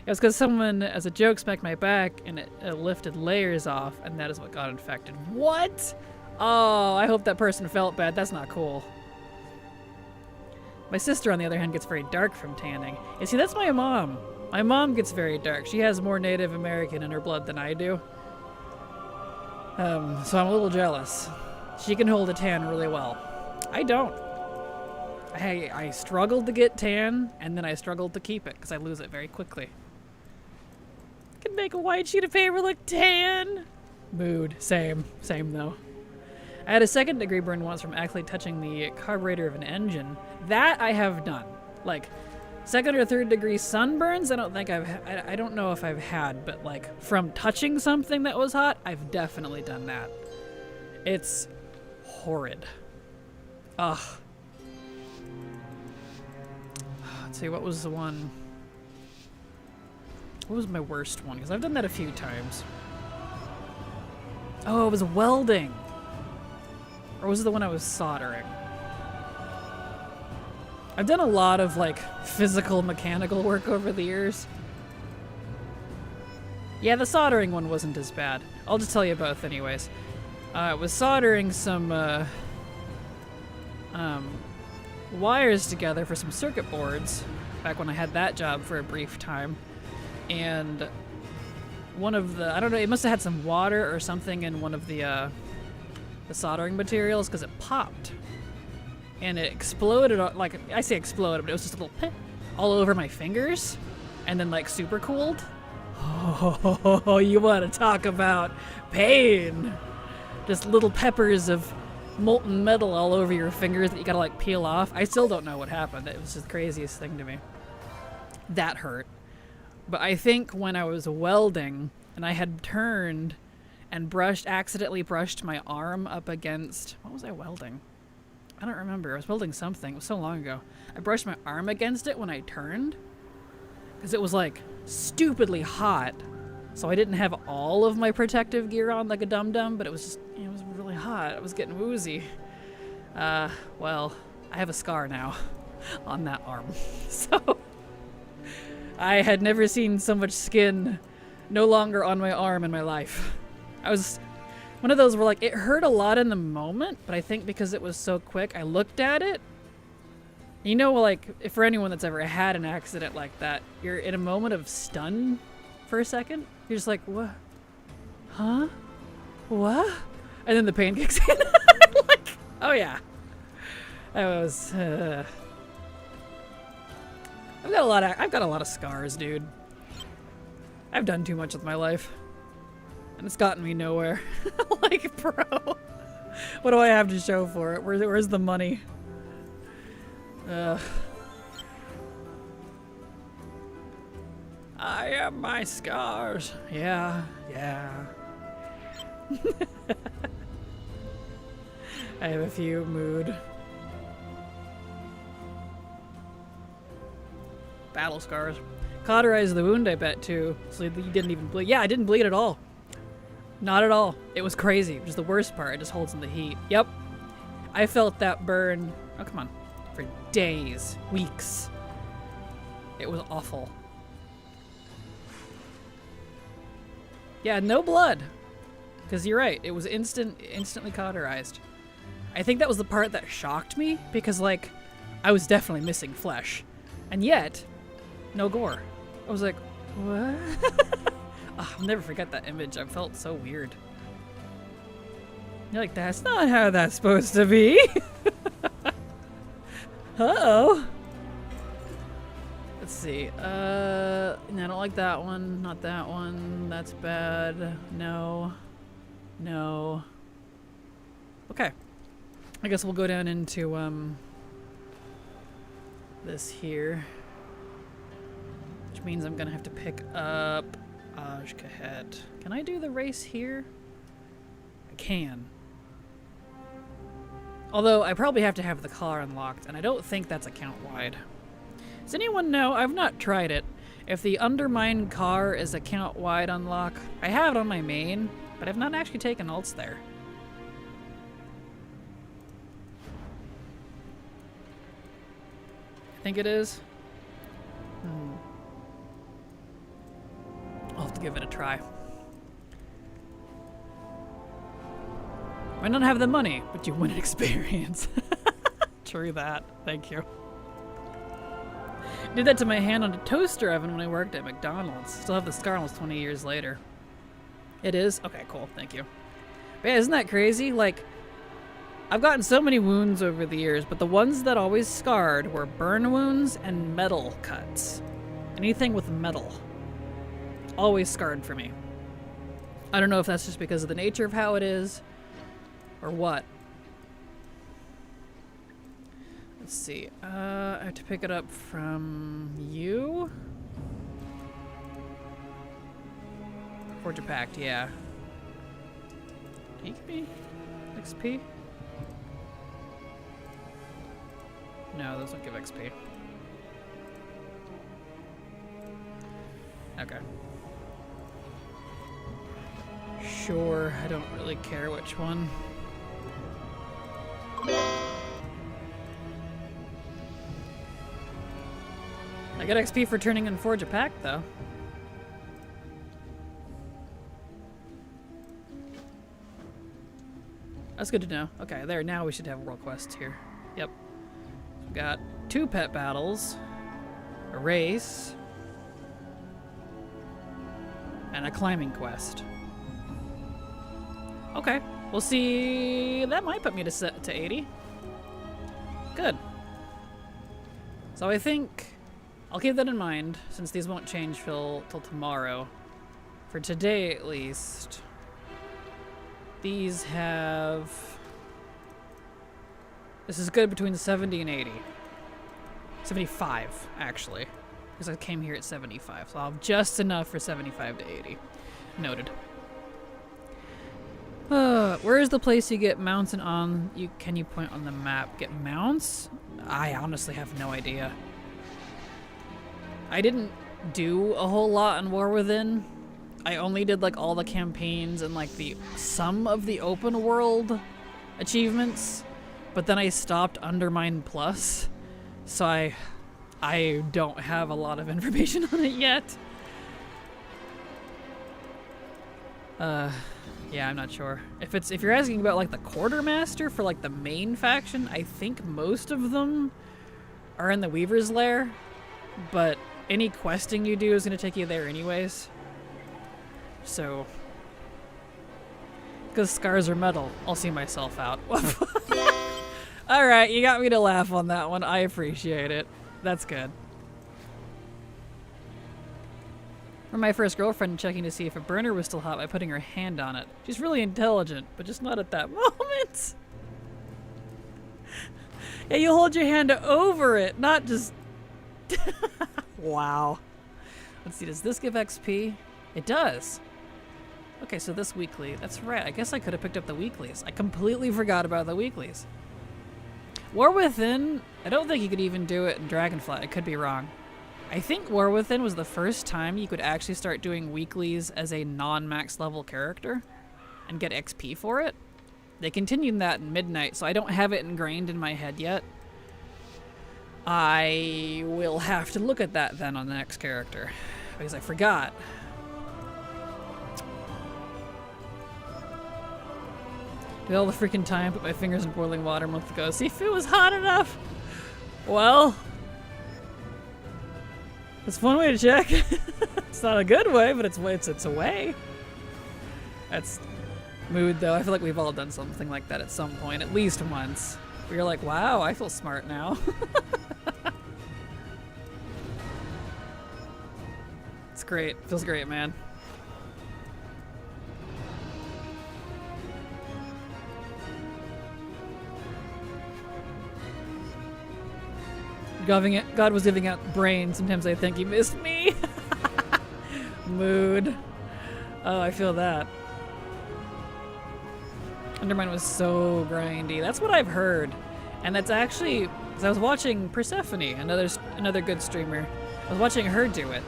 It was because someone, as a joke, smacked my back and it lifted layers off, and that is what got infected. What? Oh, I hope that person felt bad. That's not cool. My sister, on the other hand, gets very dark from tanning. You see, that's my mom. My mom gets very dark. She has more Native American in her blood than I do. So I'm a little jealous. She can hold a tan really well. I don't. I struggled to get tan, and then I struggled to keep it, because I lose it very quickly. Can make a white sheet of paper look tan. Mood. Same though. I had a 2nd degree burn once from actually touching the carburetor of an engine. That I have done. Like, 2nd or 3rd degree sunburns, I don't know if I've had, but like, from touching something that was hot, I've definitely done that. It's horrid. Ugh. Let's see, what was the one? What was my worst one? Because I've done that a few times. Oh, it was welding. Or was it the one I was soldering? I've done a lot of like physical mechanical work over the years. Yeah, the soldering one wasn't as bad. I'll just tell you both anyways. I was soldering some wires together for some circuit boards back when I had that job for a brief time. And one of the, I don't know, it must have had some water or something in one of the soldering materials because it popped. And it exploded, like, I say exploded, but it was just a little pit all over my fingers and then like super cooled. Oh, you want to talk about pain. Just little peppers of molten metal all over your fingers that you gotta like peel off. I still don't know what happened. It was just the craziest thing to me. That hurt. But I think when I was welding and I had turned and accidentally brushed my arm up against, what was I welding? I don't remember. I was welding something. It was so long ago. I brushed my arm against it when I turned because it was like stupidly hot. So I didn't have all of my protective gear on like a dum-dum, but it was just, it was really hot. I was getting woozy. Well, I have a scar now on that arm. So I had never seen so much skin no longer on my arm in my life. I was one of those where like it hurt a lot in the moment, but I think because it was so quick, I looked at it. You know, like if for anyone that's ever had an accident like that, you're in a moment of stun for a second. You're just like, what? Huh? What? And then the pain kicks in. Like, oh yeah. I was. I've got a lot of scars, dude. I've done too much with my life. And it's gotten me nowhere. Like, bro. What do I have to show for it? Where's the money? I have my scars. Yeah. I have a few mood. Battle scars. Cauterized the wound, I bet, too. So you didn't even bleed. Yeah, I didn't bleed at all. Not at all. It was crazy, which is the worst part. It just holds in the heat. Yep. I felt that burn. Oh, come on. For days. Weeks. It was awful. Yeah, no blood. Because you're right. It was instantly cauterized. I think that was the part that shocked me. Because, like, I was definitely missing flesh. And yet, no gore. I was like, what? Oh, I'll never forget that image. I felt so weird. You're like, that's not how that's supposed to be. Uh-oh. Let's see. No, I don't like that one. Not that one. That's bad. No. No. Okay. I guess we'll go down into, this here. Which means I'm gonna have to pick up Ajkahet. Can I do the race here? I can. Although I probably have to have the car unlocked, and I don't think that's account-wide. Does anyone know? I've not tried it. If the Undermine car is account-wide unlock, I have it on my main, but I've not actually taken ults there. I think it is. I'll have to give it a try. Might not have the money, but you win an experience. True that. Thank you. Did that to my hand on a toaster oven when I worked at McDonald's. Still have the scar almost 20 years later. It is? Okay, cool. Thank you. But yeah, isn't that crazy? Like, I've gotten so many wounds over the years, but the ones that always scarred were burn wounds and metal cuts. Anything with metal. Always scarred for me. I don't know if that's just because of the nature of how it is, or what. Let's see. I have to pick it up from you? Forge a Pact, yeah. Take me? XP? No, those don't give XP. Okay. Sure, I don't really care which one. I get XP for turning in Forge a Pact, though. That's good to know. Okay, there, now we should have world quests here. Yep. We've got 2 pet battles, a race, and a climbing quest. Okay, we'll see. That might put me to 80. Good. So I think I'll keep that in mind, since these won't change till tomorrow. For today, at least. These have This is good between 70 and 80. 75, actually. Because I came here at 75, so I'll have just enough for 75 to 80. Noted. Where is the place you get mounts and on? Can you point on the map? Get mounts? I honestly have no idea. I didn't do a whole lot in War Within. I only did like all the campaigns and like some of the open world achievements, but then I stopped Undermine Plus, so I don't have a lot of information on it yet. Yeah, I'm not sure. If you're asking about like the quartermaster for like the main faction, I think most of them are in the Weaver's Lair, but any questing you do is going to take you there anyways. So, because scars are metal, I'll see myself out. Alright, you got me to laugh on that one. I appreciate it. That's good. For my first girlfriend, checking to see if a burner was still hot by putting her hand on it. She's really intelligent, but just not at that moment. Yeah, you hold your hand over it, not just... Wow. Let's see, does this give XP? It does. Okay, so this weekly. That's right, I guess I could have picked up the weeklies. I completely forgot about the weeklies. War Within, I don't think you could even do it in Dragonflight. I could be wrong. I think War Within was the first time you could actually start doing weeklies as a non-max level character and get XP for it. They continued that in Midnight, so I don't have it ingrained in my head yet. I will have to look at that then on the next character, because I forgot. Did all the freaking time, put my fingers in boiling water a month ago. See if it was hot enough. Well, it's one way to check. It's not a good way, but it's a way. That's mood, though. I feel like we've all done something like that at some point, at least once. Where you're like, wow, I feel smart now. It's great. Feels great, man. God was giving out brain. Sometimes I think he missed me. Mood. Oh, I feel that. Undermine was so grindy. That's what I've heard. And that's actually, because I was watching Persephone, another good streamer. I was watching her do it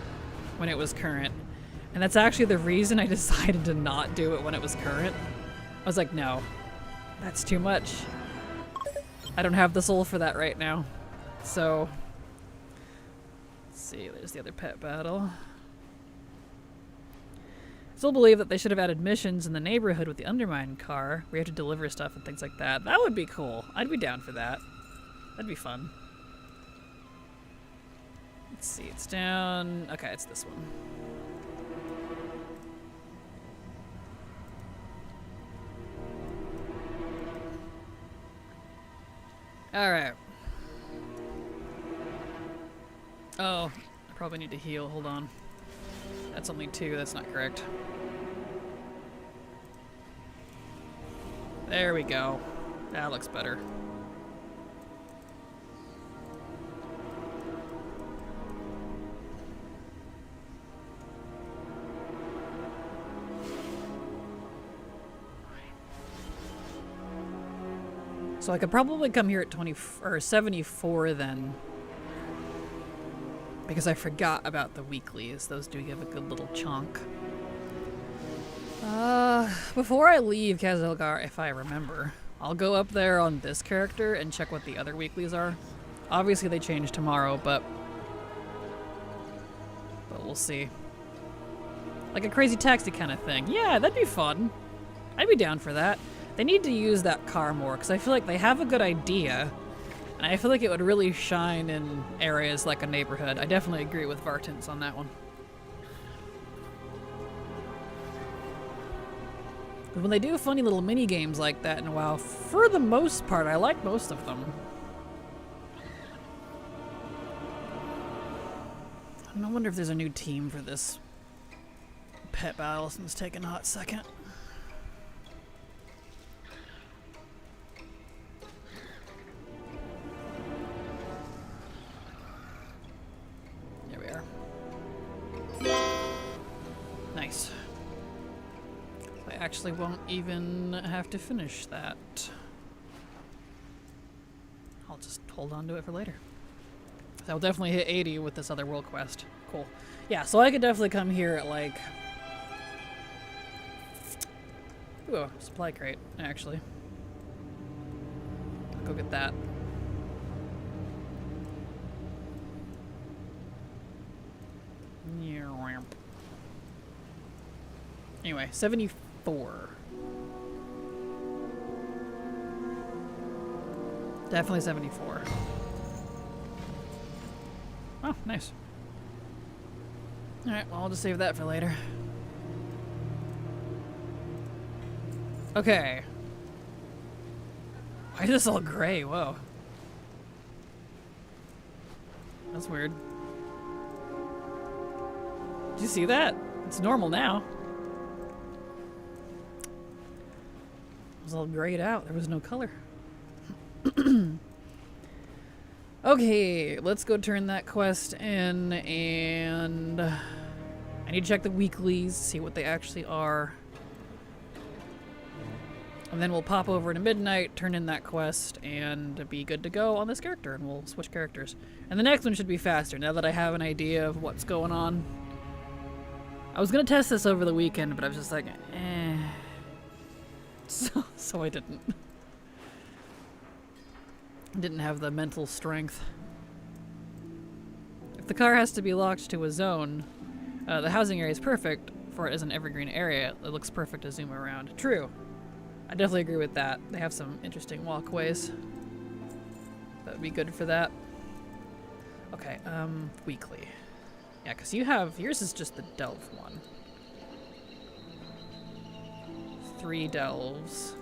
when it was current. And that's actually the reason I decided to not do it when it was current. I was like, no, that's too much. I don't have the soul for that right now. So, let's see, there's the other pet battle. I still believe that they should have added missions in the neighborhood with the Undermine car, where you have to deliver stuff and things like that. That would be cool. I'd be down for that. That'd be fun. Let's see, it's down... Okay, it's this one. Alright. Oh, I probably need to heal. Hold on. That's only 2. That's not correct. There we go. That looks better. So I could probably come here at 74 then. Because I forgot about the weeklies. Those do give a good little chunk. Before I leave Kazilgar, if I remember, I'll go up there on this character and check what the other weeklies are. Obviously they change tomorrow, but we'll see. Like a crazy taxi kind of thing. Yeah, that'd be fun. I'd be down for that. They need to use that car more, because I feel like they have a good idea. And I feel like it would really shine in areas like a neighborhood. I definitely agree with Vartans on that one. But when they do funny little mini games like that in WoW, for the most part, I like most of them. I wonder if there's a new team for this pet battle since it's taken a hot second. actually won't even have to finish that. I'll just hold on to it for later. So I'll definitely hit 80 with this other world quest. Cool. Yeah, so I could definitely come here at like... Ooh, a supply crate, actually. I'll go get that. Anyway, 74. Definitely 74. Oh, nice. Alright, well, I'll just save that for later. Okay. Why is this all gray? Whoa. That's weird. Did you see that? It's normal now. It was all grayed out. There was no color. Okay, let's go turn that quest in, and I need to check the weeklies, see what they actually are. And then we'll pop over to midnight, turn in that quest, and be good to go on this character, and we'll switch characters. And the next one should be faster, now that I have an idea of what's going on. I was gonna test this over the weekend, but I was just like, eh. So I didn't. Didn't have the mental strength. If the car has to be locked to a zone, the housing area is perfect for it as an evergreen area. It looks perfect to zoom around. True. I definitely agree with that. They have some interesting walkways. That would be good for that. Okay, weekly. Yeah, because you have, yours is just the delve one. 3 delves.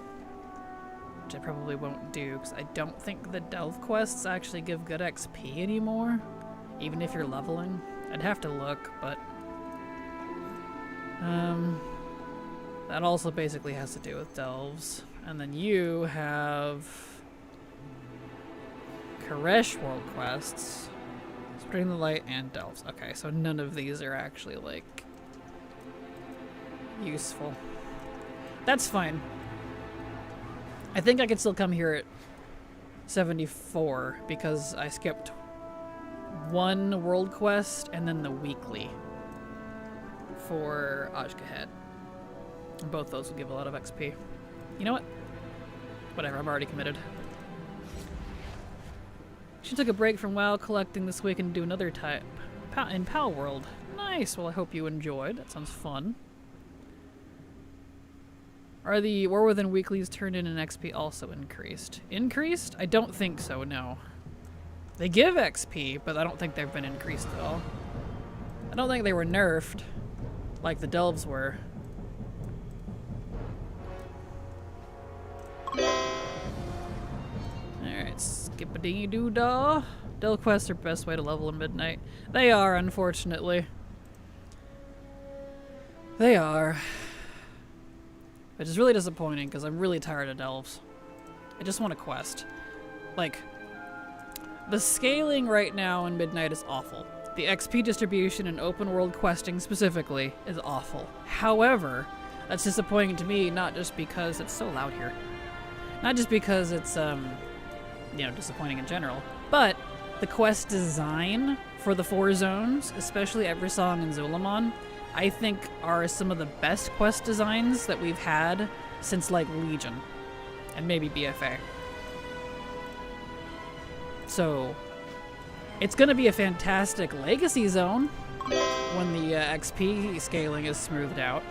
Which I probably won't do, because I don't think the delve quests actually give good XP anymore. Even if you're leveling. I'd have to look, but... that also basically has to do with delves. And then you have... Koresh world quests. Spreading the light and delves. Okay, so none of these are actually, like... useful. That's fine. I think I could still come here at 74 because I skipped 1 world quest and then the weekly for Ajkahet. Both those will give a lot of XP. You know what? Whatever, I'm already committed. She took a break from WoW collecting this week and do another type in Pal World. Nice, well I hope you enjoyed. That sounds fun. Are the War Within weeklies turned in and XP also increased? Increased? I don't think so, no. They give XP, but I don't think they've been increased at all. I don't think they were nerfed, like the delves were. Alright, skip-a-dee-doo-dah. Delve quests are the best way to level in midnight. They are, unfortunately. They are. Which is really disappointing because I'm really tired of delves. I just want a quest. Like, the scaling right now in Midnight is awful. The XP distribution and open world questing specifically is awful. However, that's disappointing to me not just because it's so loud here. Not just because it's, you know, disappointing in general, but the quest design for the 4 zones, especially Eversong and Zulamon, I think are some of the best quest designs that we've had since, like, Legion. And maybe BFA. So, it's gonna be a fantastic Legacy zone when the XP scaling is smoothed out.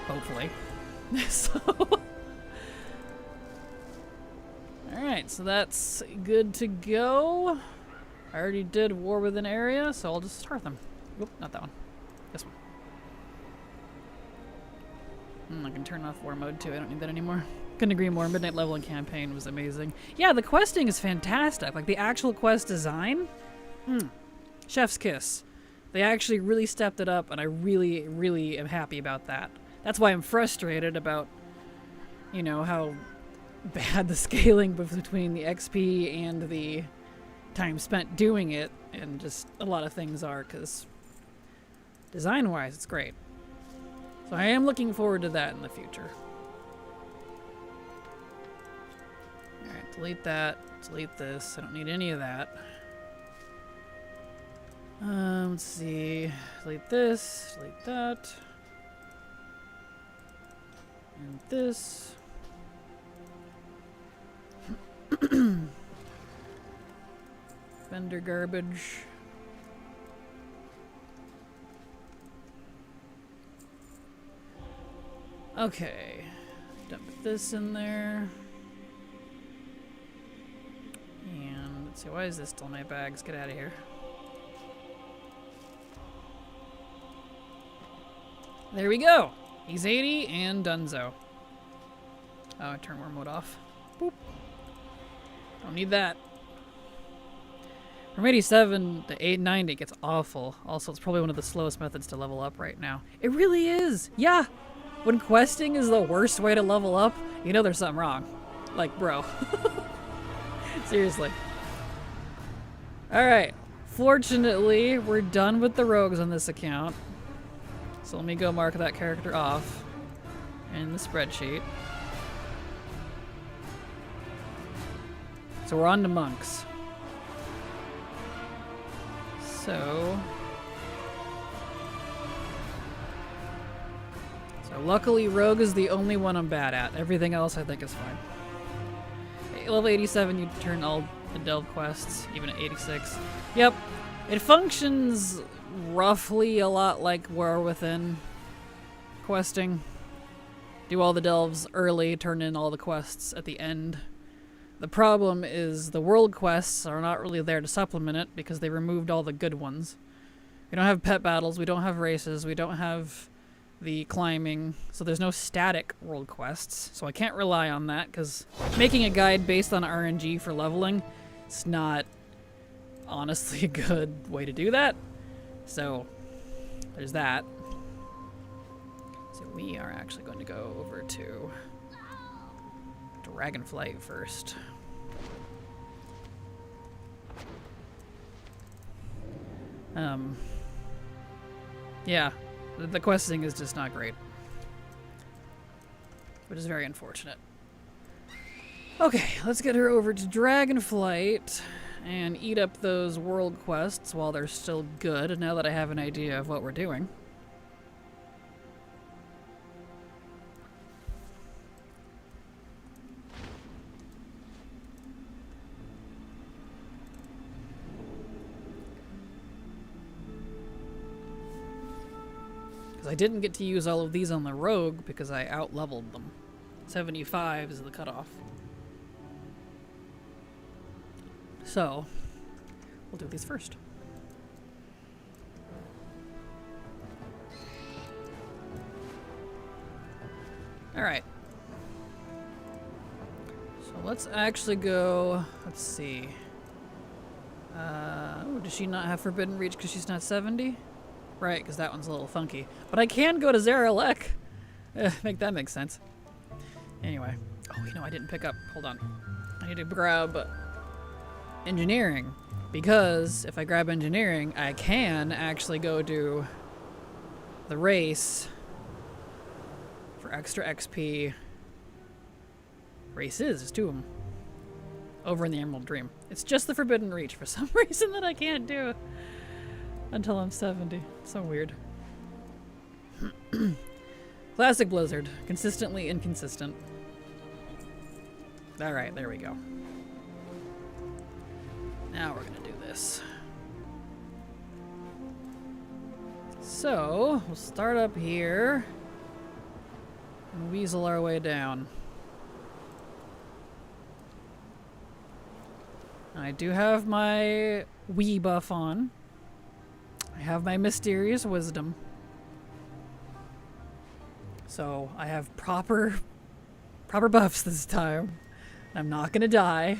Hopefully. So... Alright, so that's good to go. I already did War Within area, so I'll just start them. Oop, not that one. This one. I can turn off war mode too, I don't need that anymore. Couldn't agree more, Midnight Leveling campaign was amazing. Yeah, the questing is fantastic. Like, the actual quest design, chef's kiss. They actually really stepped it up, and I really, really am happy about that. That's why I'm frustrated about, you know, how bad the scaling between the XP and the time spent doing it, and just a lot of things are, because design-wise, it's great. So I am looking forward to that in the future. Alright, delete that. Delete this. I don't need any of that. Let's see. Delete this. Delete that. And this. Vendor garbage. Okay. Dump this in there. And let's see, why is this still in my bags? Get out of here. There we go. He's 80 and Dunzo. Oh, I turned worm mode off. Boop. Don't need that. From 87 to 890 gets awful. Also, it's probably one of the slowest methods to level up right now. It really is! Yeah! When questing is the worst way to level up, you know there's something wrong. Like, bro. Seriously. Alright. Fortunately, we're done with the rogues on this account. So let me go mark that character off in the spreadsheet. So we're on to monks. So luckily rogue is the only one I'm bad at. Everything else I think is fine. At level 87 you turn all the delve quests, even at 86. Yep, it functions roughly a lot like War Within questing. Do all the delves early, turn in all the quests at the end. The problem is the world quests are not really there to supplement it because they removed all the good ones. We don't have pet battles, we don't have races, we don't have the climbing, so there's no static world quests. So I can't rely on that because making a guide based on RNG for leveling is not honestly a good way to do that. So there's that. So we are actually going to go over to Dragonflight first. Yeah, the questing is just not great, which is very unfortunate. Okay, let's get her over to Dragonflight and eat up those world quests while they're still good, now that I have an idea of what we're doing. I didn't get to use all of these on the rogue because I out-leveled them. 75 is the cutoff. So, we'll do these first. Alright. So let's actually go, let's see. Oh, does she not have Forbidden Reach because she's not 70? Right, because that one's a little funky. But I can go to Zaralek. Make that make sense. Anyway. Oh, you know, I didn't pick up. Hold on. I need to grab engineering. Because if I grab engineering, I can actually go do the race for extra XP. Races, there's two of them. Over in the Emerald Dream. It's just the Forbidden Reach for some reason that I can't do until I'm 70. So weird. Classic Blizzard. Consistently inconsistent. Alright, there we go. Now we're gonna do this. So, we'll start up here and weasel our way down. I do have my Wii buff on. I have my Mysterious Wisdom. So I have proper buffs this time. I'm not gonna die.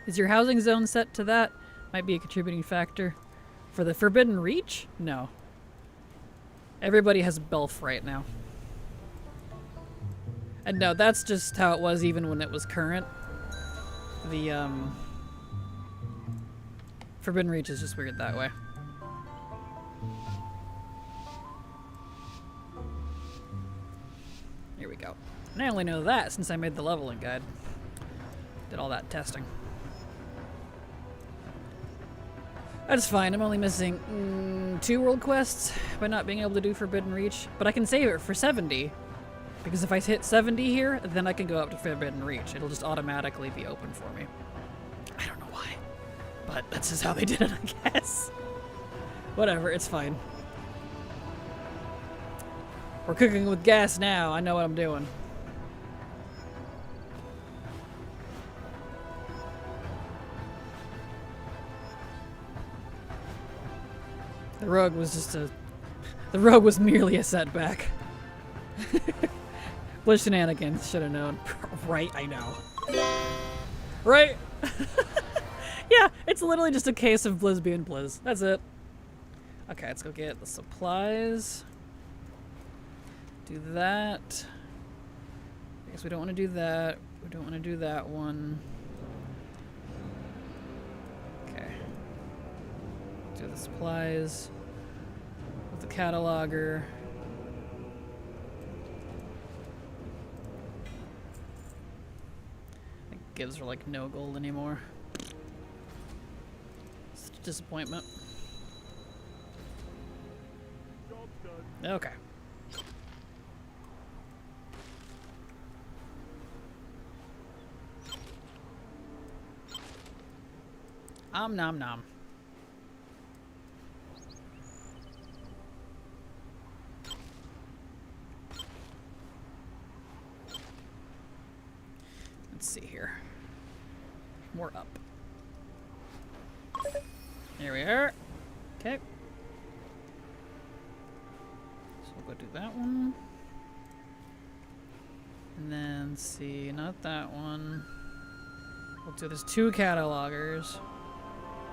Is your housing zone set to that? Might be a contributing factor. For the Forbidden Reach? No. Everybody has Belf right now. And no, that's just how it was even when it was current. The Forbidden Reach is just weird that way. Here we go. And I only know that since I made the leveling guide. Did all that testing. That's fine. I'm only missing 2 world quests by not being able to do Forbidden Reach. But I can save it for 70. Because if I hit 70 here, then I can go up to Forbidden Reach. It'll just automatically be open for me. I don't know why. But that's just how they did it, I guess. Whatever, it's fine. We're cooking with gas now. I know what I'm doing. The rogue was just a... The rogue was merely a setback. Blizz shenanigans, should have known. Right, I know. Right? Yeah, it's literally just a case of Blizz being Blizz. That's it. Okay, let's go get the supplies. Do that. I guess we don't want to do that. We don't want to do that one. Okay. Do the supplies. With the cataloger. It gives her like no gold anymore. It's a disappointment. Okay. Nom nom. Let's see here. More up. There we are. Okay. So we'll go do that one. And then see, not that one. We'll do there's 2 catalogers.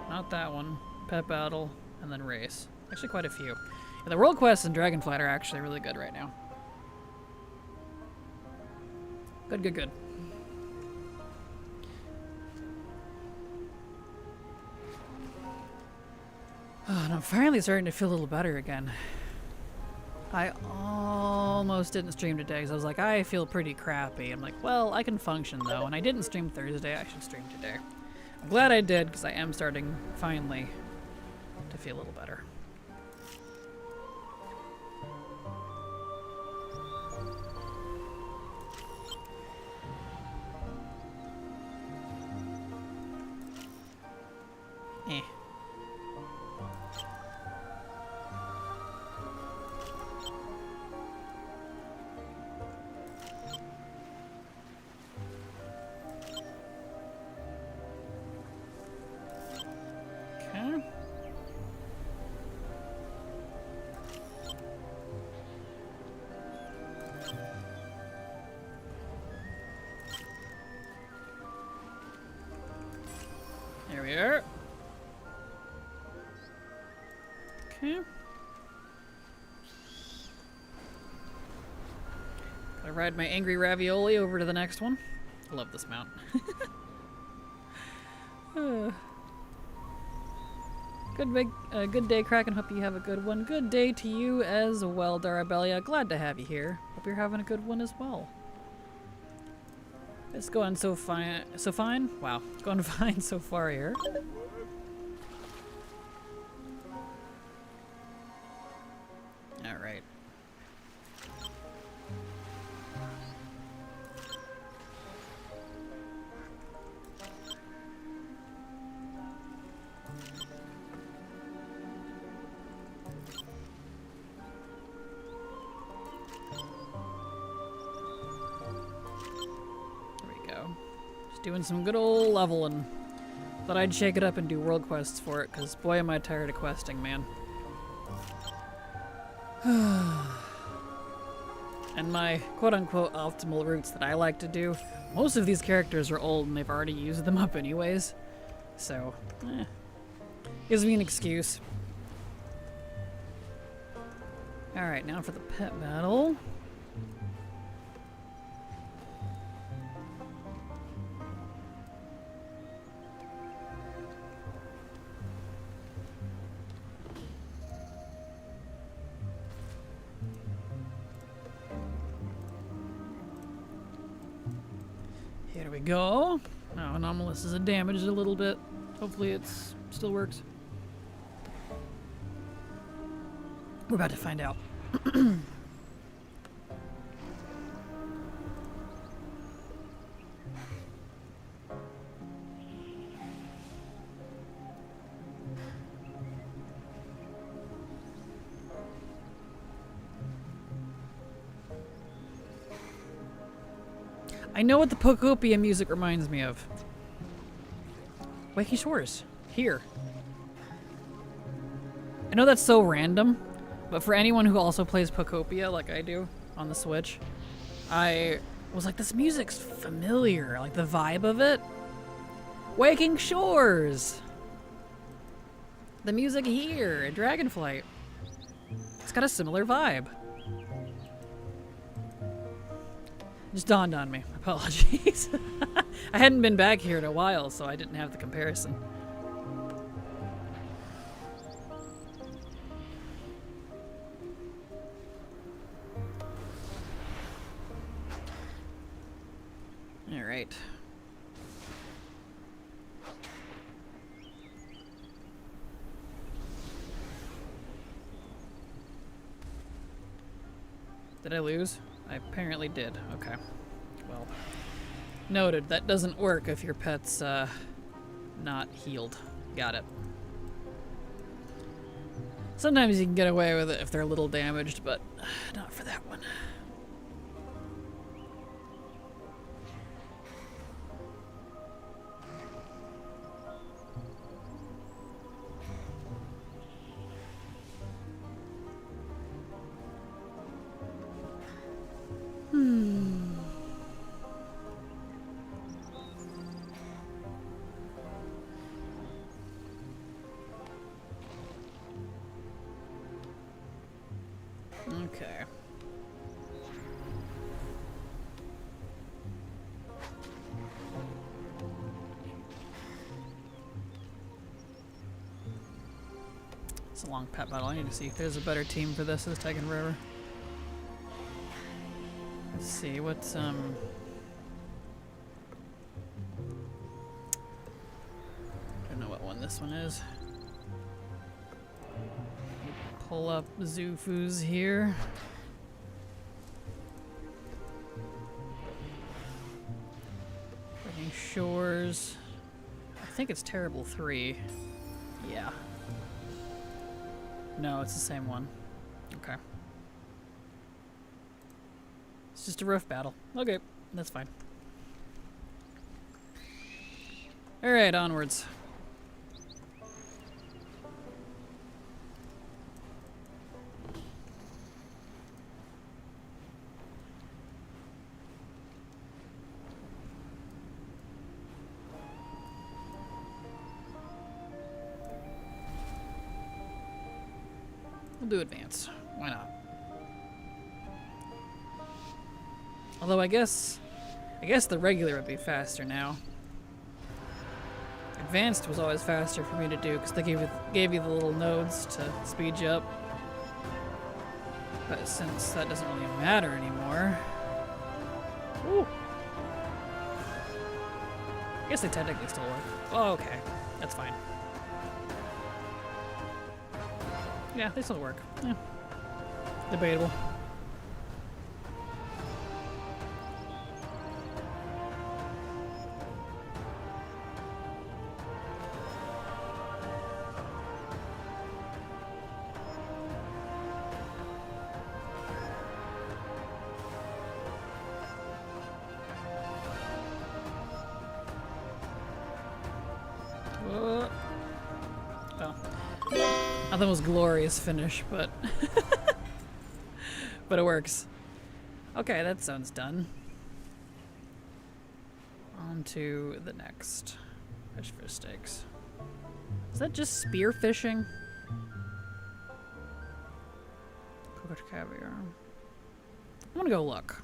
Not that one. Pet Battle, and then Race. Actually quite a few. Yeah, the World Quest and Dragonflight are actually really good right now. Good, good, good. Oh, and I'm finally starting to feel a little better again. I almost didn't stream today because I was like, I feel pretty crappy. I'm like, well, I can function though, and I didn't stream Thursday. I should stream today. I'm glad I did because I am starting finally to feel a little better. Eh. Okay. There we are. Okay. Gotta ride my angry ravioli over to the next one. I love this mount. Good day, Kraken. Hope you have a good one. Good day to you as well, Darabelia. Glad to have you here. Hope you're having a good one as well. It's going so fine. So fine? Wow. It's going fine so far here. Alright. Doing some good old leveling. Thought I'd shake it up and do world quests for it, because boy am I tired of questing, man. And my quote-unquote optimal routes that I like to do, most of these characters are old and they've already used them up anyways. So, gives me an excuse. Alright, now for the pet battle. There we go. Oh, Anomalous is damaged a little bit. Hopefully it still works. We're about to find out. I know what the Pokopia music reminds me of. Wakey Shores. Here. I know that's so random, but for anyone who also plays Pokopia like I do on the Switch, I was like, this music's familiar. Like the vibe of it. Waking Shores! The music here at Dragonflight. It's got a similar vibe. Just dawned on me. Apologies. I hadn't been back here in a while, so I didn't have the comparison. All right. Did I lose? I apparently did. Okay. Well, noted. That doesn't work if your pet's not healed. Got it. Sometimes you can get away with it if they're a little damaged, but not for that one. Okay. It's a long pet battle. I need to see if there's a better team for this. It's taking forever. Let's see what's I don't know what one this one is. Pull up Zufu's here. Waking Shores. I think it's Terrible 3. Yeah. No, it's the same one. Okay. It's just a rough battle. Okay, that's fine. Alright, onwards. We'll do advance. Why not? Although I guess the regular would be faster now. Advanced was always faster for me to do because they gave you the little nodes to speed you up. But since that doesn't really matter anymore, ooh. I guess they technically still work. Oh, okay, that's fine. Yeah, they still work. Yeah. Debatable. That was glorious finish, but but it works. Okay, that sounds done. On to the next. Fish for steaks. Is that just spear fishing? Cooked caviar. I'm gonna go look.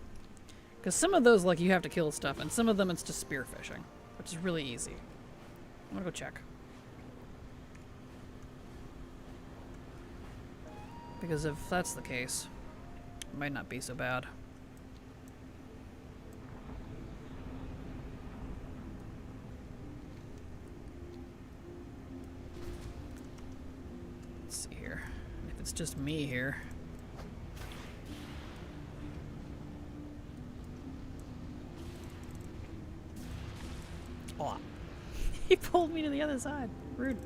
Because some of those, like, you have to kill stuff, and some of them it's just spear fishing, which is really easy. I'm gonna go check. Because if that's the case, it might not be so bad. just me here. Oh. He pulled me to the other side. Rude.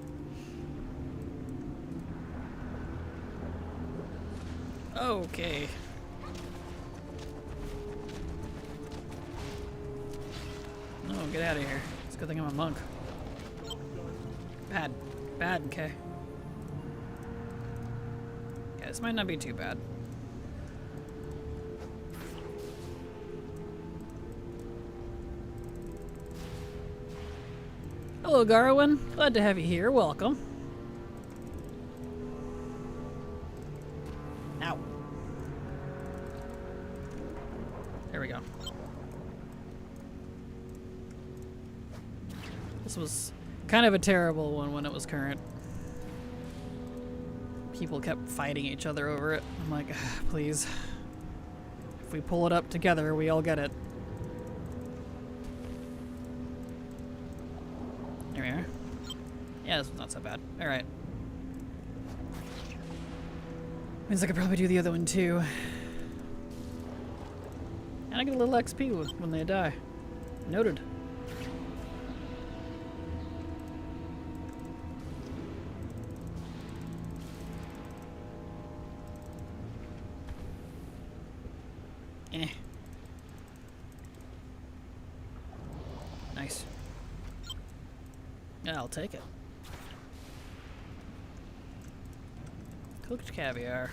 Okay. No, get out of here. It's a good thing I'm a monk. Bad. Bad, okay. Yeah, this might not be too bad. Hello, Garwin. Glad to have you here. Welcome. Ow. There we go. This was kind of a terrible one when it was current. People kept fighting each other over it. I'm like, please. If we pull it up together, we all get it. There we are. Yeah, this one's not so bad. Alright. Means I could probably do the other one too. And I get a little XP when they die. Noted. Eh. Nice. Yeah, I'll take it. Cooked caviar.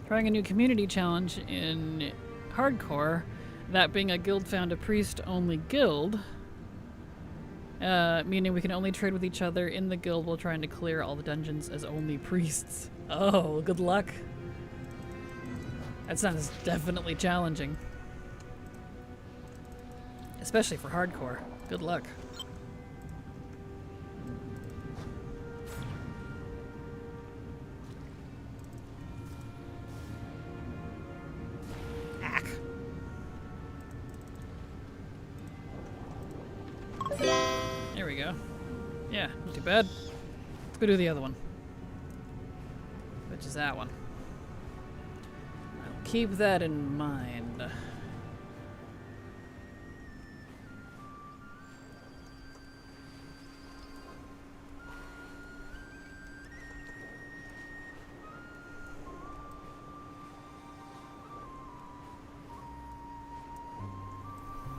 Trying a new community challenge in hardcore, that being a guild found a priest-only guild, meaning we can only trade with each other in the guild while trying to clear all the dungeons as only priests. Oh, good luck. That sounds definitely challenging. Especially for hardcore. Good luck. Ack. There we go. Yeah, not too bad. Let's go do the other one. Which is that one. Keep that in mind.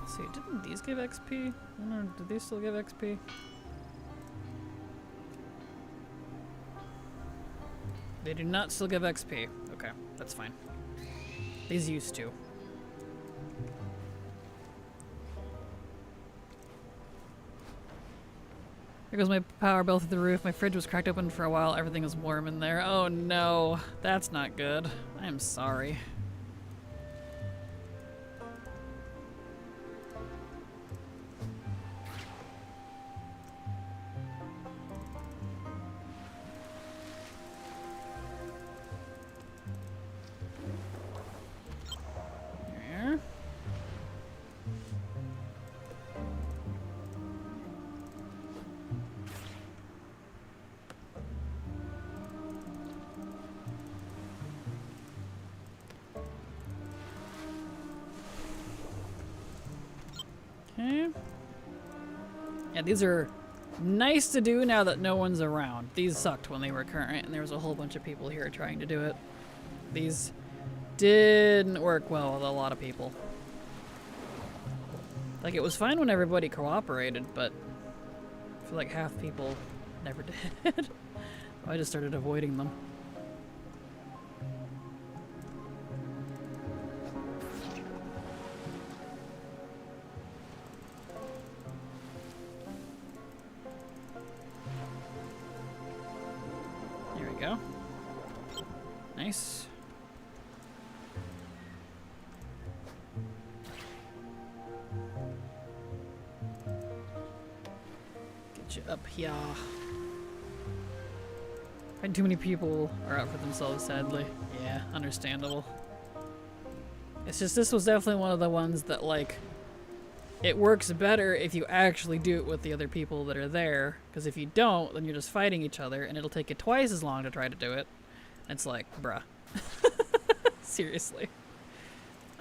Let's see, didn't these give XP? I don't know, did these still give XP? They do not still give XP. Okay, that's fine. These used to. There goes my power bill through the roof. My fridge was cracked open for a while. Everything was warm in there. Oh no, that's not good. I am sorry. Okay. Yeah, these are nice to do now that no one's around. These sucked when they were current and there was a whole bunch of people here trying to do it. These didn't work well with a lot of people. Like, it was fine when everybody cooperated, but I feel like half people never did. I just started avoiding them. There we go. Nice. Get you up here. And too many people are out for themselves, sadly. Yeah, understandable. It's just, this was definitely one of the ones that, like, it works better if you actually do it with the other people that are there, because if you don't, then you're just fighting each other, and it'll take you twice as long to try to do it. And it's like, bruh. Seriously.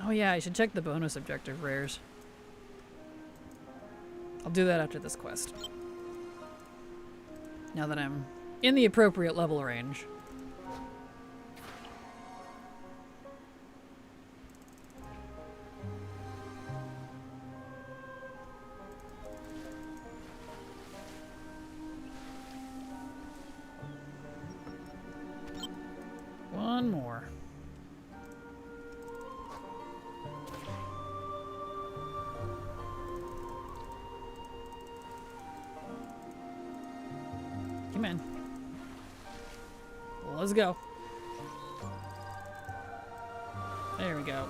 Oh yeah, I should check the bonus objective rares. I'll do that after this quest. Now that I'm in the appropriate level range. One more. Come in. Let's go. There we go.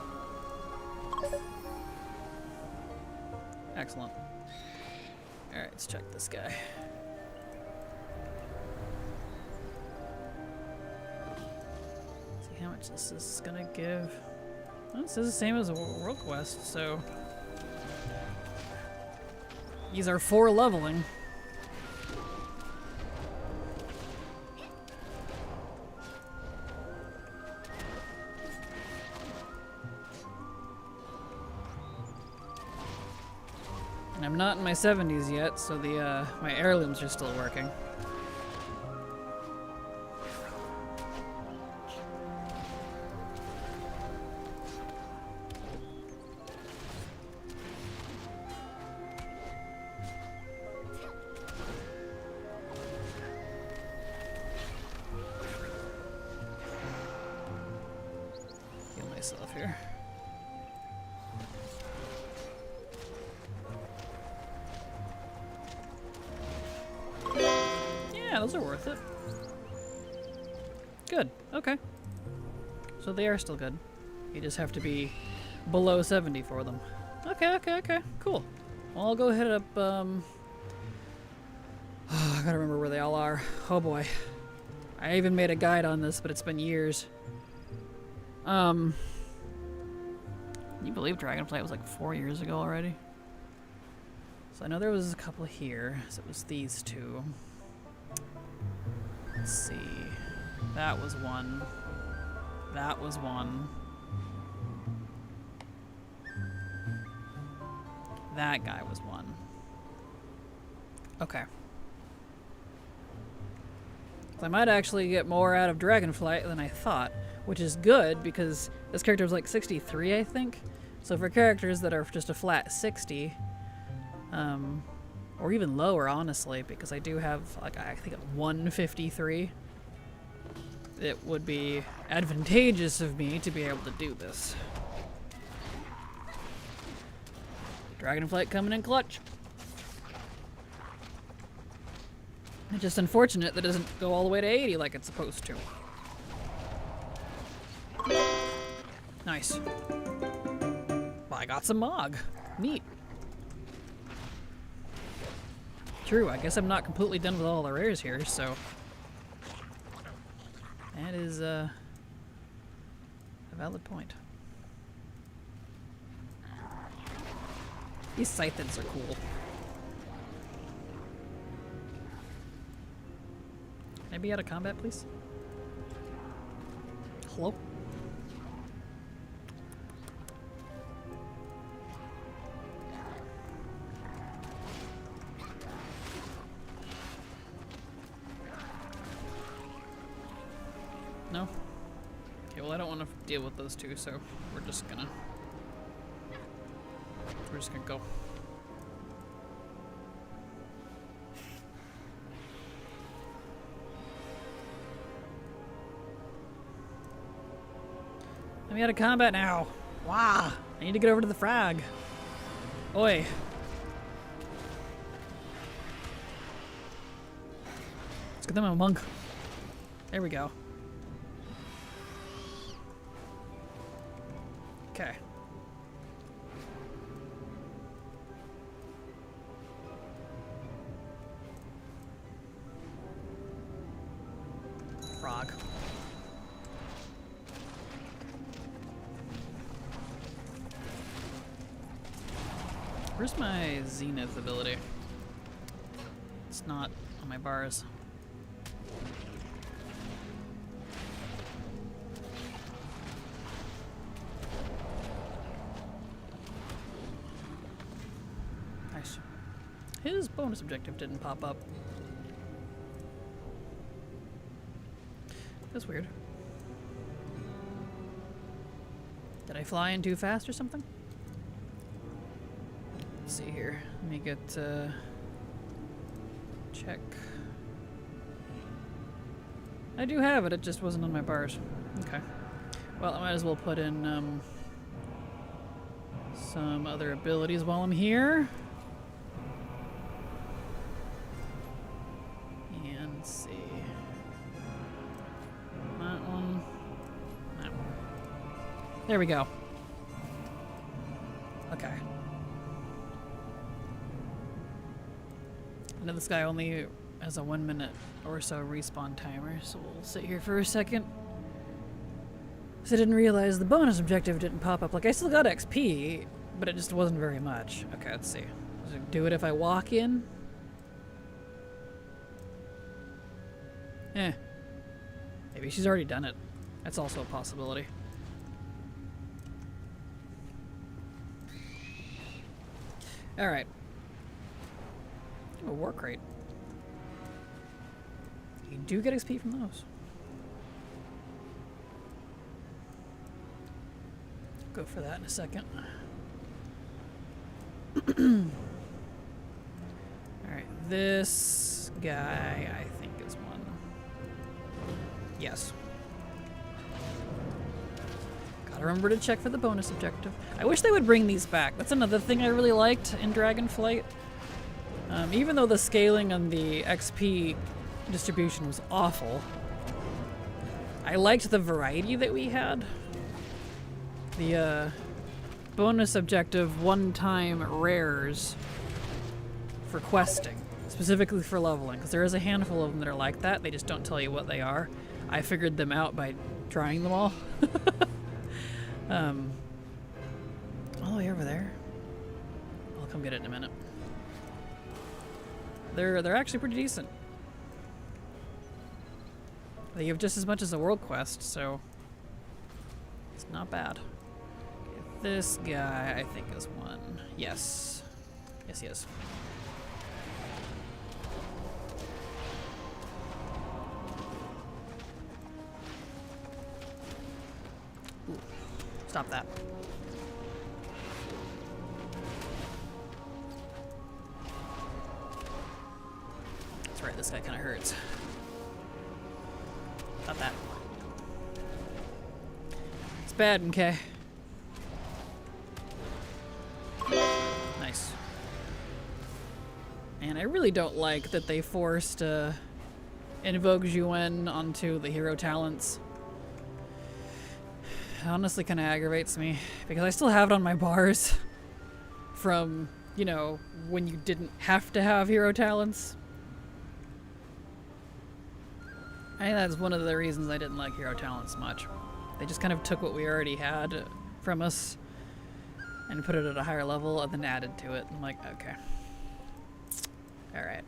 Excellent. Alright, let's check this guy. See how much this is gonna give. Well, this is the same as a world quest, so these are 4 leveling. And I'm not in my 70s yet, so the my heirlooms are still working. Heal myself here. Yeah, those are worth it. Good. Okay. So they are still good. You just have to be below 70 for them. Okay, okay, okay. Cool. Well, I'll go hit up, I gotta remember where they all are. Oh boy. I even made a guide on this, but it's been years. Can you believe Dragonflight was like 4 years ago already? So I know there was a couple here. So it was these two. Let's see. That was one. That was one. That guy was one. Okay. So I might actually get more out of Dragonflight than I thought, which is good because this character was like 63, I think. So for characters that are just a flat 60, or even lower, honestly, because I do have, like, I think 153, it would be advantageous of me to be able to do this. Dragonflight coming in clutch. It's just unfortunate that it doesn't go all the way to 80 like it's supposed to. Nice. Well, I got some Mog. Neat. True, I guess I'm not completely done with all the rares here, so that is a valid point. These Scytheds are cool. Can I be out of combat, please? Hello? No? Okay, well I don't want to deal with those two, so we're just gonna go. I'm out of combat now. Wow! I need to get over to the frag. Oi. Let's get them a monk. There we go. Okay. Frog. Where's my Zenith ability? It's not on my bars. Nice. His bonus objective didn't pop up. That's weird. Did I fly in too fast or something? Let's see here. Let me get check. I do have it, it just wasn't on my bars. Okay. Well, I might as well put in some other abilities while I'm here. And let's see. That one. That one. There we go. Okay. I know this guy only has a 1 minute or so respawn timer, so we'll sit here for a second. So I didn't realize the bonus objective didn't pop up. Like, I still got XP, but it just wasn't very much. Okay, let's see. Does it do it if I walk in? Eh. Maybe she's already done it. That's also a possibility. Alright. A war crate. You do get XP from those. Go for that in a second. Alright, this guy I think is one. Yes. Gotta remember to check for the bonus objective. I wish they would bring these back. That's another thing I really liked in Dragonflight. Even though the scaling on the XP distribution was awful, I liked the variety that we had. The bonus objective one-time rares for questing, specifically for leveling, because there is a handful of them that are like that. They just don't tell you what they are. I figured them out by trying them all. All the way over there. I'll come get it in a minute. They're actually pretty decent. They give just as much as a world quest, so it's not bad. Okay, this guy I think is one. Yes. Yes, he is. Ooh. Stop that. That's right, this guy kind of hurts. Not that. It's bad, okay? Nice. And I really don't like that they forced Invoke Juen onto the hero talents. It honestly kind of aggravates me, because I still have it on my bars from, you know, when you didn't have to have hero talents. I think that's one of the reasons I didn't like hero talents much. They just kind of took what we already had from us and put it at a higher level and then added to it. I'm like, okay. Alright.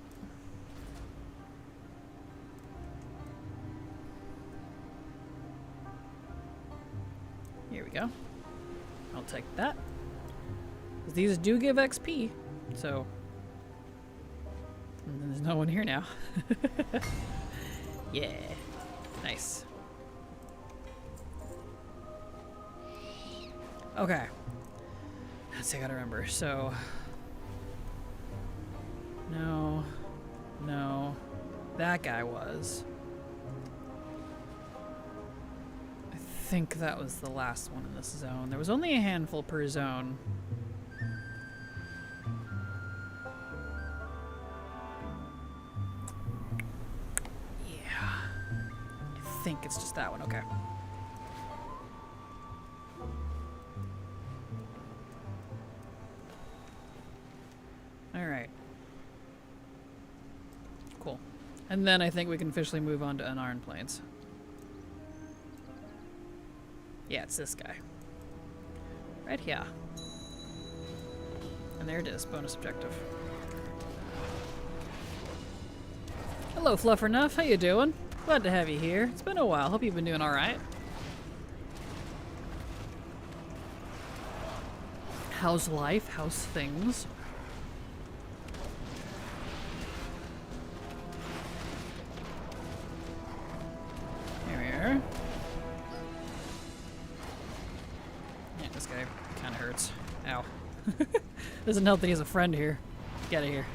Here we go. I'll take that. 'Cause these do give XP, so... And there's no one here now. Yeah. Nice. Okay. That's I gotta remember. So... No. No. That guy was. I think that was the last one in this zone. There was only a handful per zone. I think it's just that one. Okay. Alright. Cool. And then I think we can officially move on to unarmed planes. Yeah, it's this guy. Right here. And there it is, bonus objective. Hello, Fluffernuff. How you doing? Glad to have you here. It's been a while. Hope you've been doing all right. How's life? How's things? Here we are. Yeah, this guy kind of hurts. Ow. Doesn't help that he has a friend here. Get out of here.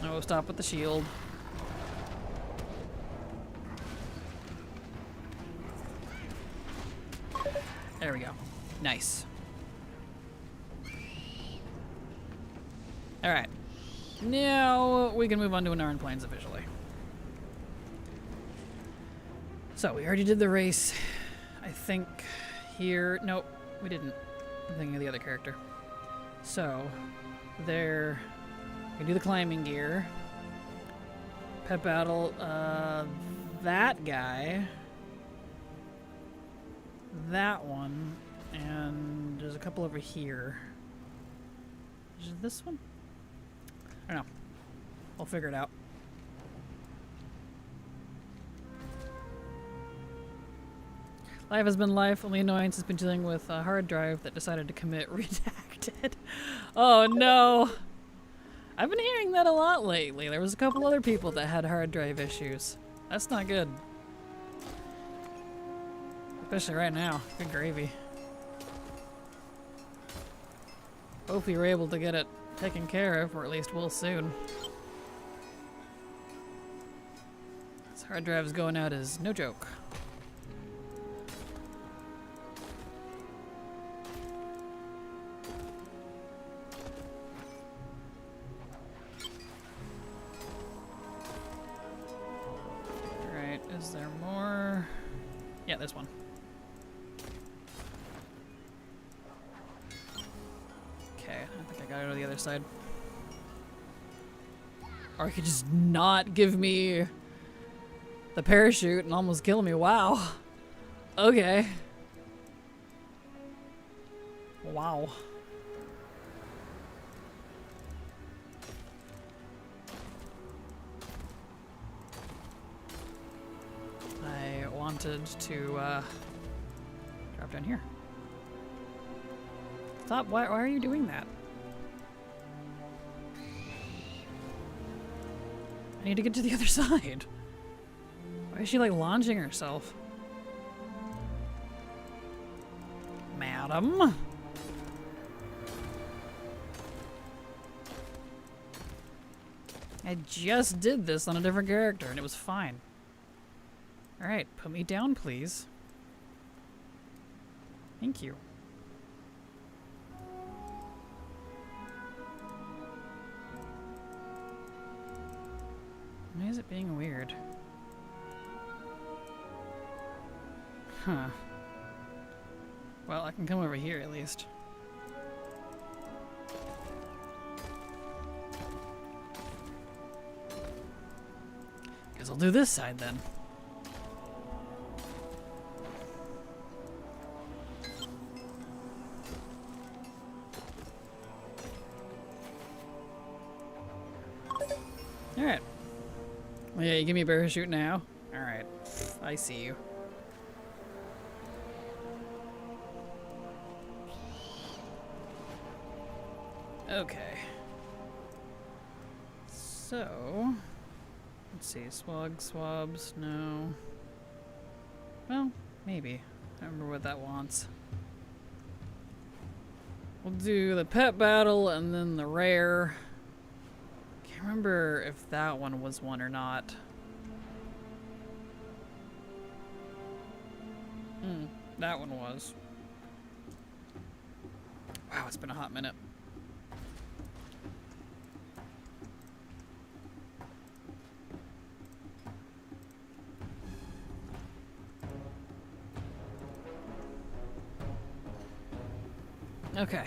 No, stop with the shield. There we go. Nice. Alright. Now we can move on to Anaran Plains officially. So, we already did the race. I think here... Nope, we didn't. I'm thinking of the other character. So, there... We do the climbing gear. Pet battle, that guy. That one. And there's a couple over here. Is it this one? I don't know. I'll figure it out. Life has been life. Only annoyance has been dealing with a hard drive that decided to commit redacted. Oh no! I've been hearing that a lot lately. There was a couple other people that had hard drive issues. That's not good. Especially right now. Good gravy. Hope we were able to get it taken care of, or at least will soon. This hard drive's going out is no joke. Alright, is there more? Yeah, there's one. Okay, I think I gotta go to the other side. Or I could just not give me the parachute and almost kill me. Wow. Okay. Wow. I wanted to drop down here. Stop. Why are you doing that? I need to get to the other side. Why is she like launching herself? Madam? I just did this on a different character and it was fine. Alright, put me down, please. Thank you. Why is it being weird? Huh. Well, I can come over here at least. Guess I'll do this side then. Alright. Well, yeah, you give me a parachute now? Alright. I see you. Okay. So... Let's see. Swabs, no. Well, maybe. I don't remember what that wants. We'll do the pet battle and then the rare. Can't remember if that one was one or not. That one was. Wow, it's been a hot minute. Okay.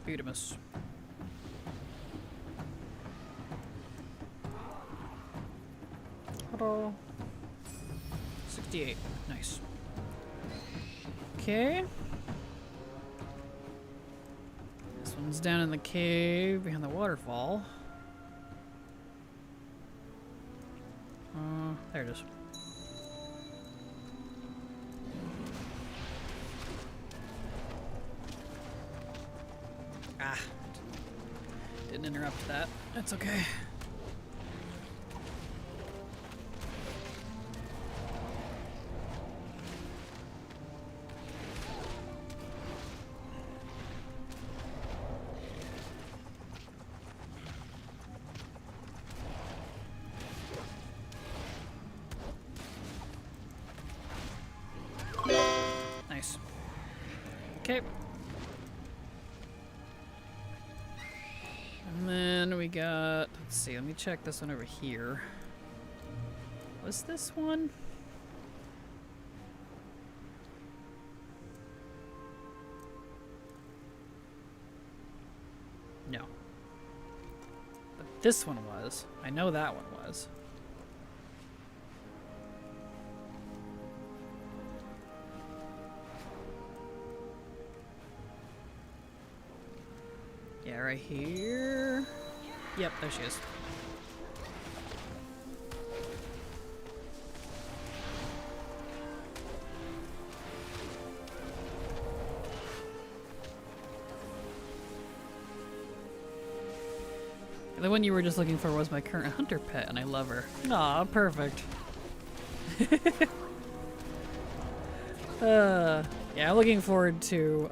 Beautimus. Hello. 68. Nice. Okay. This one's down in the cave behind the waterfall. There it is. Ah. Didn't interrupt that. That's okay. Nice. Okay. And then we got, let's see, let me check this one over here. Was this one? No. But this one was. I know that one was. Yeah, right here. Yep, there she is. The one you were just looking for was my current hunter pet, and I love her. Aw, perfect. Yeah, I'm looking forward to,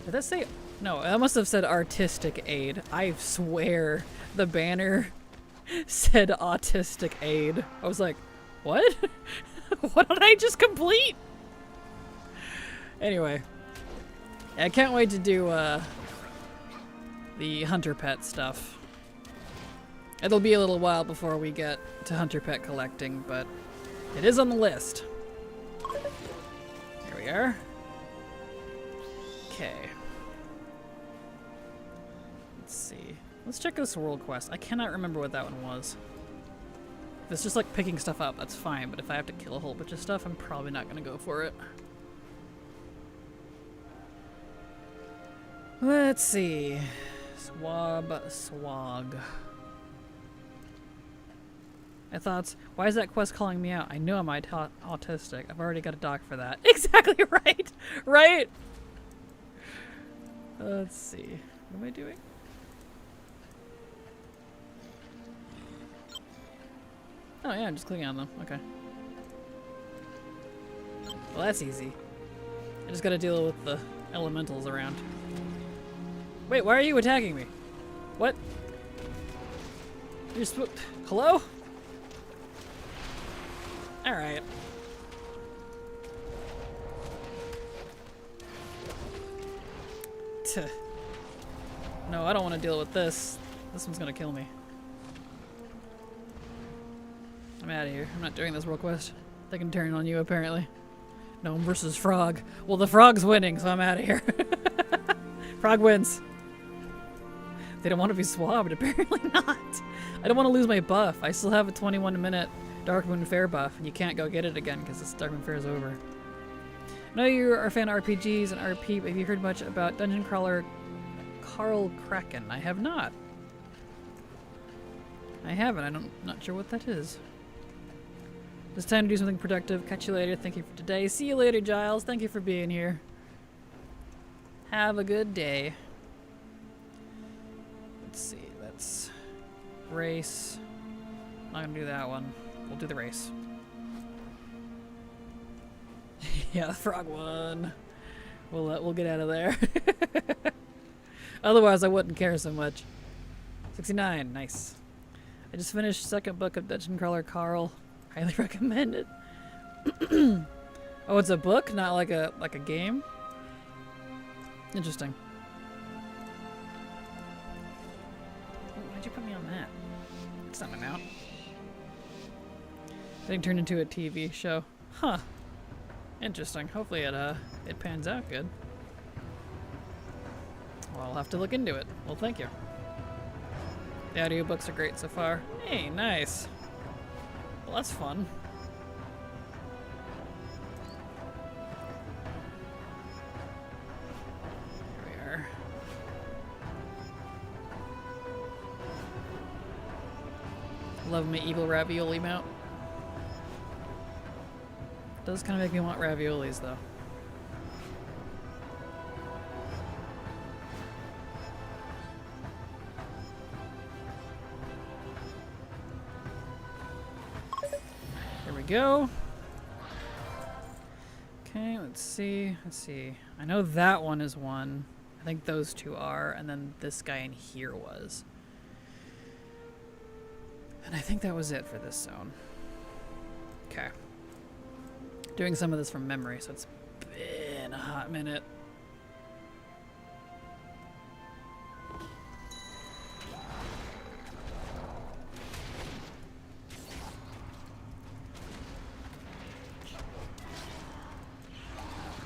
did that say? No, that must have said artistic aid. I swear the banner said autistic aid. I was like, what? What did I just complete? Anyway. Yeah, I can't wait to do, the hunter pet stuff. It'll be a little while before we get to hunter pet collecting, but it is on the list. Here we are. Okay. Let's see. Let's check this world quest. I cannot remember what that one was. If it's just like picking stuff up, that's fine, but if I have to kill a whole bunch of stuff, I'm probably not gonna go for it. Let's see. Swag. My thoughts. Why is that quest calling me out? I know I'm autistic. I've already got a doc for that. Exactly right! Right? Let's see. What am I doing? Oh yeah, I'm just clicking on them. Okay. Well, that's easy. I just gotta deal with the elementals around. Wait, why are you attacking me? What? You're hello? Alright. No, I don't want to deal with this. This one's gonna kill me. I'm out of here. I'm not doing this world quest. They can turn on you, apparently. Gnome versus frog. Well, the frog's winning, so I'm out of here. Frog wins. They don't want to be swabbed, apparently not. I don't want to lose my buff. I still have a 21-minute Darkmoon Fair buff, and you can't go get it again because this Darkmoon Fair is over. I know you are a fan of RPGs and RP, but have you heard much about Dungeon Crawler Kraken? I have not. I haven't. I'm not sure what that is. It's time to do something productive. Catch you later. Thank you for today. See you later, Giles. Thank you for being here. Have a good day. Let's see. Let's race. Not gonna do that one. We'll do the race. Yeah, the frog won. We'll get out of there. Otherwise, I wouldn't care so much. 69, nice. I just finished second book of Dungeon Crawler Carl. Highly recommend it. Oh, it's a book, not like a game. Interesting. Oh, why'd you put me on that? It's not my mount. Getting turned into a TV show. Huh. Interesting. Hopefully it pans out good. I'll have to look into it. Well, thank you. The audiobooks are great so far. Hey, nice. Well, that's fun. Here we are. Love my Eagle ravioli mount. Does kind of make me want raviolis, though. There we go. Okay, let's see. Let's see. I know that one is one. I think those two are, and then this guy in here was. And I think that was it for this zone. Okay. Doing some of this from memory, so it's been a hot minute.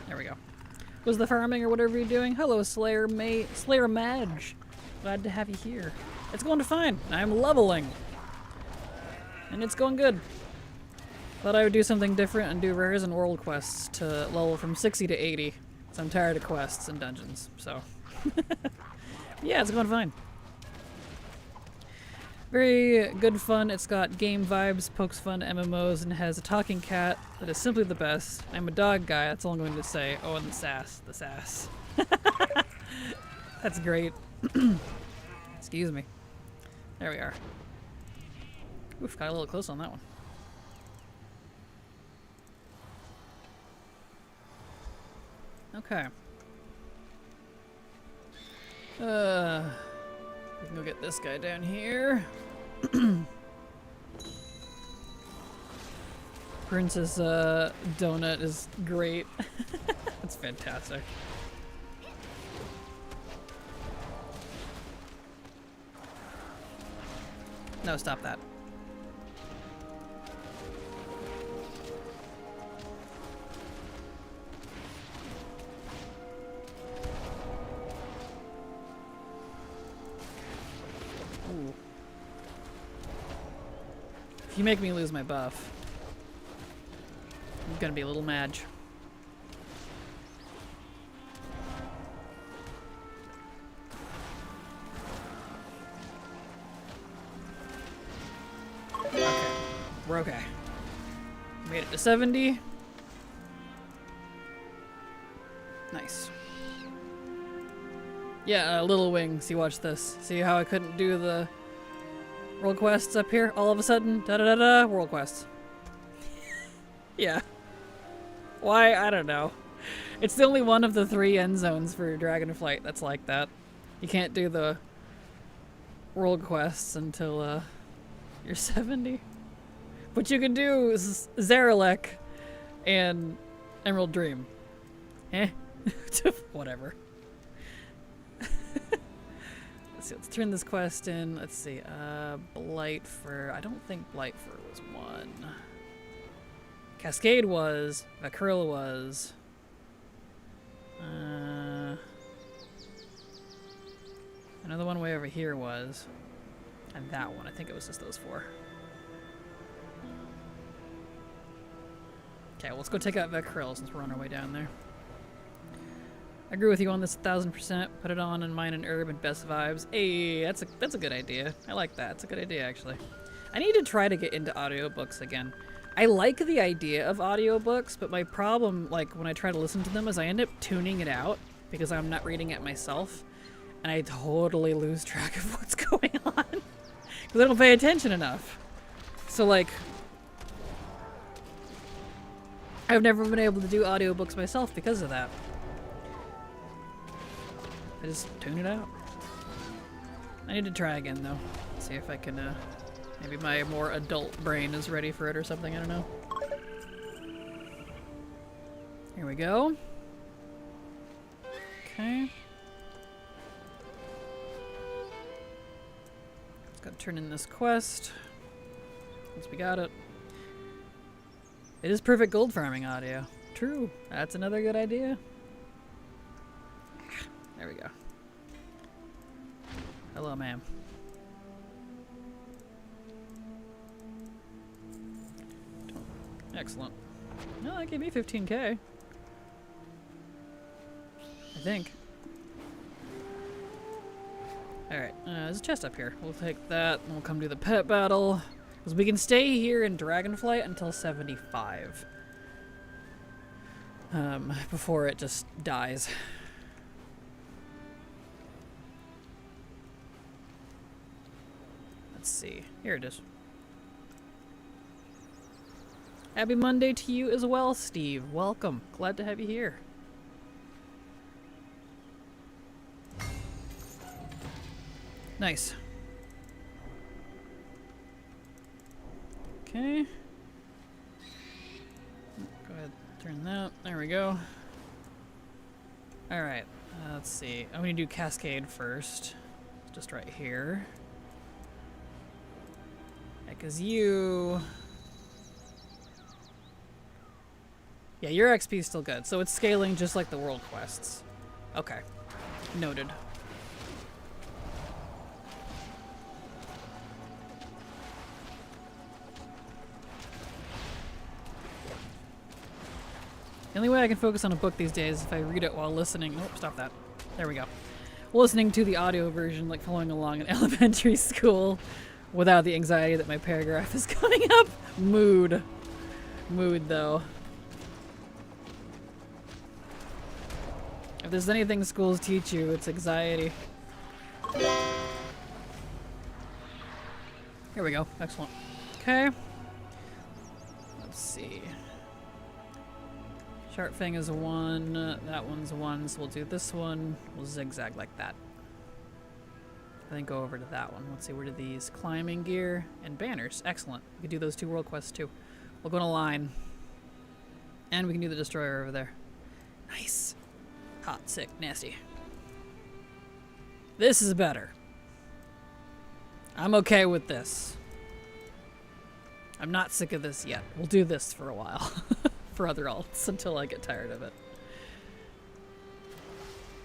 There we go. Was the farming or whatever you're doing? Hello, Slayer Madge. Glad to have you here. It's going to fine. I'm leveling. And it's going good. Thought I would do something different and do rares and world quests to level from 60 to 80. So I'm tired of quests and dungeons, so. Yeah, it's going fine. Very good fun. It's got game vibes, pokes fun MMOs, and has a talking cat that is simply the best. I'm a dog guy, that's all I'm going to say. Oh, and the sass. The sass. That's great. Excuse me. There we are. Oof, got a little close on that one. Okay. We can go get this guy down here. Princess Donut is great. That's fantastic. No, stop that. Ooh. If you make me lose my buff, I'm gonna be a little mad. Okay, we're okay. Made it to 70. Nice. Yeah, Little Wings, you watch this. See how I couldn't do the world quests up here? All of a sudden, da-da-da-da, world quests. Yeah. Why? I don't know. It's the only one of the 3 end zones for Dragonflight that's like that. You can't do the world quests until you're 70. But you can do Zarelek and Emerald Dream. Eh? Whatever. Let's see, let's turn this quest in. Let's see, Blightfur. I don't think Blightfur was one. Cascade was. Vakrill was. Another one way over here was. And that one. I think it was just those 4. Okay, well, let's go take out Vakrill since we're on our way down there. I agree with you on this 1000%. Put it on and mine and herb and best vibes. Hey, that's a good idea. I like that. It's a good idea, actually. I need to try to get into audiobooks again. I like the idea of audiobooks, but my problem, like, when I try to listen to them is I end up tuning it out because I'm not reading it myself, and I totally lose track of what's going on because I don't pay attention enough. So, like, I've never been able to do audiobooks myself because of that. I just tune it out. I need to try again, though. See if I can, maybe my more adult brain is ready for it or something, I don't know. Here we go. Okay. Let's go turn in this quest. Once we got it. It is perfect gold farming audio. True. That's another good idea. There we go. Hello, ma'am. Excellent. No, that gave me 15k. I think. Alright, there's a chest up here. We'll take that, and we'll come do the pet battle. Because we can stay here in Dragonflight until 75. Before it just dies. Let's see. Here it is. Happy Monday to you as well, Steve. Welcome. Glad to have you here. Nice. Okay. Go ahead, turn that. There we go. Alright, let's see. I'm gonna do Cascade first. Just right here. Yeah, because you... Yeah, your XP is still good, so it's scaling just like the world quests. Okay. Noted. The only way I can focus on a book these days is if I read it while listening. Nope, stop that. There we go. Listening to the audio version, like following along in elementary school, without the anxiety that my paragraph is coming up. Mood. Mood, though. If there's anything schools teach you, it's anxiety. Here we go. Excellent. Okay. Let's see. Sharp Fang is a 1, that one's a 1, so we'll do this one. We'll zigzag like that. And then go over to that one. Let's see, where do these climbing gear and banners? Excellent. We can do those 2 world quests too. We'll go in a line. And we can do the destroyer over there. Nice. Hot, sick, nasty. This is better. I'm okay with this. I'm not sick of this yet. We'll do this for a while. For other alts until I get tired of it.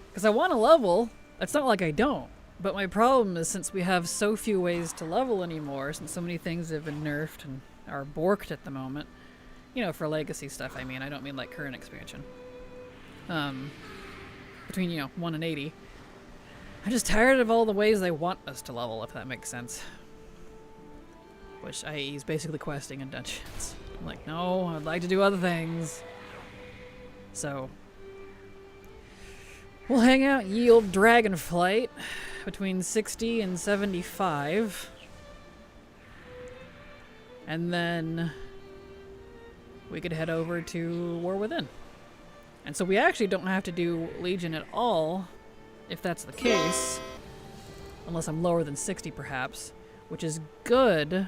Because I want to level. It's not like I don't. But my problem is since we have so few ways to level anymore, since so many things have been nerfed and are borked at the moment. You know, for legacy stuff, I mean. I don't mean like current expansion. Between, you know, 1 and 80. I'm just tired of all the ways they want us to level, if that makes sense. Which, i.e. is basically questing and dungeons. I'm like, no, I'd like to do other things. So, we'll hang out ye old Dragonflight between 60 and 75. And then we could head over to War Within. And so we actually don't have to do Legion at all, if that's the case. Unless I'm lower than 60 perhaps, which is good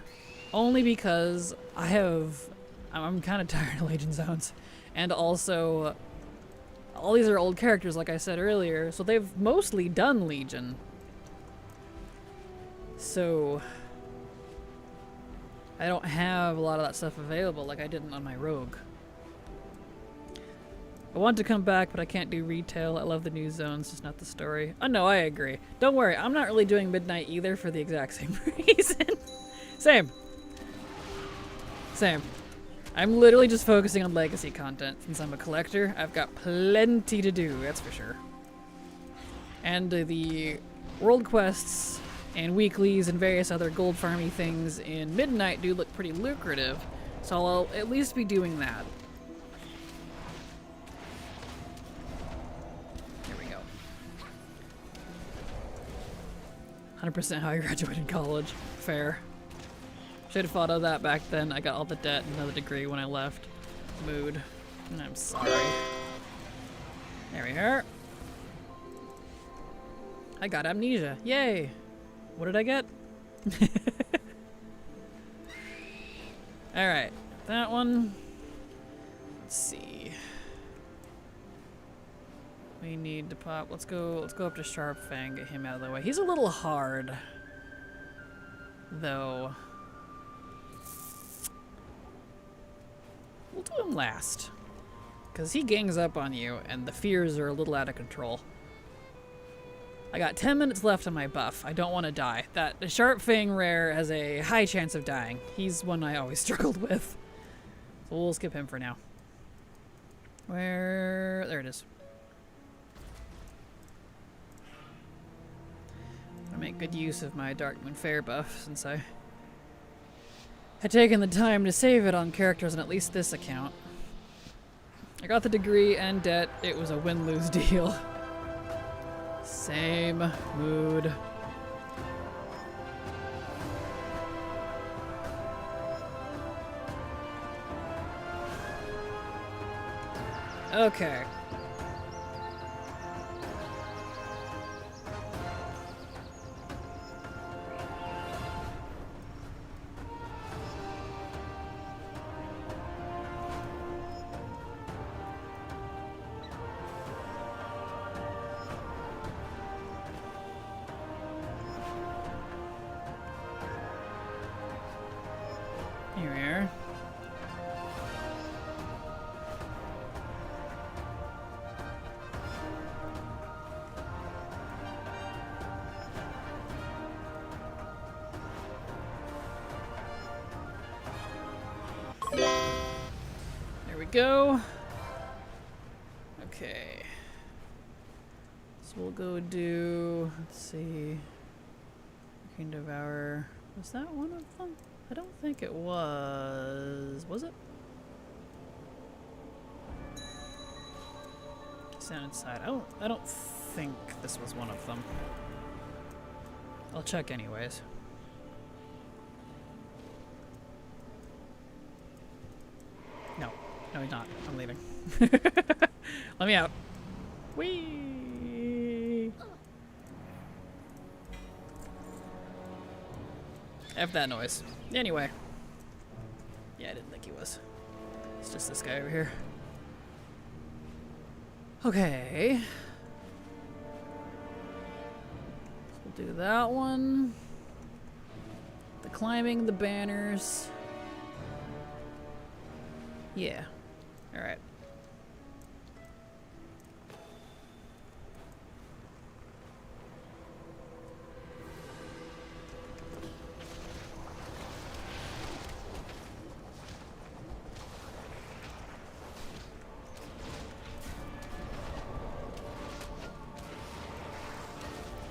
only because I'm kind of tired of Legion zones. And also, all these are old characters, like I said earlier, so they've mostly done Legion. So, I don't have a lot of that stuff available like I didn't on my Rogue. I want to come back, but I can't do retail. I love the new zones, just not the story. Oh no, I agree. Don't worry, I'm not really doing Midnight either for the exact same reason. Same. I'm literally just focusing on legacy content. Since I'm a collector, I've got plenty to do, that's for sure. And the world quests and weeklies and various other gold farmy things in Midnight do look pretty lucrative, so I'll at least be doing that. There we go. 100% how I graduated college. Fair. Should have thought of that back then. I got all the debt and another degree when I left. Mood. And I'm sorry. There we are. I got amnesia. Yay! What did I get? Alright. That one. Let's see. We need to pop. Let's go up to Sharp Fang, get him out of the way. He's a little hard. Though. We'll do him last. Because he gangs up on you, and the fears are a little out of control. I got 10 minutes left on my buff. I don't want to die. The Sharp Fang rare has a high chance of dying. He's one I always struggled with. So we'll skip him for now. There it is. I make good use of my Darkmoon Fair buff since I had taken the time to save it on characters on at least this account. I got the degree and debt. It was a win-lose deal. Same mood. Okay. Here we are. There we go. Okay. So we'll go do, let's see, Kraken Devour. Was that one of them? I don't think it was. Was it? Stand inside. I don't think this was one of them. I'll check anyways. No, he's not. I'm leaving. Let me out. Whee! F that noise. Anyway. Yeah, I didn't think he was. It's just this guy over here. Okay. We'll do that one. The climbing, the banners. Yeah. Alright.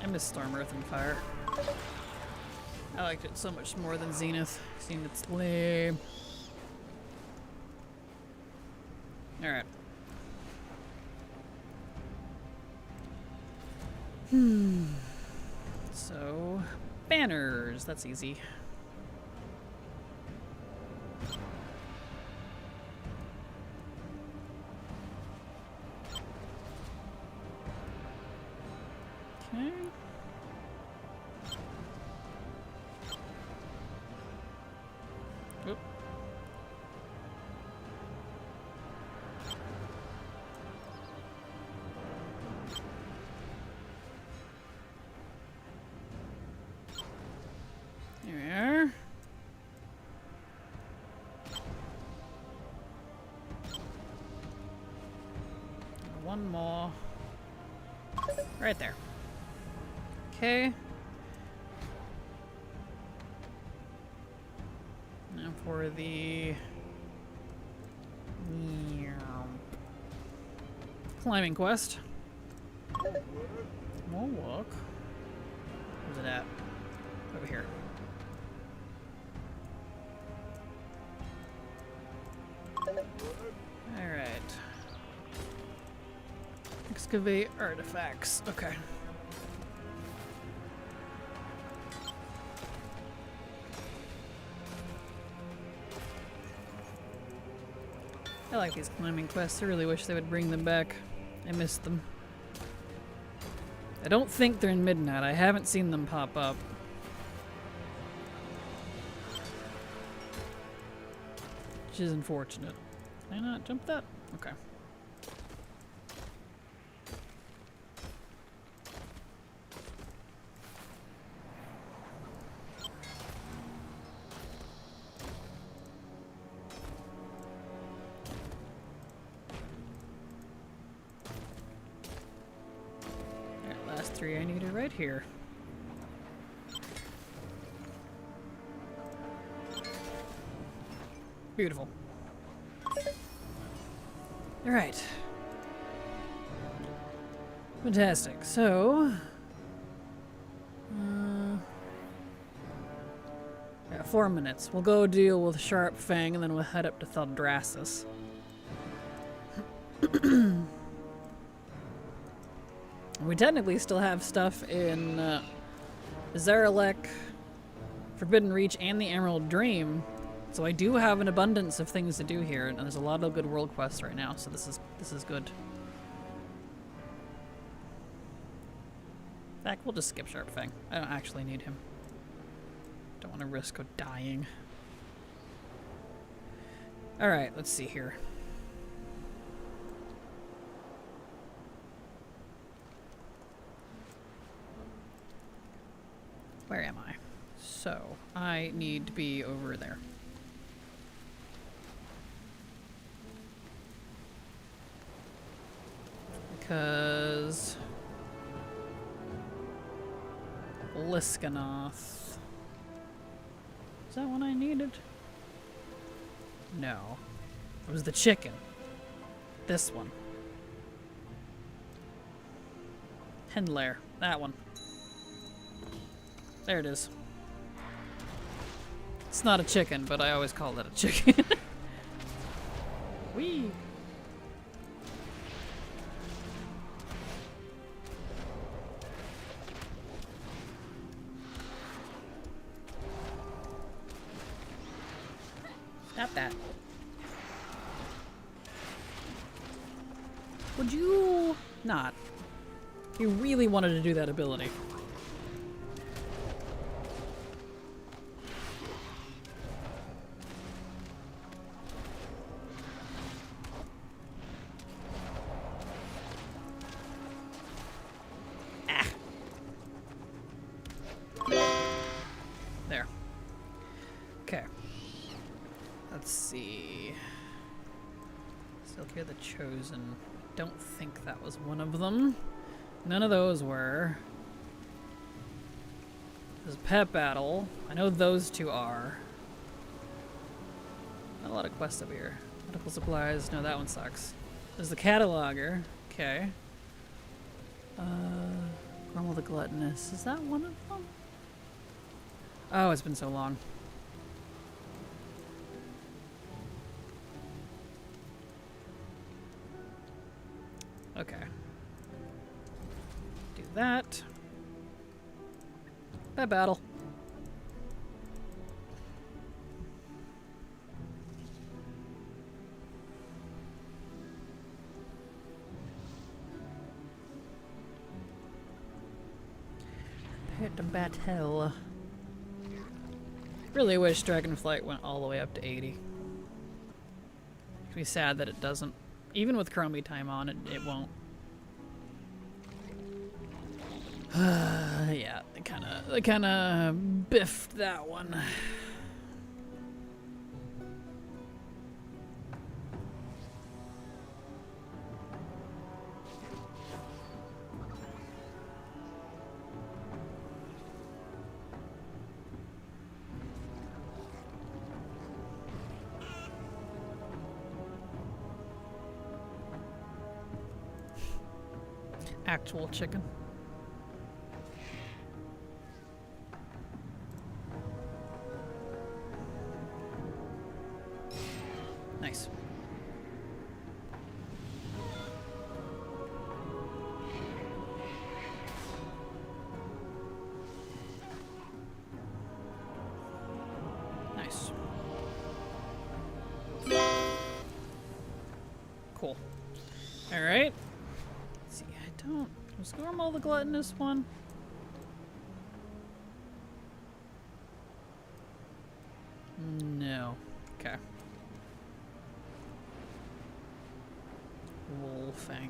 I miss Storm, Earth, and Fire. I liked it so much more than Zenith. Zenith's lame. Alright. So, banners. That's easy. Okay. Oop. There we are. One more. Right there. Okay. Now for the climbing quest. More walk. Where's it at? Over here. Alright. Excavate artifacts. Okay. I like these climbing quests. I really wish they would bring them back. I missed them. I don't think they're in Midnight. I haven't seen them pop up. Which is unfortunate. Can I not jump that? Okay. three I need are right here. Beautiful. Alright. Fantastic. So... yeah, 4 minutes. We'll go deal with Sharp Fang and then we'll head up to Thaldraszus. We technically still have stuff in Zaralek, Forbidden Reach, and the Emerald Dream. So I do have an abundance of things to do here, and there's a lot of good world quests right now, so this is good. In fact, we'll just skip Sharp Fang. I don't actually need him. Don't want to risk dying. Alright, let's see here. Where am I? So, I need to be over there. Because... Liskanoth. Is that one I needed? No. It was the chicken. This one. Hendlair. That one. There it is. It's not a chicken, but I always call it a chicken. Whee! Stop that. Would you not? You really wanted to do that ability. There. Okay. Let's see. Still here, the Chosen. Don't think that was one of them. None of those were. There's Pet Battle. I know those two are. Not a lot of quests up here. Medical supplies. No, that one sucks. There's the Cataloger. Okay. Grumble the Gluttonous. Is that one of them? Oh, it's been so long. Okay. Do that. Pet Battle. Pet Battle. Really wish Dragonflight went all the way up to 80. It'd be sad that it doesn't. Even with Chromie time on, it won't. Yeah, they kinda biffed that one. Actual chicken. Nice. Nice. Cool. All right. Let's see. Was Gormal the gluttonous one? No. Okay. Wolfang.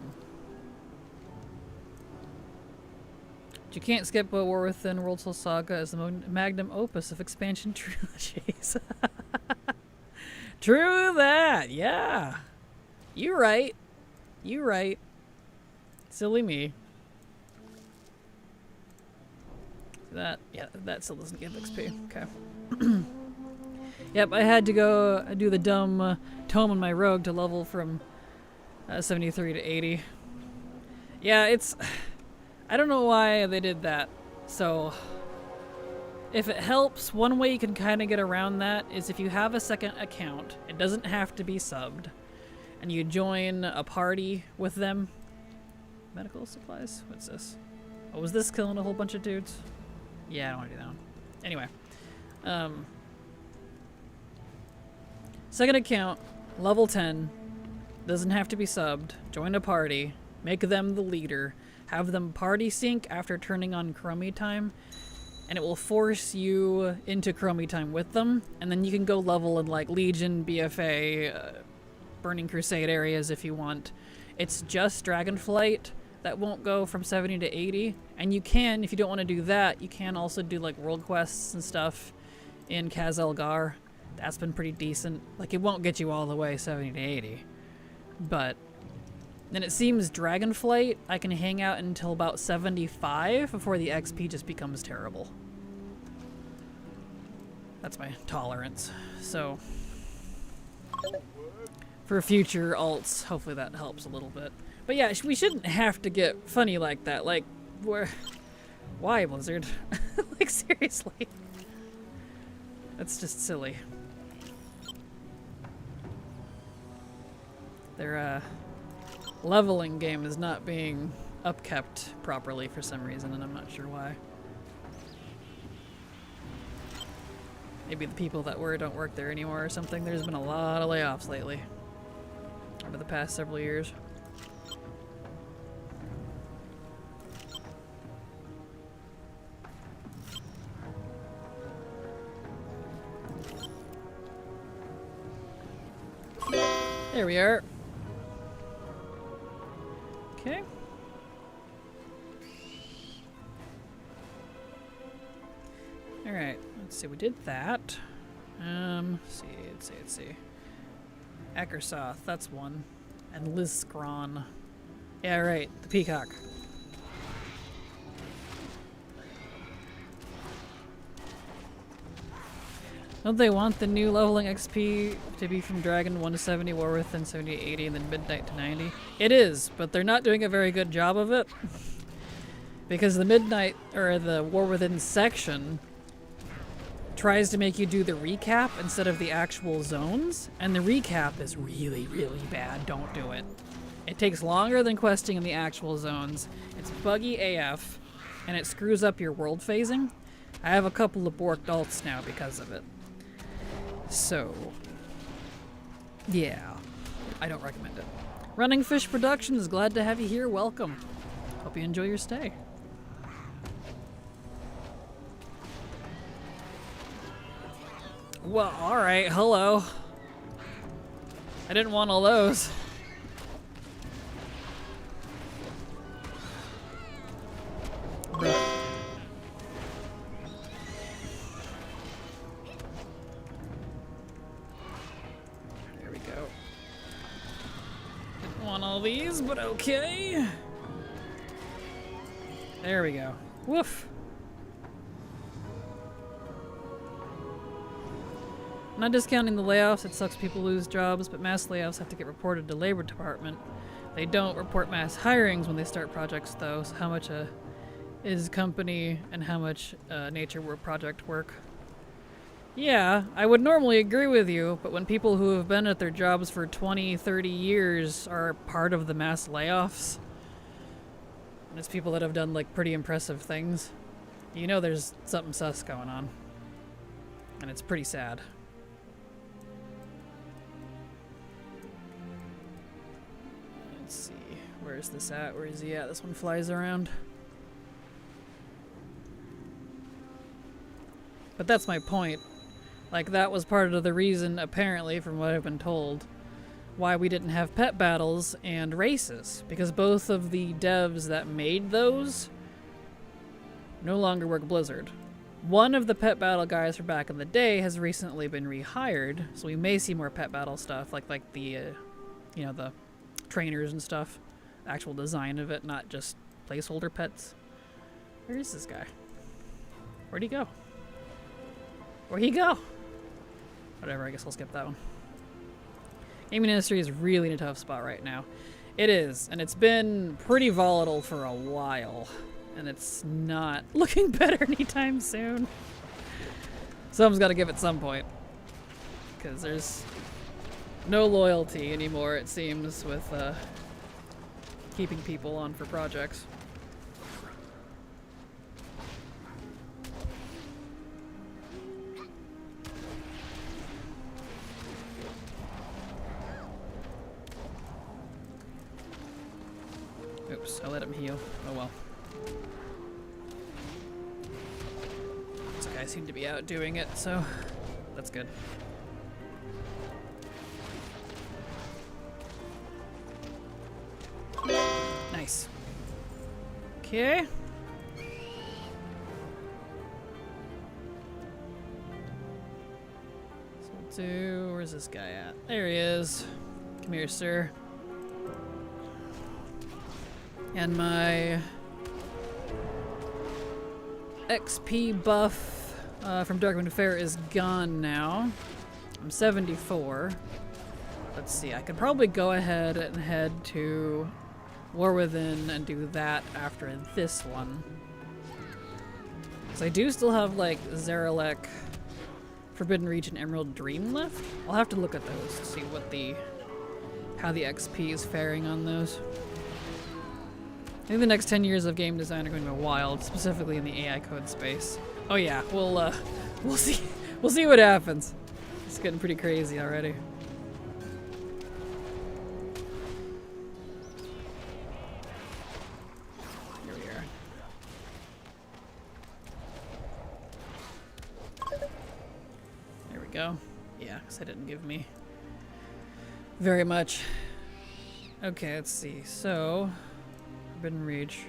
But you can't skip a War Within World Soul Saga as the magnum opus of expansion trilogies. True that, yeah. You right. You right. Silly me. That, yeah, that still doesn't give XP. Okay. Yep, I had to go do the dumb tome on my rogue to level from 73 to 80. Yeah, it's... I don't know why they did that. So, if it helps, one way you can kind of get around that is if you have a second account, it doesn't have to be subbed, and you join a party with them. Medical supplies? What's this? Oh, was this killing a whole bunch of dudes? Yeah, I don't want to do that one. Anyway. Second account, level 10, doesn't have to be subbed, join a party, make them the leader, have them party sync after turning on Chromie time, and it will force you into Chromie time with them, and then you can go level in like Legion, BFA, Burning Crusade areas if you want. It's just Dragonflight that won't go from 70 to 80, and you can, if you don't want to do that, you can also do like world quests and stuff in Kaz Elgar. That's been pretty decent. Like, it won't get you all the way 70 to 80, but then it seems Dragonflight I can hang out until about 75 before the XP just becomes terrible. That's my tolerance. So for future alts, hopefully that helps a little bit. But yeah, we shouldn't have to get funny like that. Like, why, Blizzard? Like, seriously. That's just silly. Their leveling game is not being upkept properly for some reason, and I'm not sure why. Maybe the people that don't work there anymore or something. There's been a lot of layoffs lately over the past several years. There we are. Okay. Alright, let's see, we did that. Let's see. Ackersoth, that's one. And Lizskron. Yeah, right, the peacock. Don't they want the new leveling XP to be from Dragon 1 to 70, War Within 70 to 80, and then Midnight to 90? It is, but they're not doing a very good job of it. Because the Midnight, or the War Within section, tries to make you do the recap instead of the actual zones, and the recap is really, really bad. Don't do it. It takes longer than questing in the actual zones. It's buggy AF, and it screws up your world phasing. I have a couple of borked alts now because of it. So, yeah, I don't recommend it. Running Fish Productions, glad to have you here. Welcome. Hope you enjoy your stay. Well, alright, hello. I didn't want all those. These, but okay. There we go. Woof. Not discounting the layoffs, it sucks people lose jobs, but mass layoffs have to get reported to Labor Department. They don't report mass hirings when they start projects though, so how much is company and how much nature work project work? Yeah, I would normally agree with you, but when people who have been at their jobs for 20, 30 years are part of the mass layoffs, and it's people that have done like pretty impressive things, you know there's something sus going on. And it's pretty sad. Let's see, where's this at? Where is he at? This one flies around. But that's my point. Like, that was part of the reason, apparently, from what I've been told, why we didn't have pet battles and races. Because both of the devs that made those no longer work Blizzard. One of the pet battle guys from back in the day has recently been rehired, so we may see more pet battle stuff, like the, you know, the trainers and stuff. Actual design of it, not just placeholder pets. Where is this guy? Where'd he go? Where'd he go? Whatever, I guess I'll skip that one. Gaming industry is really in a tough spot right now. It is, and it's been pretty volatile for a while. And it's not looking better anytime soon. Someone's got to give at some point. Because there's no loyalty anymore, it seems, with keeping people on for projects. Oops, I let him heal. Oh well. This guy seemed to be out doing it, so that's good. Nice. Okay. So we'll do... Where's this guy at? There he is. Come here, sir. And my XP buff from Darkwind Fair is gone now. I'm 74. Let's see, I could probably go ahead and head to War Within and do that after this one. Because I do still have, like, Zarelek, Forbidden Reach, and Emerald Dream left. I'll have to look at those to see what how the XP is faring on those. I think the next 10 years of game design are going to be wild, specifically in the AI code space. Oh yeah, we'll see. We'll see what happens. It's getting pretty crazy already. Here we are. There we go. Yeah, because they didn't give me very much. Okay, let's see. So... Forbidden Reach.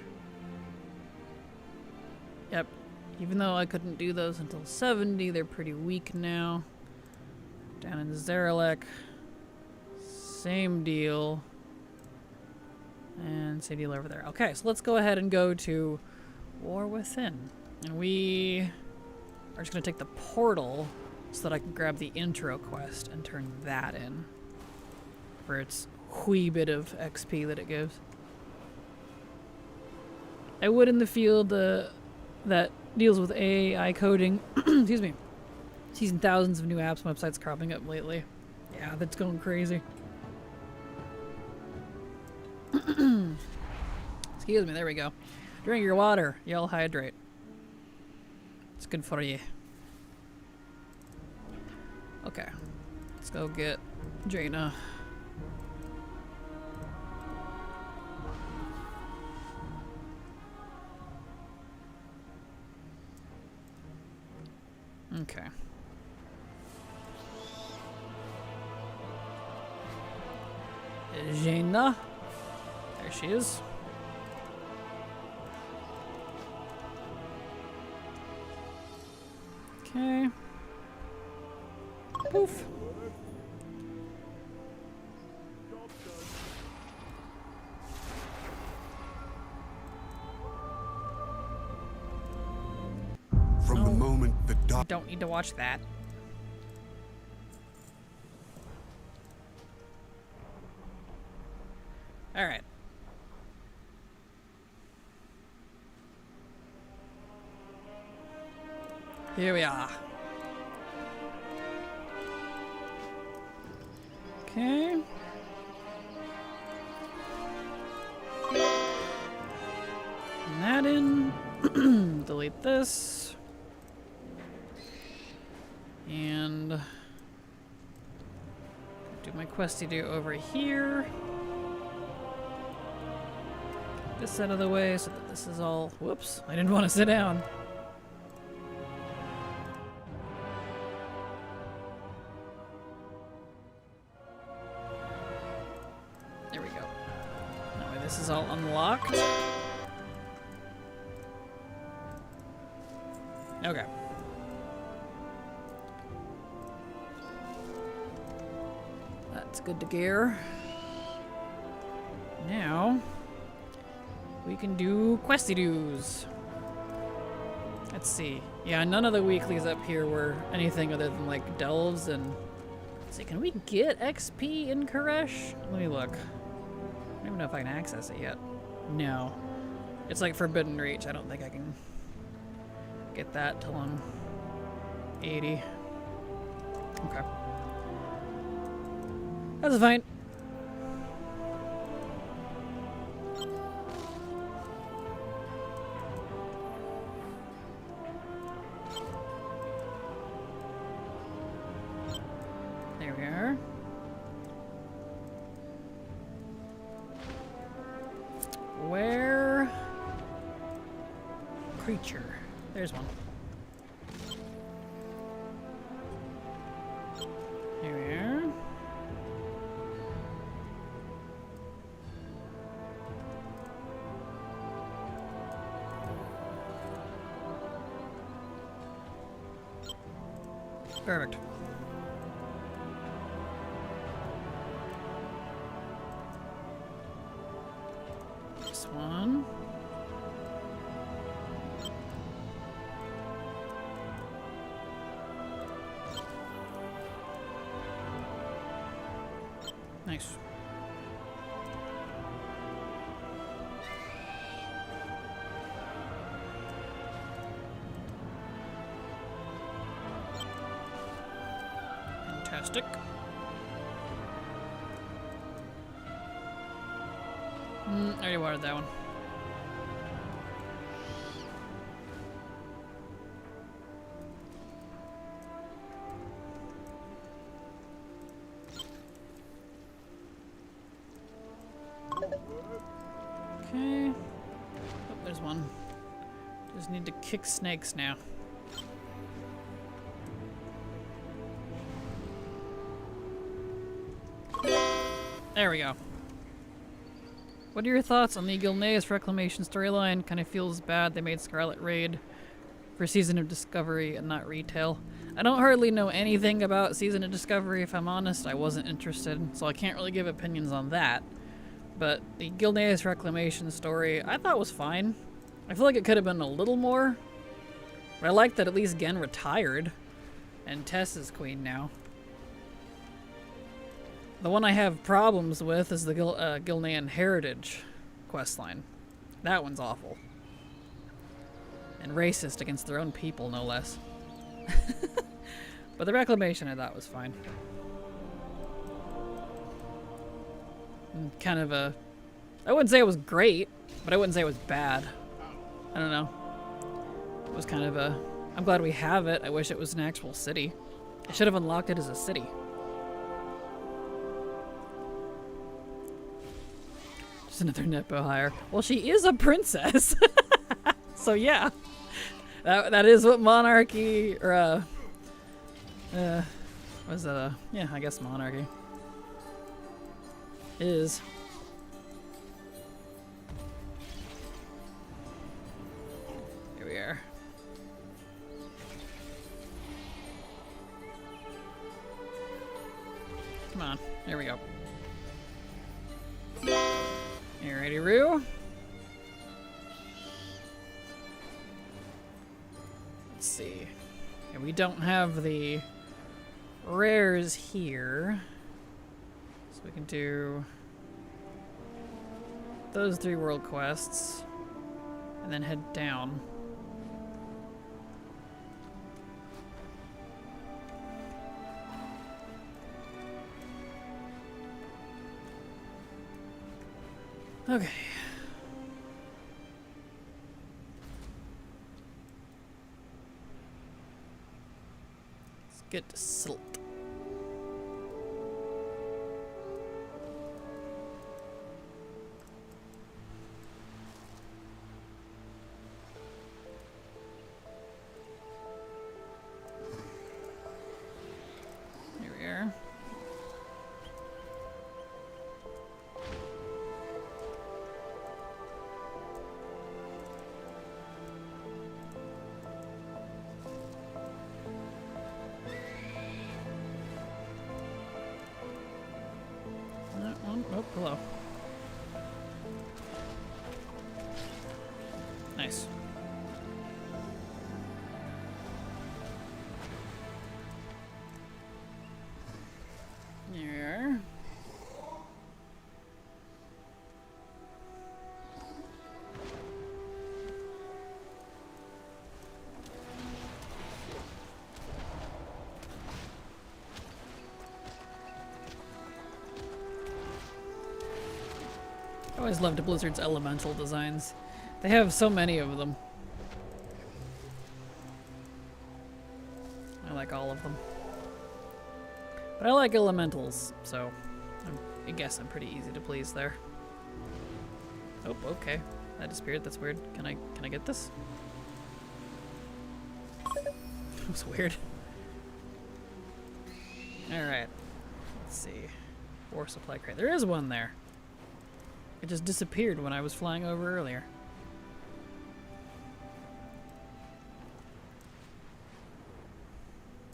Yep. Even though I couldn't do those until 70, they're pretty weak now. Down in Zarelek. Same deal. And same deal over there. Okay, so let's go ahead and go to War Within. And we are just going to take the portal so that I can grab the intro quest and turn that in. For its wee bit of XP that it gives. I would in the field that deals with AI coding, excuse me, seeing thousands of new apps and websites cropping up lately. Yeah, that's going crazy. Excuse me, there we go. Drink your water, you'll hydrate. It's good for you. Okay, let's go get Jaina. Okay. Jaina. There she is. Okay. Poof. From the moment the dark... Don't need to watch that. All right. Here we are. Okay. That in. Delete this. And do my questy do over here. Get this out of the way so that this is all. Whoops! I didn't want to sit down. There we go. That way this is all unlocked. Okay. That's good to gear. Now we can do questy doos. Let's see. Yeah, none of the weeklies up here were anything other than like delves and... Let's see, can we get XP in Koresh? Let me look. I don't even know if I can access it yet. No. It's like Forbidden Reach. I don't think I can get that till I'm 80. Okay. That's fine. There we are. Where? Creature. There's one. Here we are. Perfect. This one. Nice. Fantastic. I already watered that one. Okay. Oh, there's one. Just need to kick snakes now. There we go. What are your thoughts on the Gilneas Reclamation storyline? Kind of feels bad they made Scarlet Raid for Season of Discovery and not retail. I don't hardly know anything about Season of Discovery, if I'm honest. I wasn't interested, so I can't really give opinions on that. But the Gilneas Reclamation story, I thought was fine. I feel like it could have been a little more. But I like that at least Gen retired. And Tess is queen now. The one I have problems with is the Gilnean Heritage questline. That one's awful. And racist against their own people, no less. But the Reclamation I thought was fine. Kind of a... I wouldn't say it was great, but I wouldn't say it was bad. I don't know. It was kind of a... I'm glad we have it. I wish it was an actual city. I should have unlocked it as a city. Just another Nepo hire. Well, she is a princess. So yeah. That is what monarchy, or was that yeah, I guess monarchy is. Here we are. Come on, there we go. You ready, Rue? Let's see. Yeah, we don't have the rares here. So we can do those 3 world quests and then head down. Okay. Let's get to Silt. Here we are. Oh, hello. Nice. always loved Blizzard's elemental designs. They have so many of them. I like all of them. But I like elementals, so I guess I'm pretty easy to please there. Oh, okay. That disappeared. That's weird. Can I get this? That was weird. Alright. Let's see. War supply crate. There is one there. It just disappeared when I was flying over earlier.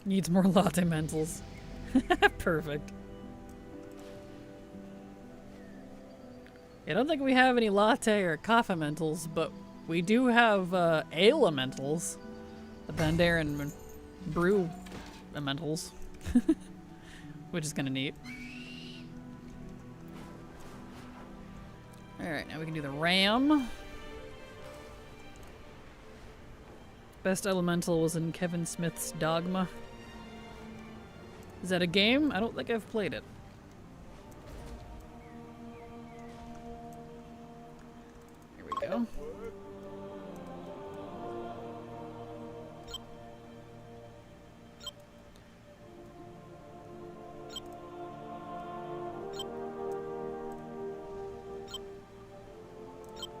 Needs more latte mentals. Perfect. I don't think we have any latte or coffee mentals, but we do have elementals. The Pandaren brew elementals. Which is kinda neat. Alright, now we can do the ram. Best elemental was in Kevin Smith's Dogma. Is that a game? I don't think I've played it. Here we go.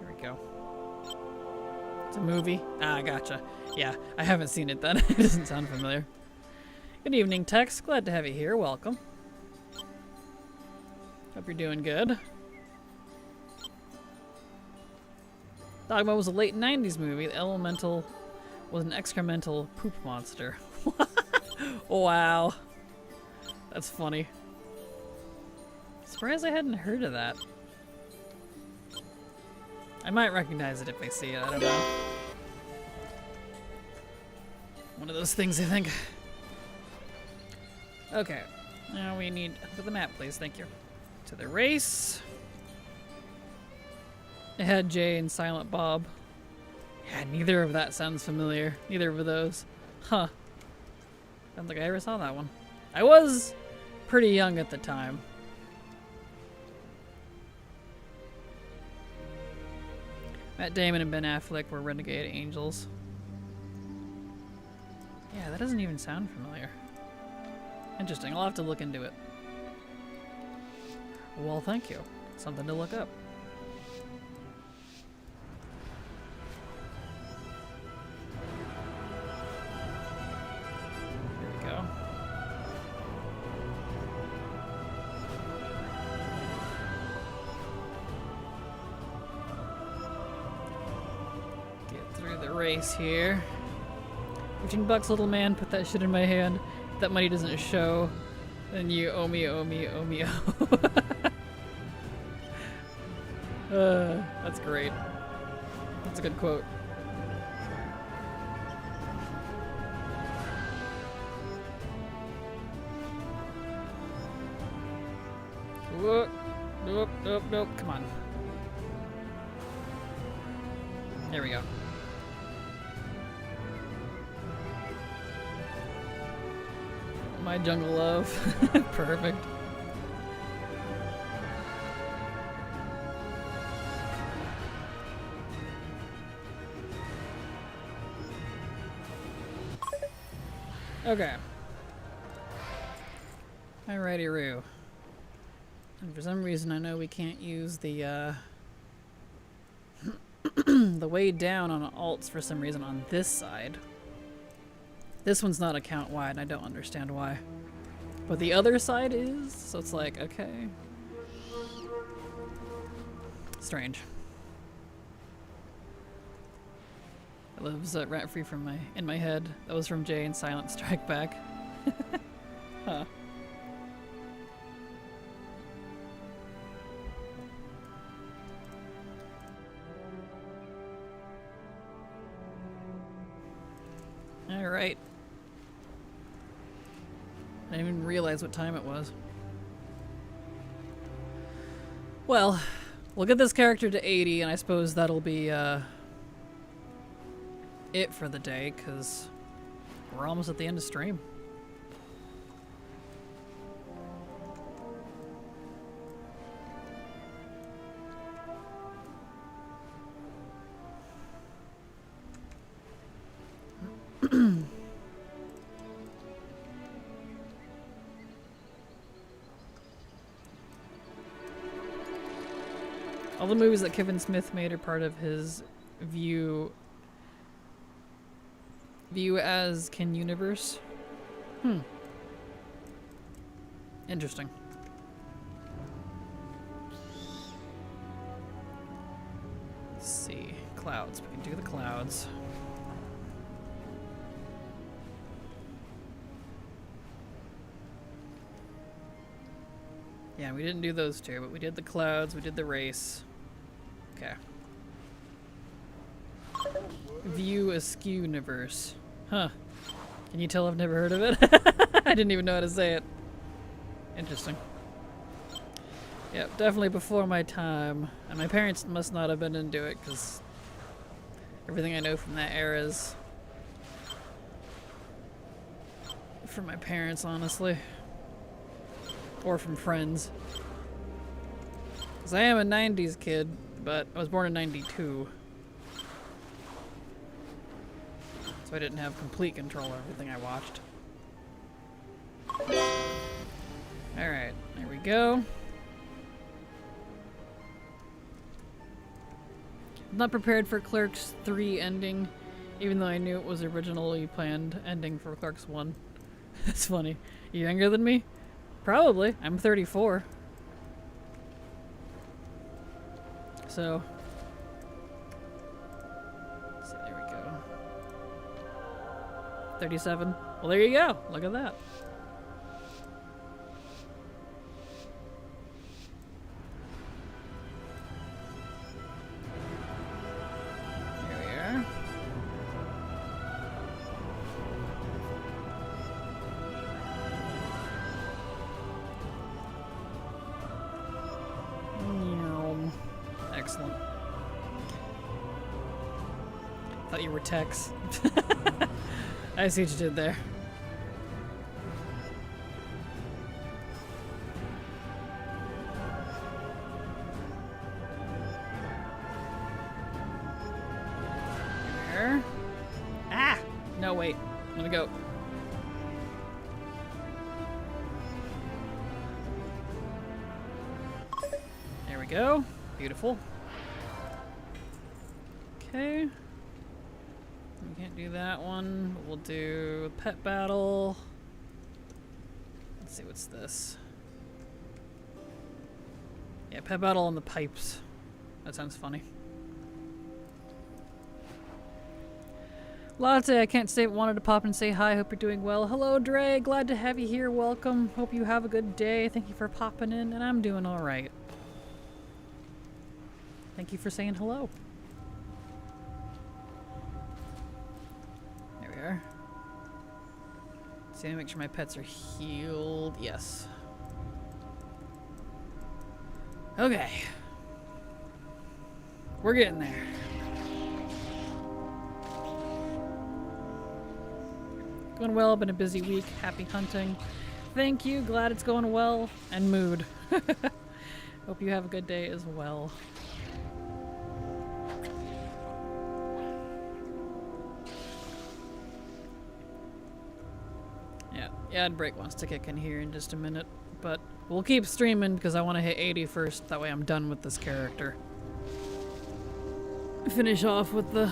Here we go. It's a movie. Ah, gotcha. Yeah, I haven't seen it then. It doesn't sound familiar. Good evening, Tex. Glad to have you here. Welcome. Hope you're doing good. Dogma was a late 90s movie. The elemental was an excremental poop monster. Wow. That's funny. Surprised I hadn't heard of that. I might recognize it if I see it. I don't know. One of those things, I think. Okay. Now we need... For the map, please. Thank you. To the race. It had Jay and Silent Bob. Yeah, neither of that sounds familiar. Neither of those. Huh. I don't think I ever saw that one. I was pretty young at the time. Matt Damon and Ben Affleck were Renegade Angels. Yeah, that doesn't even sound familiar. Interesting. I'll have to look into it. Well, thank you. Something to look up. Here we go. Get through the race here. $15, little man. Put that shit in my hand. If that money doesn't show, then you owe me, owe me, owe me, owe. That's great. That's a good quote. Whoop. Nope, nope, nope. Come on. There we go. My jungle love. Perfect. Okay. Alrighty-roo. And for some reason I know we can't use the the way down on alts for some reason on this side. This one's not account wide, and I don't understand why. But the other side is, so it's like, okay. Strange. It lives rent-free from in my head. That was from Jay and Silent Strike Back. Huh. Alright. I didn't even realize what time it was. Well, we'll get this character to 80, and I suppose that'll be it for the day, because we're almost at the end of stream. All the movies that Kevin Smith made are part of his View as Kin universe. Interesting. Let's see. Clouds. We can do the clouds. Yeah, we didn't do those two, but we did the clouds, we did the race. Okay. View Askew universe. Huh. Can you tell I've never heard of it? I didn't even know how to say it. Interesting. Yep, definitely before my time. And my parents must not have been into it, because everything I know from that era is from my parents, honestly. Or from friends. Because I am a 90s kid, but I was born in 92. So I didn't have complete control of everything I watched. Alright, there we go. I'm not prepared for Clerks 3 ending, even though I knew it was originally planned ending for Clerks 1. That's funny. You younger than me? Probably. I'm 34. So. Let's see, there we go. 37. Well, there you go. Look at that. Here we are. Excellent. Thought you were Tex. I see what you did there. There. Ah! No, wait. I'm gonna go. There we go. Beautiful. Okay. We can't do that one. We'll do pet battle. Let's see, what's this? Yeah, pet battle on the pipes. That sounds funny. Latte, I can't say, wanted to pop and say hi. Hope you're doing well. Hello, Dre. Glad to have you here. Welcome. Hope you have a good day. Thank you for popping in, and I'm doing all right. Thank you for saying hello. There we are. See, make sure my pets are healed. Yes. Okay. We're getting there. Going well, been a busy week. Happy hunting. Thank you, glad it's going well. And mood. Hope you have a good day as well. Yeah, and Break wants to kick in here in just a minute, but we'll keep streaming because I want to hit 80 first. That way I'm done with this character. Finish off with the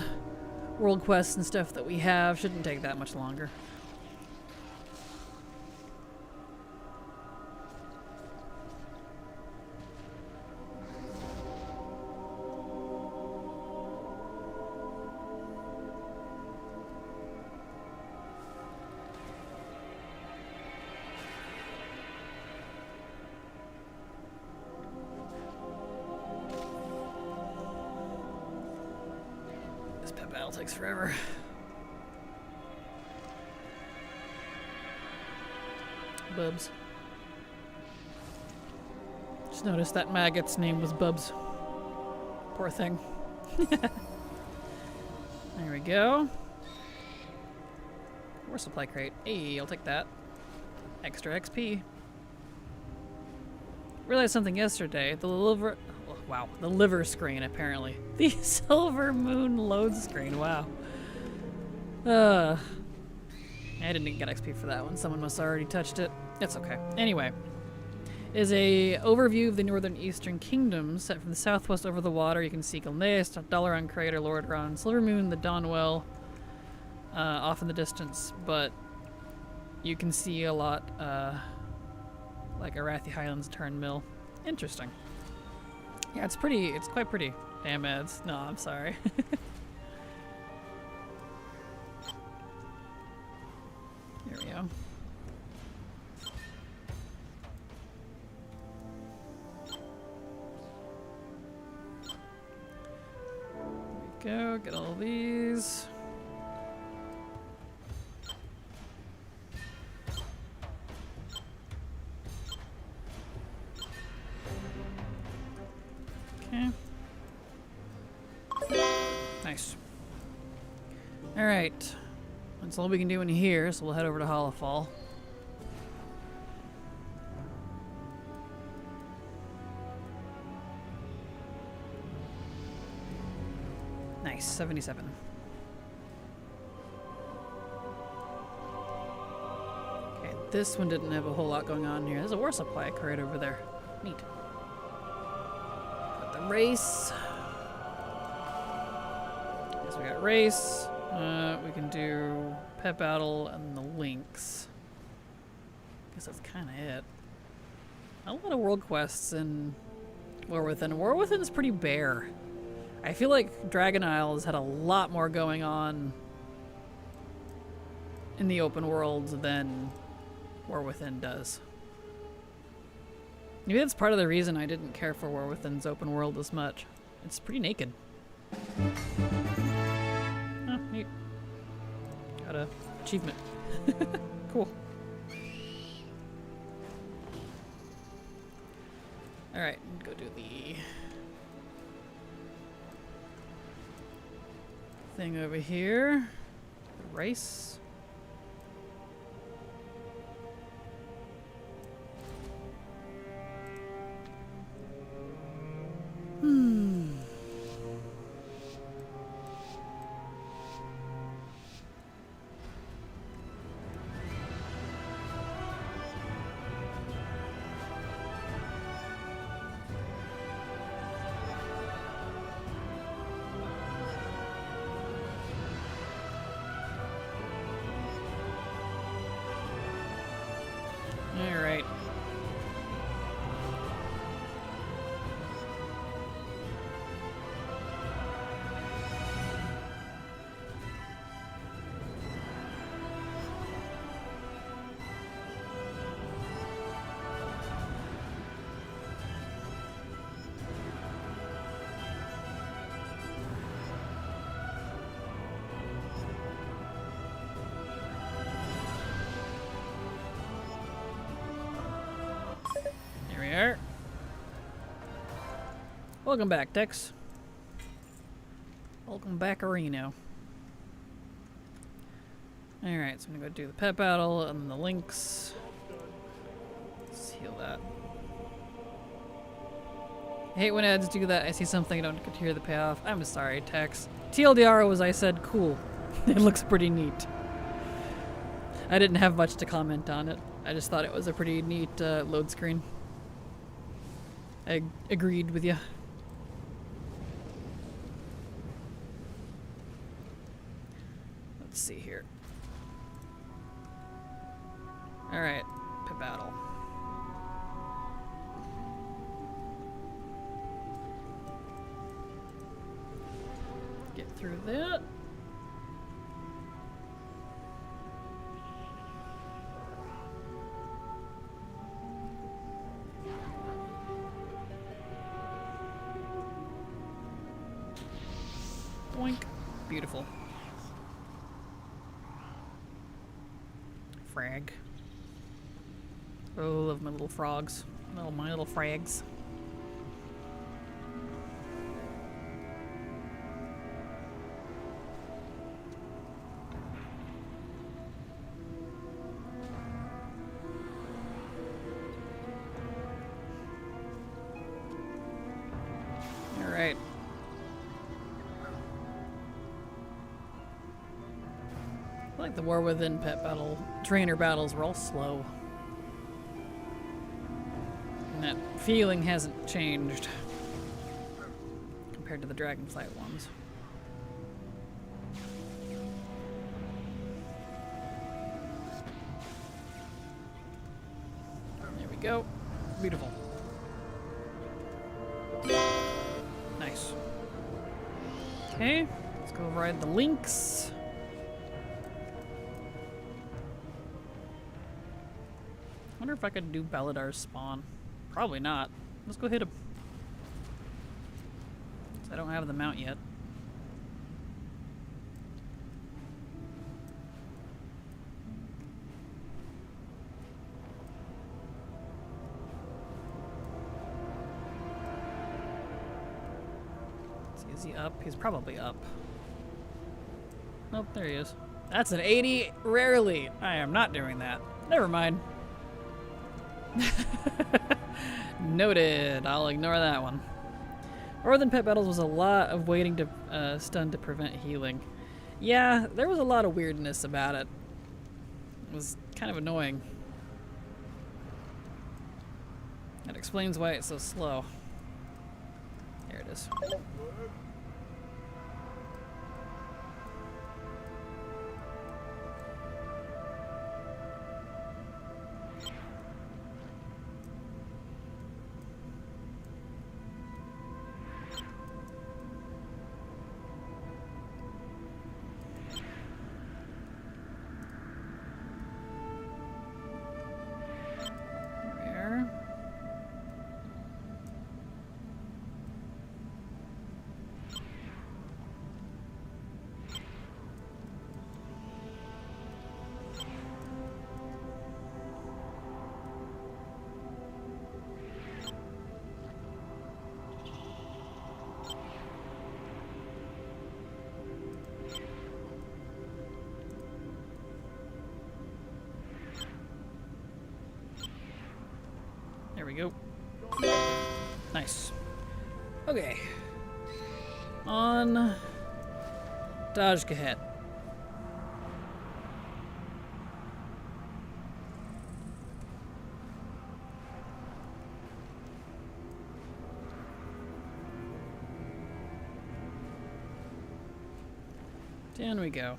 world quests and stuff that we have. Shouldn't take that much longer. Takes forever. Bubs. Just noticed that maggot's name was Bubs. Poor thing. There we go. More supply crate. Hey, I'll take that. Extra XP. Realized something yesterday. The liver... Wow, the liver screen, apparently. The silver moon load screen, wow. I didn't get XP for that one. Someone must have already touched it. It's okay. Anyway, is a overview of the northern eastern kingdoms set from the southwest over the water. You can see Gilneas, Dalaran Crater, Lordran, Silvermoon, the Dawnwell, off in the distance, but you can see a lot, like Arathi Highlands, Turn Mill. Interesting. Yeah, it's pretty. It's quite pretty. Damn ads. No, I'm sorry. Here we go. Go get all these. Okay. Nice. All right. That's all we can do in here, so we'll head over to Hollowfall. Nice, 77. Okay, this one didn't have a whole lot going on here. There's a war supply crate over there. Neat. Got the race. Yes, we got race. We can do pet battle and the links. Guess that's kind of it. A lot of world quests in War Within. War Within is pretty bare. I feel like Dragon Isle has had a lot more going on in the open world than War Within does. Maybe that's part of the reason I didn't care for War Within's open world as much. It's pretty naked. Oh, neat. Got a achievement. Cool. Alright, go do the thing over here. The race. Alright. Here we are. Welcome back, Tex. Welcome back, Reno. Alright, so I'm gonna go do the pet battle and then the links. Let's heal that. I hate when ads do that. I see something, I don't get to hear the payoff. I'm sorry, Tex. TLDR was I said cool. It looks pretty neat. I didn't have much to comment on it. I just thought it was a pretty neat load screen. I agreed with you. Let's see here. Alright, pit battle. Get through that. Boink. Beautiful. Frag. Oh, I love my little frogs. Oh, my little frags. All right. I like the War Within pet battle. Trainer battles were all slow. That feeling hasn't changed compared to the Dragonflight ones. There we go. Beautiful. Nice. Okay, let's go ride the lynx. Wonder if I could do Beladar's spawn. Probably not. Let's go hit him. I don't have the mount yet. Is he up? He's probably up. Nope, there he is. That's an 80 rarely. I am not doing that. Never mind. Noted. I'll ignore that one. More than pet battles was a lot of waiting to stun to prevent healing. Yeah, there was a lot of weirdness about it. It was kind of annoying. That explains why it's so slow. There it is. There we go. Nice. Okay. On Dajkahet. Down we go.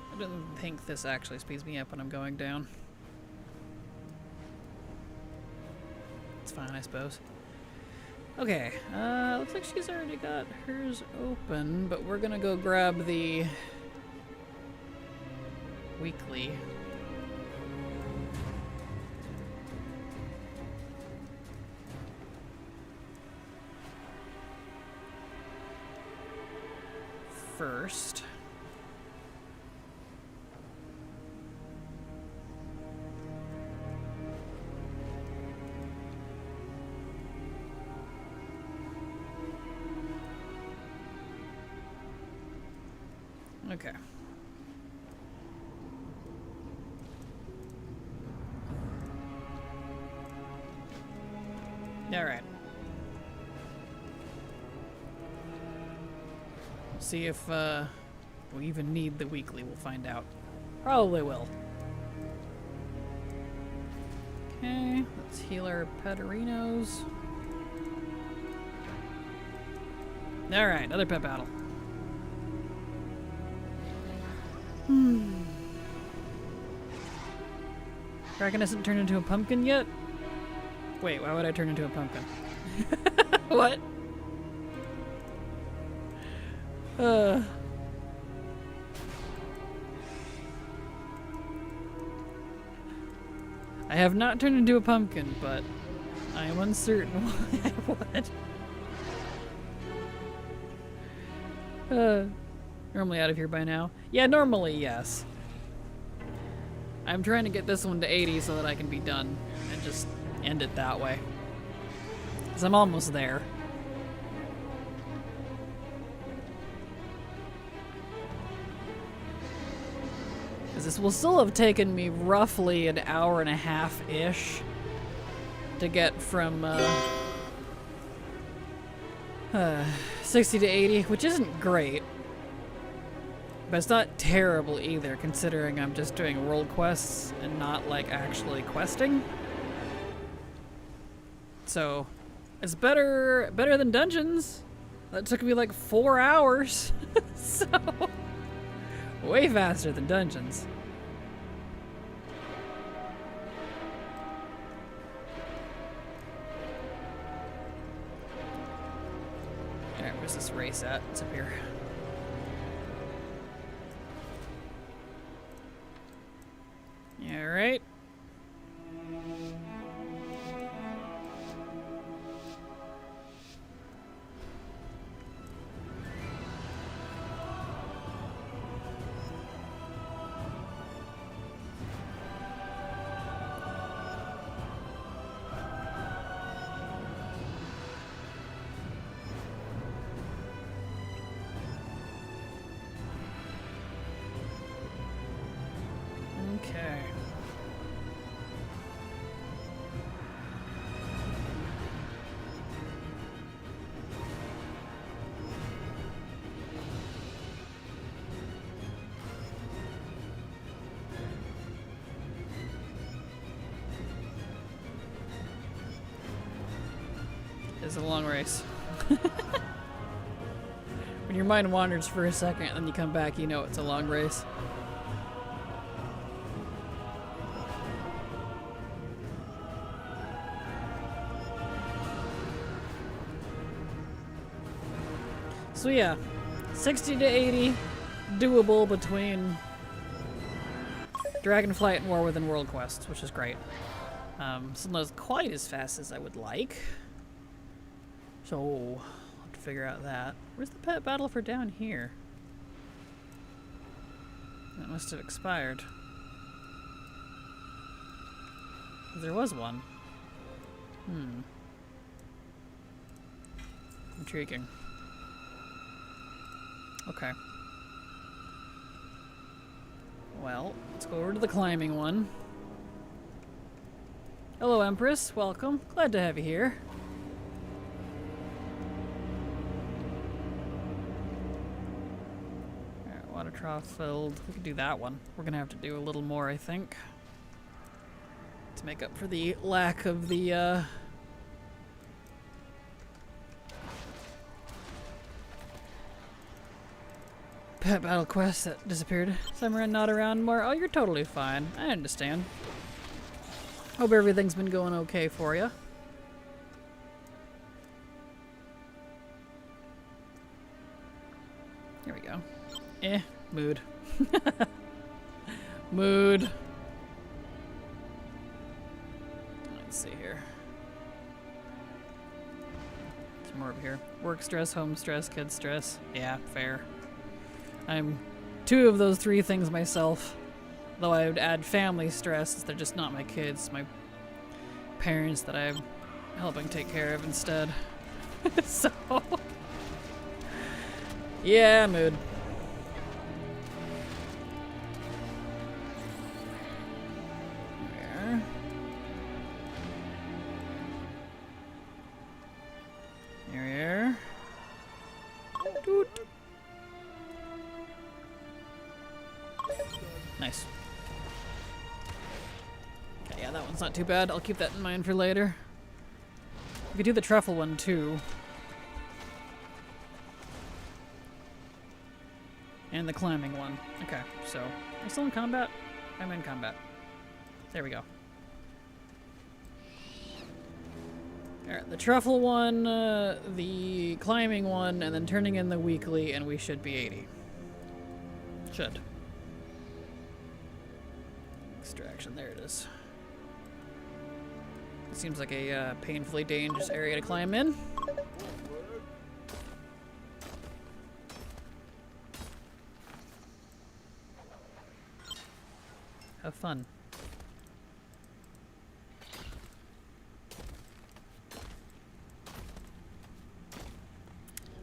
I don't think this actually speeds me up when I'm going down. It's fine, I suppose. Okay, looks like she's already got hers open, but we're gonna go grab the weekly. First. Okay. All right. See if we even need the weekly. We'll find out. Probably will. Okay, let's heal our Petarinos. All right, another pet battle. Kraken hasn't turned into a pumpkin yet? Wait, why would I turn into a pumpkin? What? I have not turned into a pumpkin, but I am uncertain why I would. Normally out of here by now. Yeah, normally, yes. I'm trying to get this one to 80 so that I can be done and just end it that way. Because I'm almost there. Because this will still have taken me roughly an hour and a half-ish to get from 60 to 80, which isn't great. But it's not terrible either, considering I'm just doing world quests and not, like, actually questing. So, it's better than dungeons. That took me like 4 hours. So, way faster than dungeons. Alright, where's this race at? It's up here. Alright. Okay. It's a long race. When your mind wanders for a second and then you come back, you know it's a long race. So yeah, 60 to 80, doable between Dragonflight and War Within World quests, which is great. Still not quite as fast as I would like. So, I'll have to figure out that. Where's the pet battle for down here? That must have expired. There was one. Intriguing. Okay. Well, let's go over to the climbing one. Hello, Empress. Welcome. Glad to have you here. Alright, water trough filled. We could do that one. We're gonna have to do a little more, I think, to make up for the lack of the, pet battle quest that disappeared. Summer and not around more. Oh, you're totally fine. I understand. Hope everything's been going okay for you. Here we go. Mood. Mood. Let's see here. Some more over here. Work stress, home stress, kid stress. Yeah, fair. I'm 2 of those 3 things myself. Though I would add family stress, they're just not my kids, my parents that I'm helping take care of instead. So, yeah, mood. There. Here. Doot. Nice. Okay, yeah, that one's not too bad. I'll keep that in mind for later. We could do the truffle one too. And the climbing one. Okay, so am I still in combat? I'm in combat. There we go. Alright, the truffle one, the climbing one, and then turning in the weekly, and we should be 80. Should. Extraction, there it is. It seems like a painfully dangerous area to climb in. Have fun.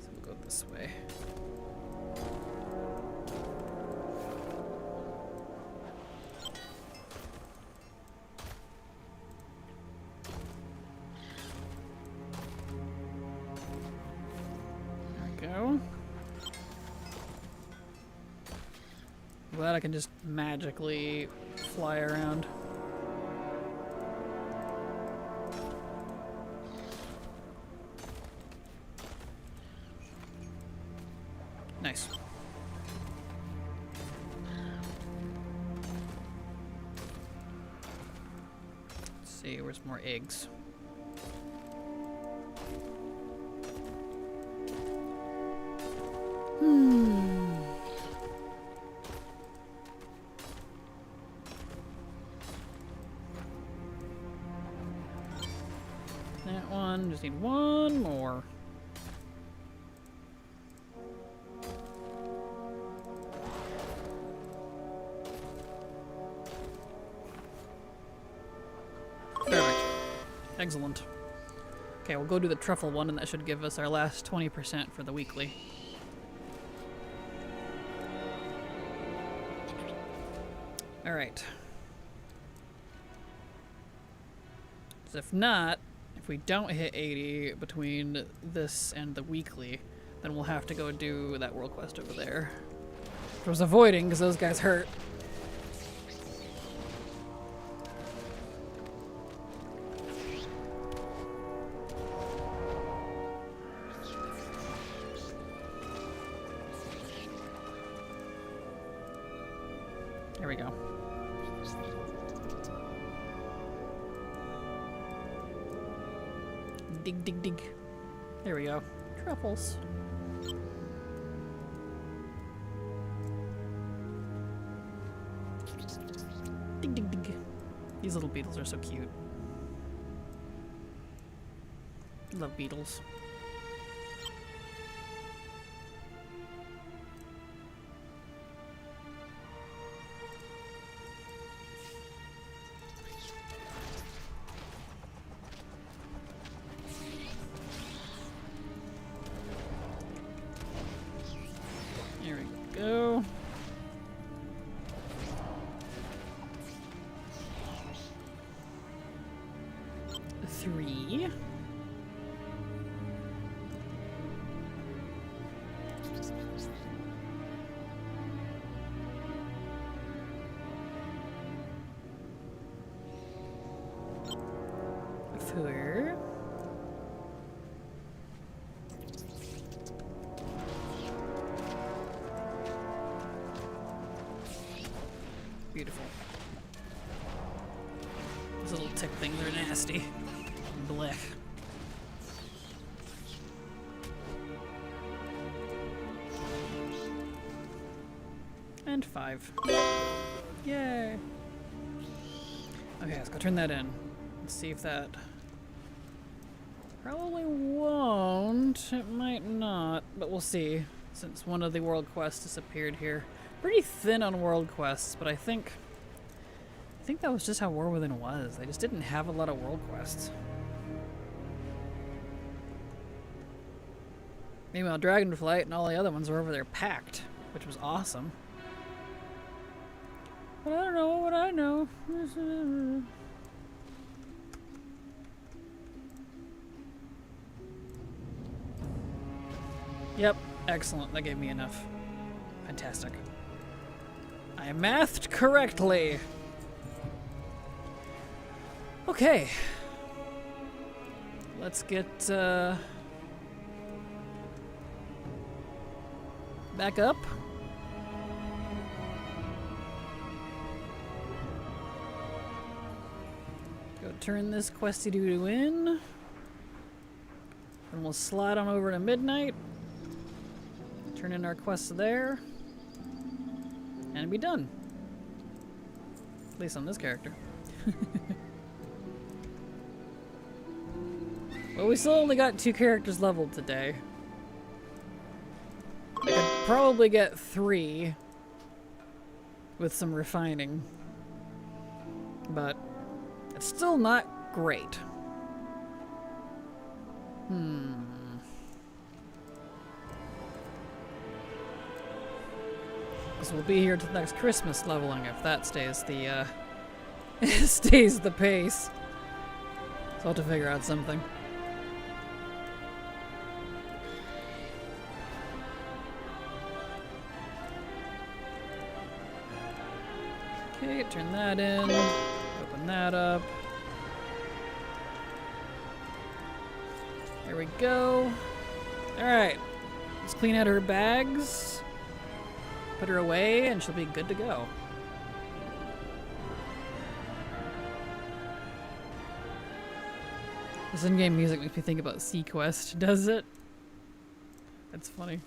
So we'll go this way. glad I can just magically fly around. Nice. Let's see, where's more eggs? That one, just need one more. Perfect. Excellent. Okay, we'll go do the truffle one, and that should give us our last 20% for the weekly. Alright. So if not, if we don't hit 80 between this and the weekly, then we'll have to go do that world quest over there. Which I was avoiding because those guys hurt. There we go. Dig, dig, dig. There we go. Truffles. Dig, dig, dig. These little beetles are so cute. Love beetles. There we go. Three. Four. Beautiful. Those little tick things are nasty. Blech. And 5. Yay! Okay, let's go turn that in. Let's see if that... Probably won't. It might not, but we'll see. Since one of the world quests disappeared here. Pretty thin on world quests, but I think that was just how War Within was. They just didn't have a lot of world quests. Meanwhile, Dragonflight and all the other ones were over there packed, which was awesome. But I don't know what I know. Yep, excellent. That gave me enough. Fantastic. I mathed correctly. Okay. Let's get back up. Go turn this questy doo-doo in. And we'll slide on over to midnight. Turn in our quests there. And be done. At least on this character. Well, we still only got 2 characters leveled today. I could probably get 3 with some refining. But it's still not great. Because we'll be here till next Christmas leveling if that stays the stays the pace. So I'll have to figure out something. Sweet, turn that in. Open that up. There we go. Alright. Let's clean out her bags. Put her away, and she'll be good to go. This in-game music makes me think about Sequest, does it? That's funny.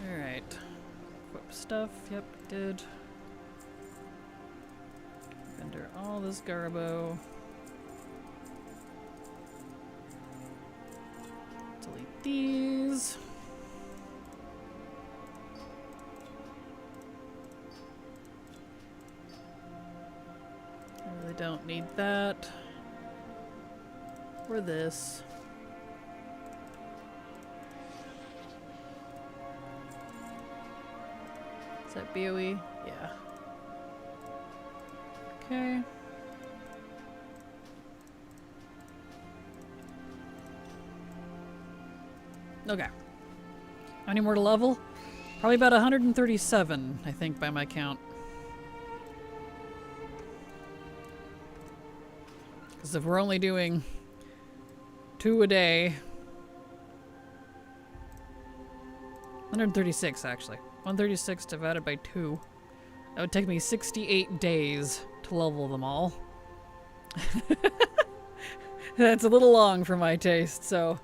Alright. Equip stuff, yep, did. Vendor all this garbo. Delete these. I really don't need that. Or this. Is that BOE? Yeah. Okay. Okay. How many more to level? Probably about 137, I think, by my count. Because if we're only doing 2 a day... 136, actually. 136 divided by 2. That would take me 68 days to level them all. That's a little long for my taste, so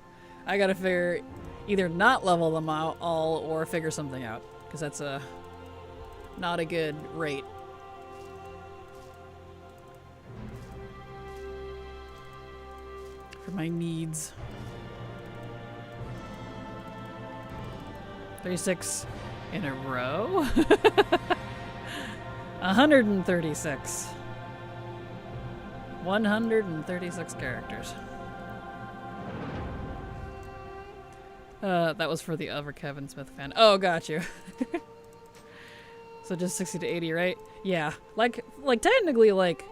I gotta figure either not level them out all or figure something out, because that's not a good rate. For my needs. 36 in a row? 136. 136 characters. That was for the other Kevin Smith fan. Oh, got you. So just 60 to 80, right? Yeah. Like technically, like,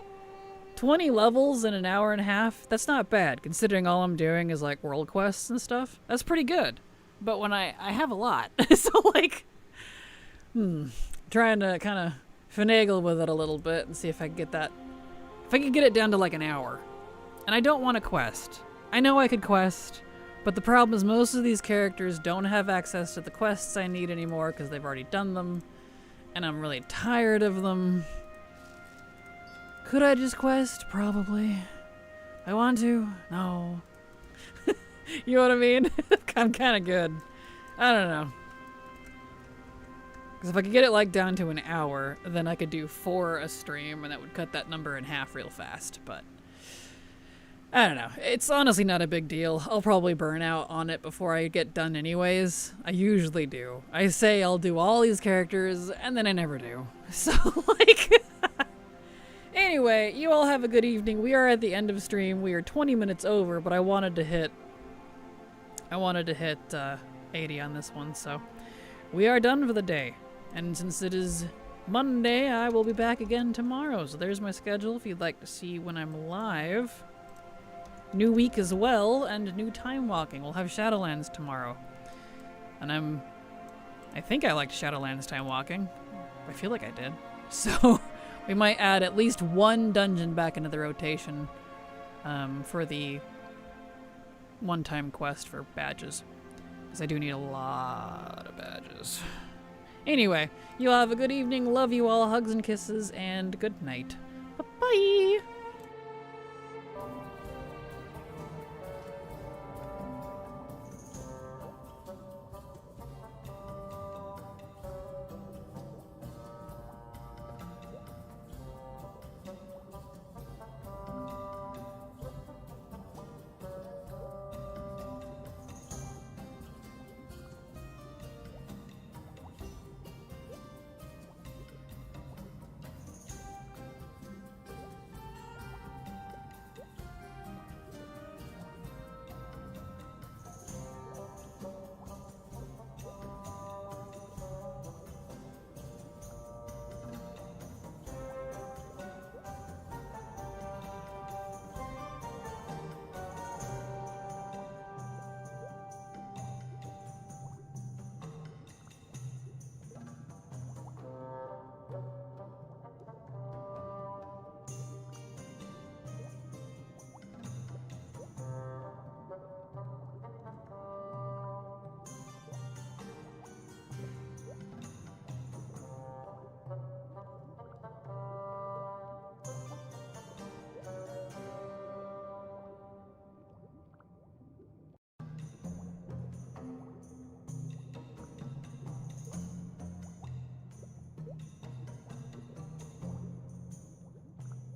20 levels in an hour and a half, that's not bad, considering all I'm doing is, like, world quests and stuff. That's pretty good. But when I have a lot, so, like, trying to kind of finagle with it a little bit and see if I can get that, if I can get it down to, like, an hour. And I don't want to quest. I know I could quest, but the problem is most of these characters don't have access to the quests I need anymore because they've already done them, and I'm really tired of them. Could I just quest? Probably. I want to? No. You know what I mean? I'm kind of good. I don't know. Because if I could get it like down to an hour, then I could do 4 a stream, and that would cut that number in half real fast, but I don't know. It's honestly not a big deal. I'll probably burn out on it before I get done anyways. I usually do. I say I'll do all these characters, and then I never do. So, like... Anyway, you all have a good evening. We are at the end of stream. We are 20 minutes over, but I wanted to hit 80 on this one, so we are done for the day. And since it is Monday, I will be back again tomorrow. So there's my schedule if you'd like to see when I'm live. New week as well, and new time walking. We'll have Shadowlands tomorrow. And I think I liked Shadowlands time walking. I feel like I did. So we might add at least 1 dungeon back into the rotation for the one-time quest for badges. Because I do need a lot of badges. Anyway, you all have a good evening. Love you all. Hugs and kisses, and good night. Bye-bye!